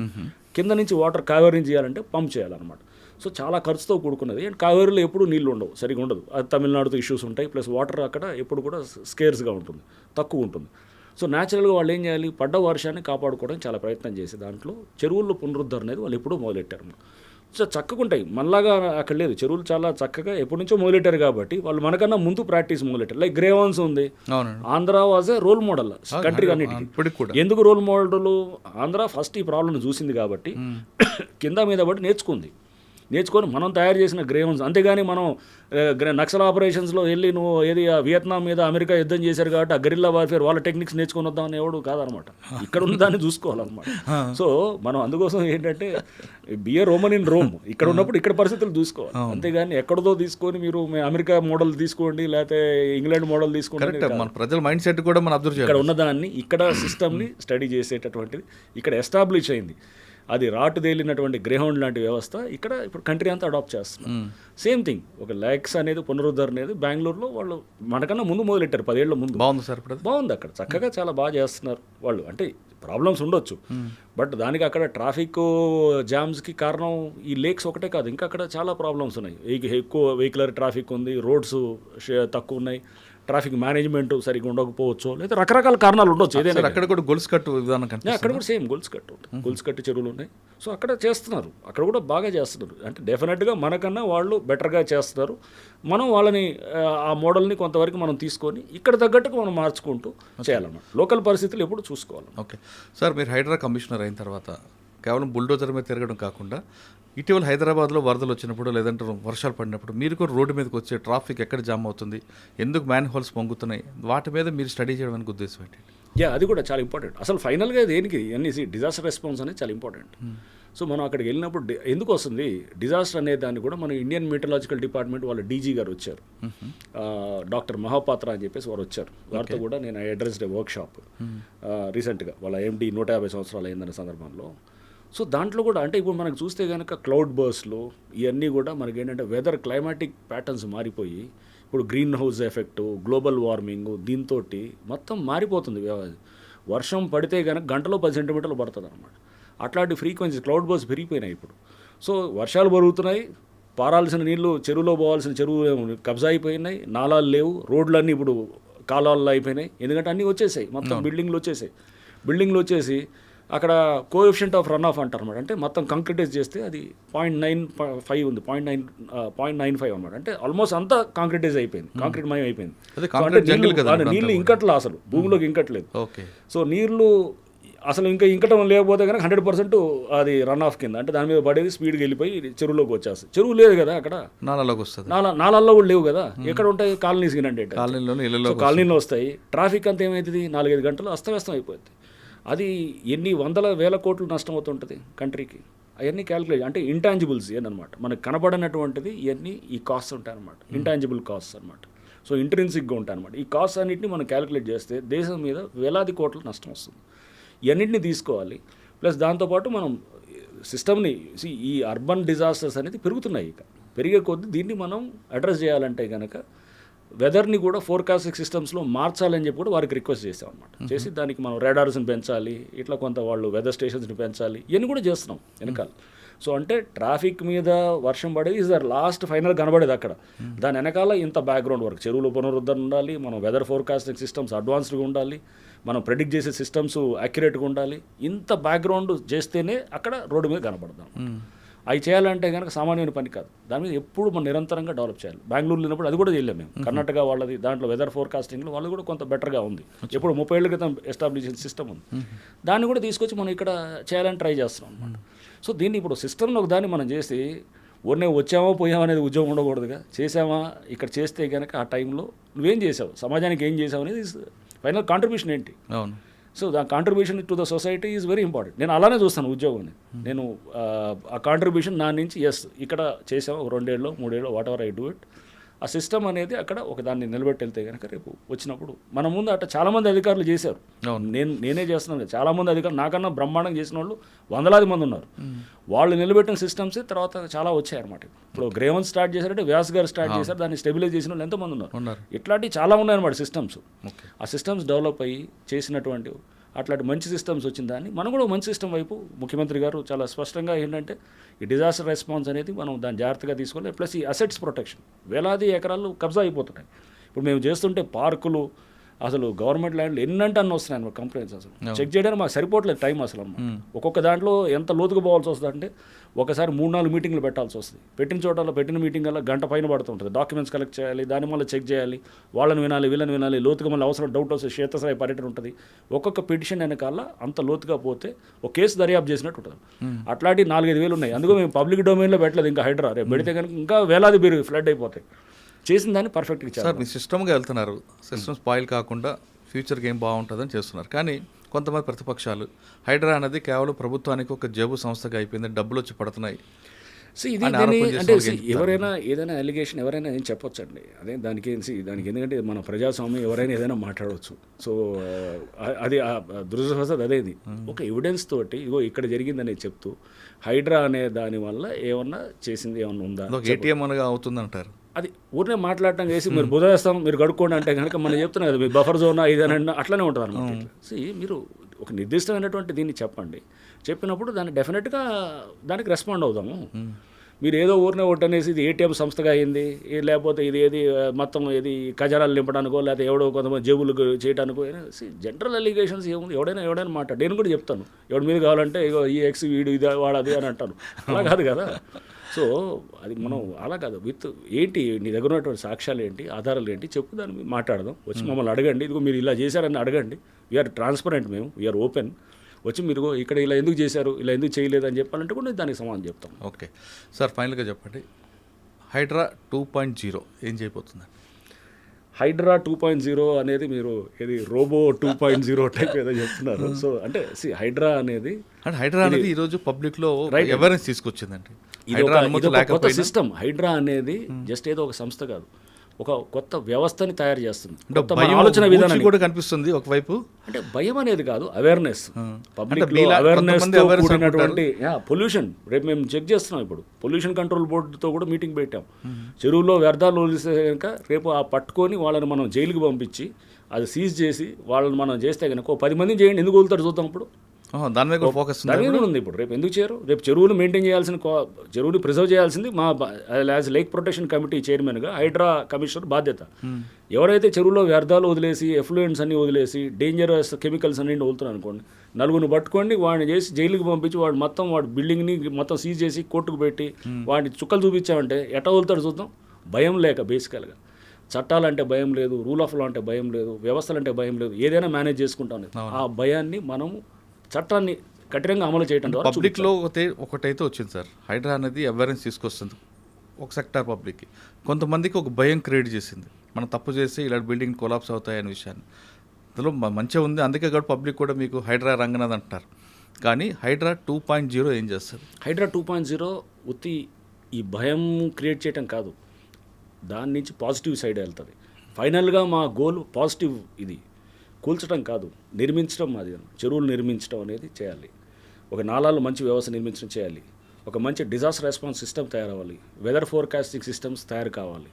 కింద నుంచి వాటర్ కావేరీ నుంచి చేయాలంటే పంప్ చేయాలన్నమాట. సో చాలా ఖర్చుతో కూడుకున్నది. అండ్ కావేరీలో ఎప్పుడు నీళ్ళు ఉండవు, సరిగా ఉండదు, అది తమిళనాడుతో ఇష్యూస్ ఉంటాయి. ప్లస్ వాటర్ అక్కడ ఎప్పుడు కూడా స్కేర్స్గా ఉంటుంది, తక్కువ ఉంటుంది. సో న్యాచురల్గా వాళ్ళు ఏం చేయాలి, పడ్డ వర్షాన్ని కాపాడుకోవడానికి చాలా ప్రయత్నం చేసి దాంట్లో చెరువుల్లో పునరుద్ధరణ అనేది వాళ్ళు ఎప్పుడూ మొదలెట్టారు. సో చక్కగా ఉంటాయి, మనలాగా అక్కడ లేదు, చెరువులు చాలా చక్కగా ఎప్పటి నుంచో మొదలెట్టారు కాబట్టి వాళ్ళు మనకన్నా ముందు ప్రాక్టీస్ మొదలెట్టారు. లైక్ గ్రేవాన్స్ ఉంది, Andhra was a role model country అన్నిటికీ. ఎందుకు రోల్ మోడల్, ఆంధ్ర ఫస్ట్ ఈ ప్రాబ్లం చూసింది కాబట్టి కింద మీద పడి నేర్చుకొని మనం తయారు చేసిన గ్రేవన్స్. అంతేగాని మనం నక్సల్ ఆపరేషన్స్లో వెళ్ళి నువ్వు ఏది వియత్నాం మీద అమెరికా యుద్ధం చేశారు కాబట్టి ఆ గెరిల్లా వార్ఫేర్ వాళ్ళ టెక్నిక్స్ నేర్చుకొని వద్దామని ఎవడు కాదనమాట, ఇక్కడ ఉన్న దాన్ని చూసుకోవాలన్నమాట. సో మనం అందుకోసం ఏంటంటే బిఏ రోమన్ ఇన్ రోమ్, ఇక్కడ ఉన్నప్పుడు ఇక్కడ పరిస్థితులు చూసుకోవాలి. అంతేగాని ఎక్కడదో తీసుకొని మీరు అమెరికా మోడల్ తీసుకోండి లేకపోతే ఇంగ్లాండ్ మోడల్ తీసుకోండి, మన ప్రజల మైండ్ సెట్ కూడా మనం అబ్జర్వ్ చేయాలి. ఇక్కడ ఉన్నదాన్ని ఇక్కడ సిస్టమ్ని స్టడీ చేసేటటువంటిది ఇక్కడ ఎస్టాబ్లిష్ అయింది. అది రాటు తేలినటువంటి గ్రేహౌండ్ లాంటి వ్యవస్థ ఇక్కడ ఇప్పుడు కంట్రీ అంతా అడాప్ట్ చేస్తున్నారు. సేమ్ థింగ్, ఒక ల్యాక్స్ అనేది పునరుద్ధరణ అనేది బెంగళూరులో వాళ్ళు మనకన్నా ముందు మొదలెట్టారు, 10 ఏళ్ల ముందు. బాగుంది సార్, బాగుంది అక్కడ చక్కగా చాలా బాగా చేస్తున్నారు వాళ్ళు. అంటే ప్రాబ్లమ్స్ ఉండొచ్చు, బట్ దానికి అక్కడ ట్రాఫిక్ జామ్స్కి కారణం ఈ లేక్స్ ఒకటే కాదు, ఇంకా అక్కడ చాలా ప్రాబ్లమ్స్ ఉన్నాయి. ఎక్కువ వెహికులర్ ట్రాఫిక్ ఉంది, రోడ్స్ తక్కువ ఉన్నాయి, ట్రాఫిక్ మేనేజ్మెంట్ సరిగ్గా ఉండకపోవచ్చు, లేదా రకరకాల కారణాలు ఉండొచ్చు. ఏదైనా అక్కడ కూడా గొలుసు కట్టు విధానం అక్కడ కూడా సేమ్ గొలుసు కట్టు ఉంటుంది, గొలుసు కట్టు చెరువులు ఉన్నాయి. సో అక్కడ చేస్తున్నారు, అక్కడ కూడా బాగా చేస్తున్నారు. అంటే డెఫినెట్గా మనకన్నా వాళ్ళు బెటర్గా చేస్తున్నారు. మనం వాళ్ళని ఆ మోడల్ని కొంతవరకు మనం తీసుకొని ఇక్కడ తగ్గట్టుగా మనం మార్చుకుంటూ చేయాలన్నమాట. లోకల్ పరిస్థితులు ఎప్పుడు చూసుకోవాలి. ఓకే సార్, మీరు హైడ్రా కమిషనర్ అయిన తర్వాత కేవలం బుల్డోజర్ మీద తిరగడం కాకుండా ఇటీవల హైదరాబాద్లో వరదలు వచ్చినప్పుడు లేదంటే వర్షాలు పడినప్పుడు మీరు కూడా రోడ్డు మీదకి వచ్చే ట్రాఫిక్ ఎక్కడ జామ్ అవుతుంది, ఎందుకు మ్యాన్ హోల్స్ పొంగుతున్నాయి, వాటి మీద మీరు స్టడీ చేయడానికి ఉద్దేశం ఏంటి? అది కూడా చాలా ఇంపార్టెంట్. అసలు ఫైనల్గా దేనికి అన్ని డిజాస్టర్ రెస్పాన్స్ అనేది చాలా ఇంపార్టెంట్. సో మనం అక్కడికి వెళ్ళినప్పుడు ఎందుకు వస్తుంది డిజాస్టర్ అనే దాన్ని కూడా మన ఇండియన్ మెటలాజికల్ డిపార్ట్మెంట్ వాళ్ళ డీజీ గారు వచ్చారు, డాక్టర్ మహాపాత్ర అని చెప్పేసి వారు వచ్చారు. వారితో కూడా నేను అడ్రస్డ్ వర్క్ షాప్ రీసెంట్గా వాళ్ళ ఎండి 150 సంవత్సరాలు అయిందనే సందర్భంలో. సో దాంట్లో కూడా అంటే ఇప్పుడు మనకు చూస్తే కనుక క్లౌడ్ బర్స్ట్లు ఇవన్నీ కూడా మనకి ఏంటంటే వెదర్ క్లైమాటిక్ ప్యాటర్న్స్ మారిపోయి ఇప్పుడు green house effect, global warming, దీంతో మొత్తం మారిపోతుంది. వర్షం పడితే కనుక గంటలో 10 సెంటీమీటర్లు పడుతుంది అనమాట. అట్లాంటి ఫ్రీక్వెన్సీ క్లౌడ్ బర్స్ పెరిగిపోయినాయి ఇప్పుడు. సో వర్షాలు పెరుగుతున్నాయి, పారాల్సిన నీళ్లు చెరువులో పోవాల్సిన చెరువు కబ్జా అయిపోయినాయి, నాలాలు లేవు, రోడ్లన్నీ ఇప్పుడు కాలాల్లో అయిపోయినాయి. ఎందుకంటే అన్నీ వచ్చేసాయి, మొత్తం బిల్డింగ్లు వచ్చేసి అక్కడ కోఎఫిషియంట్ ఆఫ్ రన్ ఆఫ్ అంటారు అనమాట. అంటే మొత్తం కంక్రిటైజ్ చేస్తే అది 0.95 ఉంది, 0.95 అనమాట. అంటే ఆల్మోస్ట్ అంతా కాంక్రిటైజ్ అయిపోయింది, కాంక్రీట్ మయం అయిపోయింది. నీళ్ళు ఇంకట్లా, అసలు భూమిలోకి ఇంకట్లేదు. సో నీళ్ళు అసలు ఇంకా ఇంకటం లేకపోతే కనుక 100% అది రన్ ఆఫ్ కింద, అంటే దాని మీద పడేది స్పీడ్గా వెళ్ళిపోయి చెరువులోకి వచ్చేస్తుంది. చెరువు లేదు కదా అక్కడ, నాలాలోకి వస్తుంది, నాలాల్లో కూడా లేవు కదా. ఎక్కడ ఉంటాయి? కాలనీస్ కింద కాలనీలో వస్తాయి. ట్రాఫిక్ అంతా ఏమవుతుంది? 4-5 గంటలు అస్తవ్యస్తం అయిపోతుంది. అది ఎన్ని వందల వేల కోట్లు నష్టం అవుతుంటుంది కంట్రీకి. అవన్నీ క్యాలిక్యులేట్ అంటే ఇంటాంజిబుల్స్ ఏంటనమాట, మనకు కనబడినటువంటిది ఇవన్నీ ఈ కాస్ట్ ఉంటాయి అనమాట, ఇంటాంజిబుల్ కాస్ట్ అనమాట. సో ఇంట్రెన్సిక్గా ఉంటాయి అనమాట. ఈ కాస్ట్ అన్నింటినీ మనం క్యాలిక్యులేట్ చేస్తే దేశం మీద వేలాది కోట్ల నష్టం వస్తుంది. ఇవన్నింటినీ తీసుకోవాలి. ప్లస్ దాంతోపాటు మనం సిస్టమ్ని ఈ అర్బన్ డిజాస్టర్స్ అనేది పెరుగుతున్నాయి. ఇక పెరిగే కొద్దీ దీన్ని మనం అడ్రస్ చేయాలంటే కనుక వెదర్ని కూడా ఫోర్కాస్టింగ్ సిస్టమ్స్లో మార్చాలని చెప్పి కూడా వారికి రిక్వెస్ట్ చేసాం అనమాట. చేసి దానికి మనం రాడార్స్ని పెంచాలి, ఇట్లా కొంత వాళ్ళు వెదర్ స్టేషన్స్ని పెంచాలి, ఇవన్నీ కూడా చేస్తున్నాం వెనకాల. సో అంటే ట్రాఫిక్ మీద వర్షం పడేది ఇస్ దర్ లాస్ట్ ఫైనల్ కనబడేది అక్కడ. దాని వెనకాల ఇంత బ్యాక్గ్రౌండ్ వర్క్, చెరువులు పునరుద్ధరణ ఉండాలి, మనం వెదర్ ఫోర్కాస్టింగ్ సిస్టమ్స్ అడ్వాన్స్డ్గా ఉండాలి, మనం ప్రెడిక్ట్ చేసే సిస్టమ్స్ యాక్యురేట్గా ఉండాలి. ఇంత బ్యాక్గ్రౌండ్ చేస్తేనే అక్కడ రోడ్డు మీద కనబడదాం. అవి చేయాలంటే కనుక సామాన్యమైన పని కాదు. దాని మీద ఎప్పుడు మనం నిరంతరంగా డెవలప్ చేయాలి. బెంగళూరు లేనప్పుడు అది కూడా చేయలేము మేము. కర్ణాటక వాళ్ళది దాంట్లో వెదర్ ఫోర్కాస్టింగ్లో వాళ్ళు కూడా కొంత బెటర్గా ఉంది. ఎప్పుడు 30 ఏళ్ల క్రితం ఎస్టాబ్లిష్ చేసిన సిస్టమ్ ఉంది, దాన్ని కూడా తీసుకొచ్చి మనం ఇక్కడ చేయాలని ట్రై చేస్తున్నాం అనమాట. సో దీన్ని ఇప్పుడు సిస్టమ్లో ఒక దాన్ని మనం చేసి ఓన్నే వచ్చామో పోయామో అనేది ఉద్యోగం ఉండకూడదుగా. చేసామా ఇక్కడ చేస్తే కనుక ఆ టైంలో నువ్వేం చేసావు, సమాజానికి ఏం చేసావు అనేది ఫైనల్ కాంట్రిబ్యూషన్ ఏంటి. అవును. So the contribution to the society is very important. నేను అలానే చూస్తాను ఉద్యోగాన్ని. నేను ఆ కాంట్రిబ్యూషన్ నా నుంచి ఇక్కడ చేసాము 2 ఏళ్ళు 3 ఏళ్ళు what ever I do it. ఆ సిస్టమ్ అనేది అక్కడ ఒక దాన్ని నిలబెట్టి వెళ్తే కనుక రేపు వచ్చినప్పుడు మన ముందు అట్లా చాలామంది అధికారులు చేశారు. నేనే చేస్తున్నాను. చాలామంది అధికారులు నాకన్నా బ్రహ్మాండంగా చేసిన వాళ్ళు వందలాది మంది ఉన్నారు. వాళ్ళు నిలబెట్టిన సిస్టమ్స్ తర్వాత చాలా వచ్చాయన్నమాట. ఇప్పుడు గ్రేవన్ స్టార్ట్ చేశారంటే వ్యాస్ గారు స్టార్ట్ చేశారు, దాన్ని స్టెబిలైజ్ చేసిన వాళ్ళు ఎంతమంది ఉన్నారు. ఇట్లాంటివి చాలా ఉన్నాయన్నమాట సిస్టమ్స్. ఆ సిస్టమ్స్ డెవలప్ అయ్యి చేసినటువంటి అట్లాంటి మంచి సిస్టమ్స్ వచ్చిన దాన్ని మనం కూడా మంచి సిస్టమ్ వైపు ముఖ్యమంత్రి గారు చాలా స్పష్టంగా ఏంటంటే ఈ డిజాస్టర్ రెస్పాన్స్ అనేది మనం దాన్ని జాగ్రత్తగా తీసుకోవాలి. ప్లస్ ఈ అసెట్స్ ప్రొటెక్షన్, వేలాది ఎకరాలు కబ్జా అయిపోతున్నాయి. ఇప్పుడు మేము చేస్తుంటే పార్కులు అసలు గవర్నమెంట్ ల్యాండ్లు ఎన్నంటే అన్నీ వస్తున్నాయి అన్నమాట కంప్లైంట్స్. అసలు చెక్ చేయడానికి మాకు సరిపోవట్లేదు టైం అసలు అన్నమాట. ఒక్కొక్క దాంట్లో ఎంత లోతుకు పోవాల్సి వస్తుంది అంటే ఒకసారి 3-4 మీటింగ్లు పెట్టాల్సి వస్తుంది. పెట్టిన చోటలో పెట్టిన మీటింగ్ వల్ల గంట పైన పడుతుంటుంది. డాక్యుమెంట్స్ కలెక్ట్ చేయాలి, దాని వల్ల చెక్ చేయాలి, వాళ్ళని వినాలి, వీళ్ళని వినాలి, లోతుగా మళ్ళీ అవసరం డౌట్ వస్తే క్షేత్రస్థాయి పర్యటన ఉంటుంది. ఒక్కొక్క పిటిషన్ వెనకాల అంత లోతుగా పోతే ఒక కేసు దర్యాప్తు చేసినట్టు ఉంటుంది. అట్లాంటి 4-5 వేలు ఉన్నాయి. అందులో మేము పబ్లిక్ డొమైన్లో పెట్టలేదు ఇంకా హైడ్రా. రేపు పెడితే కనుక ఇంకా వేలాది బీరు ఫ్లడ్ అయిపోతాయి. చేసిన దాన్ని పర్ఫెక్ట్గా చేయాలి. సార్ మీ సిస్టమ్గా వెళ్తున్నారు, సిస్టమ్ స్పాయిల్ కాకుండా ఫ్యూచర్కి ఏం బాగుంటుందని చేస్తున్నారు. కానీ కొంతమంది ప్రతిపక్షాలు హైడ్రా అనేది కేవలం ప్రభుత్వానికి ఒక జేబు సంస్థగా అయిపోయింది, డబ్బులు వచ్చి పడుతున్నాయి. సో ఇది అంటే ఎవరైనా ఏదైనా అలిగేషన్ ఎవరైనా ఏం చెప్పొచ్చండి. అదే దానికి ఎందుకంటే మన ప్రజాస్వామ్యం ఎవరైనా ఏదైనా మాట్లాడవచ్చు. సో అది దురదృష్టవశాత్తు అదేది ఒక ఎవిడెన్స్ తోటి ఇగో ఇక్కడ జరిగిందనేది చెప్తూ హైడ్రా అనే దాని వల్ల ఏమన్నా చేసింది ఏమన్నా ఉందా, ఏటీఎం అనగా అవుతుందంటారు. అది ఊరినే మాట్లాడటం చేసి మీరు బుధవేస్తాం మీరు కడుక్కోండి అంటే కనుక మనం చెప్తున్నాం కదా, మీ బఫర్ జోన్ ఇదనండి అట్లనే ఉంటుంది అనమాట. మీరు ఒక నిర్దిష్టమైనటువంటి దీన్ని చెప్పండి, చెప్పినప్పుడు దాన్ని డెఫినెట్గా దానికి రెస్పాండ్ అవుదాము. మీరు ఏదో ఊరినే ఒకటనేసి ఇది ఏటీఎం సంస్థగా అయింది, లేకపోతే ఇది ఏది మొత్తం ఏది ఖజానాలు నింపడానికో లేకపోతే ఎవడో కొంతమంది జేబులు చేయడానికో జనరల్ అలిగేషన్స్ ఏముంది, ఎవడైనా మాట నేను కూడా చెప్తాను, ఎవడి మీద కావాలంటే ఇగో ఈ ఎక్స్ వీడు ఇది వాడది అని అంటాను. అలా కాదు కదా. సో అది మనం అలా కాదు, విత్ ఏంటి నీ దగ్గర ఉన్నటువంటి సాక్ష్యాలు ఏంటి, ఆధారాలు ఏంటి చెప్పు, దాని మీద మాట్లాడదాం. వచ్చి మమ్మల్ని అడగండి, ఇదిగో మీరు ఇలా చేశారని అడగండి. వీఆర్ ట్రాన్స్పరెంట్, మేము వీఆర్ ఓపెన్. వచ్చి మీరు ఇక్కడ ఇలా ఎందుకు చేశారు, ఇలా ఎందుకు చేయలేదు అని చెప్పాలంటే కూడా దానికి సమాధానం చెప్తాం. ఓకే సార్, ఫైనల్గా చెప్పండి, హైడ్రా 2.0 ఏం చేయబోతుందండి? హైడ్రా 2.0 అనేది మీరు ఏది రోబో 2.0 టైప్ ఏదో చెప్తున్నారు. సో అంటే హైడ్రా అనేది ఈరోజు పబ్లిక్లో అవేర్నెస్ తీసుకొచ్చిందండి. కొత్త సిస్టమ్. హైడ్రా అనేది జస్ట్ ఏదో ఒక సంస్థ కాదు, ఒక కొత్త వ్యవస్థని తయారు చేస్తుంది. ఆలోచన విధానం కూడా కనిపిస్తుంది ఒకవైపు. అంటే భయం అనేది కాదు, అవేర్నెస్, పబ్లిక్ అవేర్నెస్ కూడినటువంటి పొల్యూషన్. రేపు మేము చెక్ చేస్తున్నాం, ఇప్పుడు పొల్యూషన్ కంట్రోల్ బోర్డుతో కూడా మీటింగ్ పెట్టాం. చెరువుల్లో వ్యర్థాలు వదిలిస్తే కనుక రేపు ఆ పట్టుకొని వాళ్ళని మనం జైలుకి పంపించి అది సీజ్ చేసి వాళ్ళని మనం చేస్తే కనుక 10 మంది చేయండి, ఎందుకు వదులుతారు చూద్దాం. ఇప్పుడు దాని మీద ఫోకస్ ఉంది. ఇప్పుడు రేపు ఎందుకు చేయరు? రేపు చెరువులు మెయింటైన్ చేయాల్సిన, చెరువుని ప్రిజర్వ్ చేయాల్సింది మా యాజ్ లేక్ ప్రొటెక్షన్ కమిటీ చైర్మన్గా హైడ్రా కమిషనర్ బాధ్యత. ఎవరైతే చెరువులో వ్యర్థాలు వదిలేసి ఎఫ్లూయెంట్స్ అన్ని వదిలేసి డేంజరస్ కెమికల్స్ అన్ని వదులుతున్నారు అనుకోండి, నలుగురిని పట్టుకోండి, వాడిని చేసి జైలుకి పంపించి వాడి బిల్డింగ్ని మొత్తం సీజ్ చేసి కోర్టుకు పెట్టి వాడిని చుక్కలు చూపించామంటే ఎట్లా వదులుతాడు చూద్దాం. భయం లేక, బేసికల్గా చట్టాలంటే భయం లేదు, రూల్ ఆఫ్ లా అంటే భయం లేదు, వ్యవస్థలంటే భయం లేదు, ఏదైనా మేనేజ్ చేసుకుంటాం. ఆ భయాన్ని మనము చట్టాన్ని కఠినంగా అమలు చేయడం ద్వారా పబ్లిక్లో ఒకటైతే వచ్చింది సార్, హైడ్రా అనేది అవేర్నెస్ తీసుకొస్తుంది ఒక సెక్టార్ పబ్లిక్కి. కొంతమందికి ఒక భయం క్రియేట్ చేసింది, మనం తప్పు చేసి ఇలాంటి బిల్డింగ్ కొలాప్స్ అవుతాయి అనే విషయాన్ని. అందులో మంచిగా ఉంది, అందుకే కూడా పబ్లిక్ కూడా మీకు హైడ్రా రంగనాథ్ అంటారు. కానీ హైడ్రా 2.0 ఏం చేస్తుంది? హైడ్రా 2.0 ఉత్తి ఈ భయం క్రియేట్ చేయడం కాదు, దాని నుంచి పాజిటివ్ సైడ్ వెళ్తుంది. ఫైనల్గా మా గోల్ పాజిటివ్, ఇది కూల్చడం కాదు, నిర్మించడం. అది చెరువులు నిర్మించడం అనేది చేయాలి, ఒక నాలాలు మంచి వ్యవస్థ నిర్మించడం చేయాలి, ఒక మంచి డిజాస్టర్ రెస్పాన్స్ సిస్టమ్ తయారవ్వాలి, వెదర్ ఫోర్కాస్టింగ్ సిస్టమ్స్ తయారు కావాలి.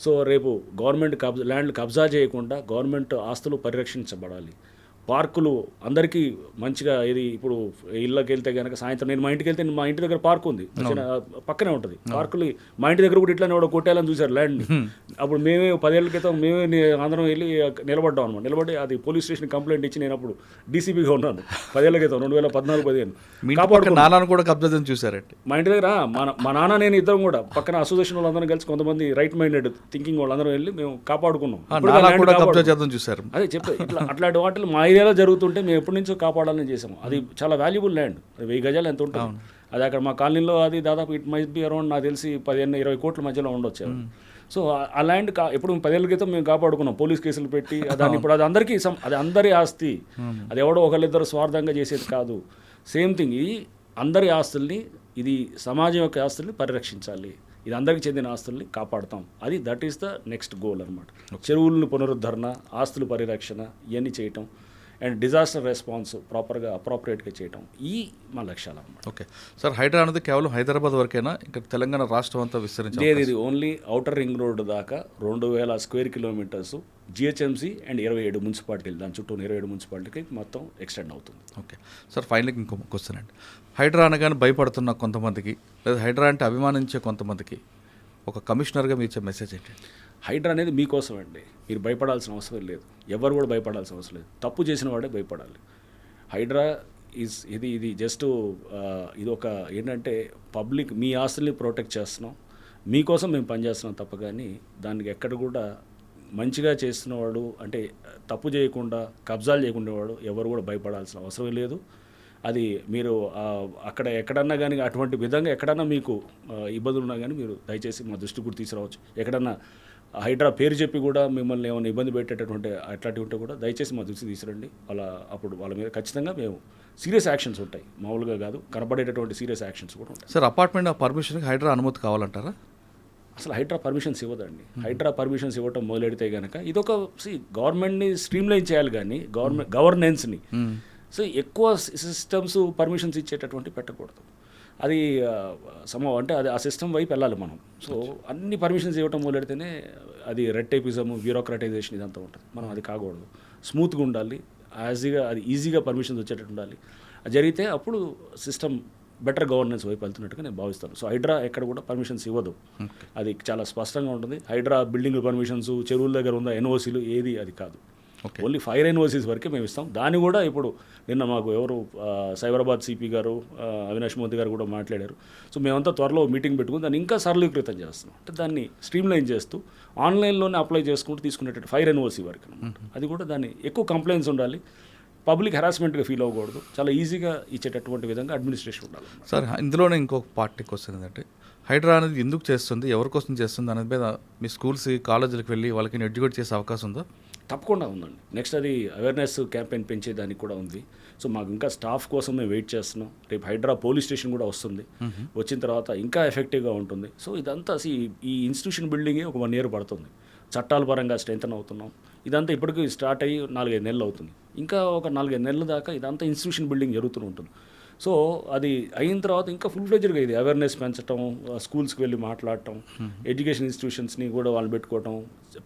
సో రేపు గవర్నమెంట్ ల్యాండ్లు కబ్జా చేయకుండా గవర్నమెంట్ ఆస్తులు పరిరక్షించబడాలి. పార్కులు అందరికీ మంచిగా, ఇది ఇప్పుడు ఇళ్ళకి వెళ్తే కనుక సాయంత్రం నేను మా ఇంటికి వెళ్తే మా ఇంటి దగ్గర పార్క్ ఉంది, పక్కనే ఉంటుంది పార్కులు. మా ఇంటి దగ్గర కూడా ఇట్లానే కొట్టేయాలని చూశారు ల్యాండ్ని. అప్పుడు మేమే 10 ఏళ్ల క్రితం మేమే అందరం వెళ్ళి నిలబడ్డాం అనమాట. నిలబడి అది పోలీస్ స్టేషన్ కంప్లైంట్ ఇచ్చి నేను అప్పుడు డీసీపీగా ఉన్నాను 10 ఏళ్ల క్రితం, 2014-15. కాపాడుకున్నాను కూడా కబ్జా చూసారంటే మా ఇంటి దగ్గర మా నాన్న నేను ఇద్దరం కూడా పక్కన అసోసియేషన్ వాళ్ళందరం కలిసి కొంతమంది రైట్ మైండెడ్ థింకింగ్ వాళ్ళందరం వెళ్ళి మేము కాపాడుకున్నాం. అదే చెప్పే ఇట్లా అట్లాంటి వాటిలో మా ఏరియాలో జరుగుతుంటే మేము ఎప్పటి నుంచో కాపాడాలని చేసాము. అది చాలా వాల్యుబుల్ ల్యాండ్, 1000 గజాలు ఎంత ఉంటుంది అది. అక్కడ మా కాలనీలో అది దాదాపు ఇట్ మైట్ బి అరౌండ్ నాకు తెలిసి 15-20 కోట్ల మధ్యలో ఉండొచ్చు. సో ఆ ల్యాండ్ ఎప్పుడు 10 ఏళ్ల క్రితం మేము కాపాడుకున్నాం, పోలీస్ కేసులు పెట్టి. దాన్ని ఇప్పుడు అది అందరికీ, అది అందరి ఆస్తి, అది ఎవడో ఒకళ్ళిద్దరు స్వార్థంగా చేసేది కాదు. సేమ్ థింగ్, ఇది అందరి ఆస్తుల్ని, ఇది సమాజం యొక్క ఆస్తుల్ని పరిరక్షించాలి, ఇది అందరికీ చెందిన ఆస్తుల్ని కాపాడుతాం. అది that is the next goal అనమాట. చెరువులను పునరుద్ధరణ, ఆస్తుల పరిరక్షణ, ఇవన్నీ చేయటం, అండ్ డిజాస్టర్ రెస్పాన్స్ ప్రాపర్గా అప్రాపరియేట్గా చేయటం, ఈ మా లక్ష్యాలు అన్నమాట. ఓకే సార్, హైడ్రా అనేది కేవలం హైదరాబాద్ వరకేనా, ఇంకా తెలంగాణ రాష్ట్రం అంతా విస్తరించాలి? ఇది ఓన్లీ ఔటర్ రింగ్ రోడ్ దాకా 2000 స్క్వేర్ కిలోమీటర్స్ జిహెచ్ఎంసీ అండ్ 27 మున్సిపాలిటీలు, దాని చుట్టూ 27 మున్సిపాలిటీకి మొత్తం ఎక్స్టెండ్ అవుతుంది. ఓకే సార్, ఫైనల్గా ఇంకో క్వశ్చన్ అండి. హైడ్రా అనగానే భయపడుతున్న కొంతమందికి, లేదా హైడ్రా అంటే అభిమానించే కొంతమందికి ఒక కమిషనర్గా మీరు ఇచ్చే మెసేజ్ ఏంటి? హైడ్రా అనేది మీకోసం అండి, మీరు భయపడాల్సిన అవసరం లేదు, ఎవరు కూడా భయపడాల్సిన అవసరం లేదు, తప్పు చేసిన వాడే భయపడాలి. హైడ్రా ఇది జస్ట్ ఇది ఒక ఏంటంటే పబ్లిక్, మీ ఆస్తుల్ని ప్రొటెక్ట్ చేస్తున్నాం, మీకోసం మేము పనిచేస్తున్నాం తప్ప, కానీ దానికి ఎక్కడ కూడా మంచిగా చేస్తున్నవాడు అంటే తప్పు చేయకుండా కబ్జాలు చేయకుండా వాడు ఎవరు కూడా భయపడాల్సిన అవసరం లేదు. అది మీరు అక్కడ ఎక్కడన్నా కానీ అటువంటి విధంగా ఎక్కడన్నా మీకు ఇబ్బందులు ఉన్నా కానీ మీరు దయచేసి మా దృష్టికి కూడా తీసుకురావచ్చు. ఎక్కడన్నా హైడ్రా పేరు చెప్పి కూడా మిమ్మల్ని ఏమైనా ఇబ్బంది పెట్టేటటువంటి అట్లాంటివి ఉంటే కూడా దయచేసి మా దృష్టికి తీసుకురండి. అప్పుడు వాళ్ళ మీద ఖచ్చితంగా మేము సీరియస్ యాక్షన్స్ ఉంటాయి, మామూలుగా కాదు, కనపడేటటువంటి సీరియస్ యాక్షన్స్ కూడా ఉంటాయి. సార్, అపార్ట్మెంట్ పర్మిషన్కి హైడ్రా అనుమతి కావాలంటారా? అసలు హైడ్రా పర్మిషన్స్ ఇవ్వదండి. హైడ్రా పర్మిషన్స్ ఇవ్వటం మొదలెడితే కనుక ఇదొక గవర్నమెంట్ని స్ట్రీమ్లైన్ చేయాలి, కానీ గవర్నెన్స్ని ఎక్కువ సిస్టమ్స్ పర్మిషన్స్ ఇచ్చేటటువంటి పెట్టకూడదు. అది అంటే అది ఆ సిస్టమ్ వైపు వెళ్ళాలి మనం. సో అన్ని పర్మిషన్స్ ఇవ్వటం మొదలెడితేనే అది రెడ్ టైపిజం, బ్యూరోక్రటైజేషన్ ఇదంతా ఉంటుంది. మనం అది కాకూడదు, స్మూత్గా ఉండాలి, అది ఈజీగా పర్మిషన్స్ వచ్చేటట్టు ఉండాలి. అది జరిగితే అప్పుడు సిస్టమ్ బెటర్ గవర్నెన్స్ వైపు వెళ్తున్నట్టుగా నేను భావిస్తాను. సో హైడ్రా ఎక్కడ కూడా పర్మిషన్స్ ఇవ్వదు, అది చాలా స్పష్టంగా ఉంటుంది. హైడ్రా బిల్డింగ్ పర్మిషన్స్, చెరువుల దగ్గర ఉన్న ఎన్ఓసీలు ఏది అది కాదు. ఓన్లీ ఫైర్ ఎన్ఓసీస్ వరకే మేము ఇస్తాం. దాన్ని కూడా ఇప్పుడు నిన్న మాకు ఎవరు సైబరాబాద్ సిపి గారు అవినాష్ మోదీ గారు కూడా మాట్లాడారు. సో మేమంతా త్వరలో మీటింగ్ పెట్టుకుని దాన్ని ఇంకా సరళీకృతం చేస్తున్నాం. అంటే దాన్ని స్ట్రీమ్లైన్ చేస్తూ ఆన్లైన్లోనే అప్లై చేసుకుంటూ తీసుకునేటట్టు ఫైర్ ఎన్ఓసీ వరకు అనమాట. అది కూడా దాన్ని ఎక్కువ కంప్లైంట్స్ ఉండాలి, పబ్లిక్ హెరాస్మెంట్గా ఫీల్ అవ్వకూడదు, చాలా ఈజీగా ఇచ్చేటటువంటి విధంగా అడ్మినిస్ట్రేషన్ ఉండాలి. సార్ ఇందులోనే ఇంకొక పార్టీకి వస్తుంది ఏంటంటే హైడ్రా అనేది ఎందుకు చేస్తుంది, ఎవరి కోసం చేస్తుంది అనేది మీద మీ స్కూల్స్ కాలేజీలకు వెళ్ళి వాళ్ళకి ఎడ్యుకేట్ చేసే అవకాశం ఉందా? తప్పకుండా ఉందండి. నెక్స్ట్ అది అవేర్నెస్ క్యాంపెయిన్ పెంచేదానికి కూడా ఉంది. సో మాకు ఇంకా స్టాఫ్ కోసం మేము వెయిట్ చేస్తున్నాం. రేపు హైడ్రా పోలీస్ స్టేషన్ కూడా వస్తుంది, వచ్చిన తర్వాత ఇంకా ఎఫెక్టివ్గా ఉంటుంది. సో ఇదంతా ఈ ఇన్స్టిట్యూషన్ బిల్డింగే ఒక 1 year పడుతుంది. చట్టాల పరంగా స్ట్రెంథన్ అవుతున్నాం. ఇదంతా ఇప్పటికీ స్టార్ట్ అయ్యి 4-5 నెలలు అవుతుంది. ఇంకా ఒక 4-5 నెలల దాకా ఇదంతా ఇన్స్టిట్యూషన్ బిల్డింగ్ జరుగుతూ ఉంటుంది. సో అది అయిన తర్వాత ఇంకా ఫుల్ ఫ్లెడ్జ్డ్గా ఇది అవేర్నెస్ పెంచడం, స్కూల్స్కి వెళ్ళి మాట్లాడటం, ఎడ్యుకేషన్ ఇన్స్టిట్యూషన్స్ని కూడా వాళ్ళు పెట్టుకోవటం,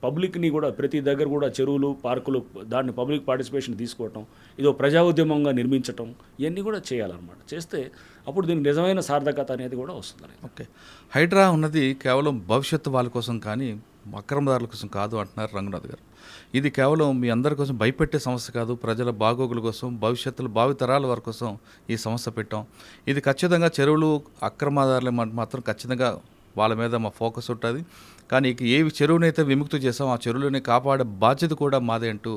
పబ్లిక్ని కూడా ప్రతి దగ్గర కూడా చెరువులు, పార్కులు, దాన్ని పబ్లిక్ పార్టిసిపేషన్ తీసుకోవటం, ఇదో ప్రజా ఉద్యమంగా నిర్మించటం, ఇవన్నీ కూడా చేయాలన్నమాట. చేస్తే అప్పుడు దీనికి నిజమైన సార్థకత అనేది కూడా వస్తుంది. ఓకే, హైడ్రా ఉన్నది కేవలం భవిష్యత్తు వాళ్ళ కోసం కానీ అక్రమదారుల కోసం కాదు అంటున్నారు రంగనాథ్ గారు. ఇది కేవలం మీ అందరి కోసం భయపెట్టే సమస్య కాదు, ప్రజల బాగోగుల కోసం, భవిష్యత్తులో భావితరాల వారి కోసం ఈ సమస్య పెట్టాం. ఇది ఖచ్చితంగా చెరువులు అక్రమదారులు మాత్రం ఖచ్చితంగా వాళ్ళ మీద మా ఫోకస్ ఉంటుంది. కానీ ఏ చెరువునైతే విముక్తి చేసాం ఆ చెరువులని కాపాడే బాధ్యత కూడా మాదే అంటూ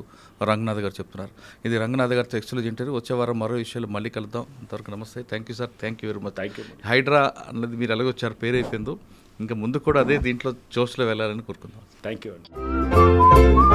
రంగనాథ్ గారు చెప్తున్నారు. ఇది రంగనాథ్ గారితో ఎక్స్క్లూజివ్ ఇంటర్వ్యూ. వచ్చే వారం మరో విషయాలు మళ్ళీ కలుద్దాం. అంతవరకు నమస్తే. Thank you sir. Thank you very much. Thank you. Hydraa అన్నది మీరు ఎలాగొచ్చారు, పేరు అయిపోయిందో ఇంకా ముందు కూడా అదే దీంట్లో జోష్లో వెళ్ళాలని కోరుకుందాం. థ్యాంక్ యూ అండి.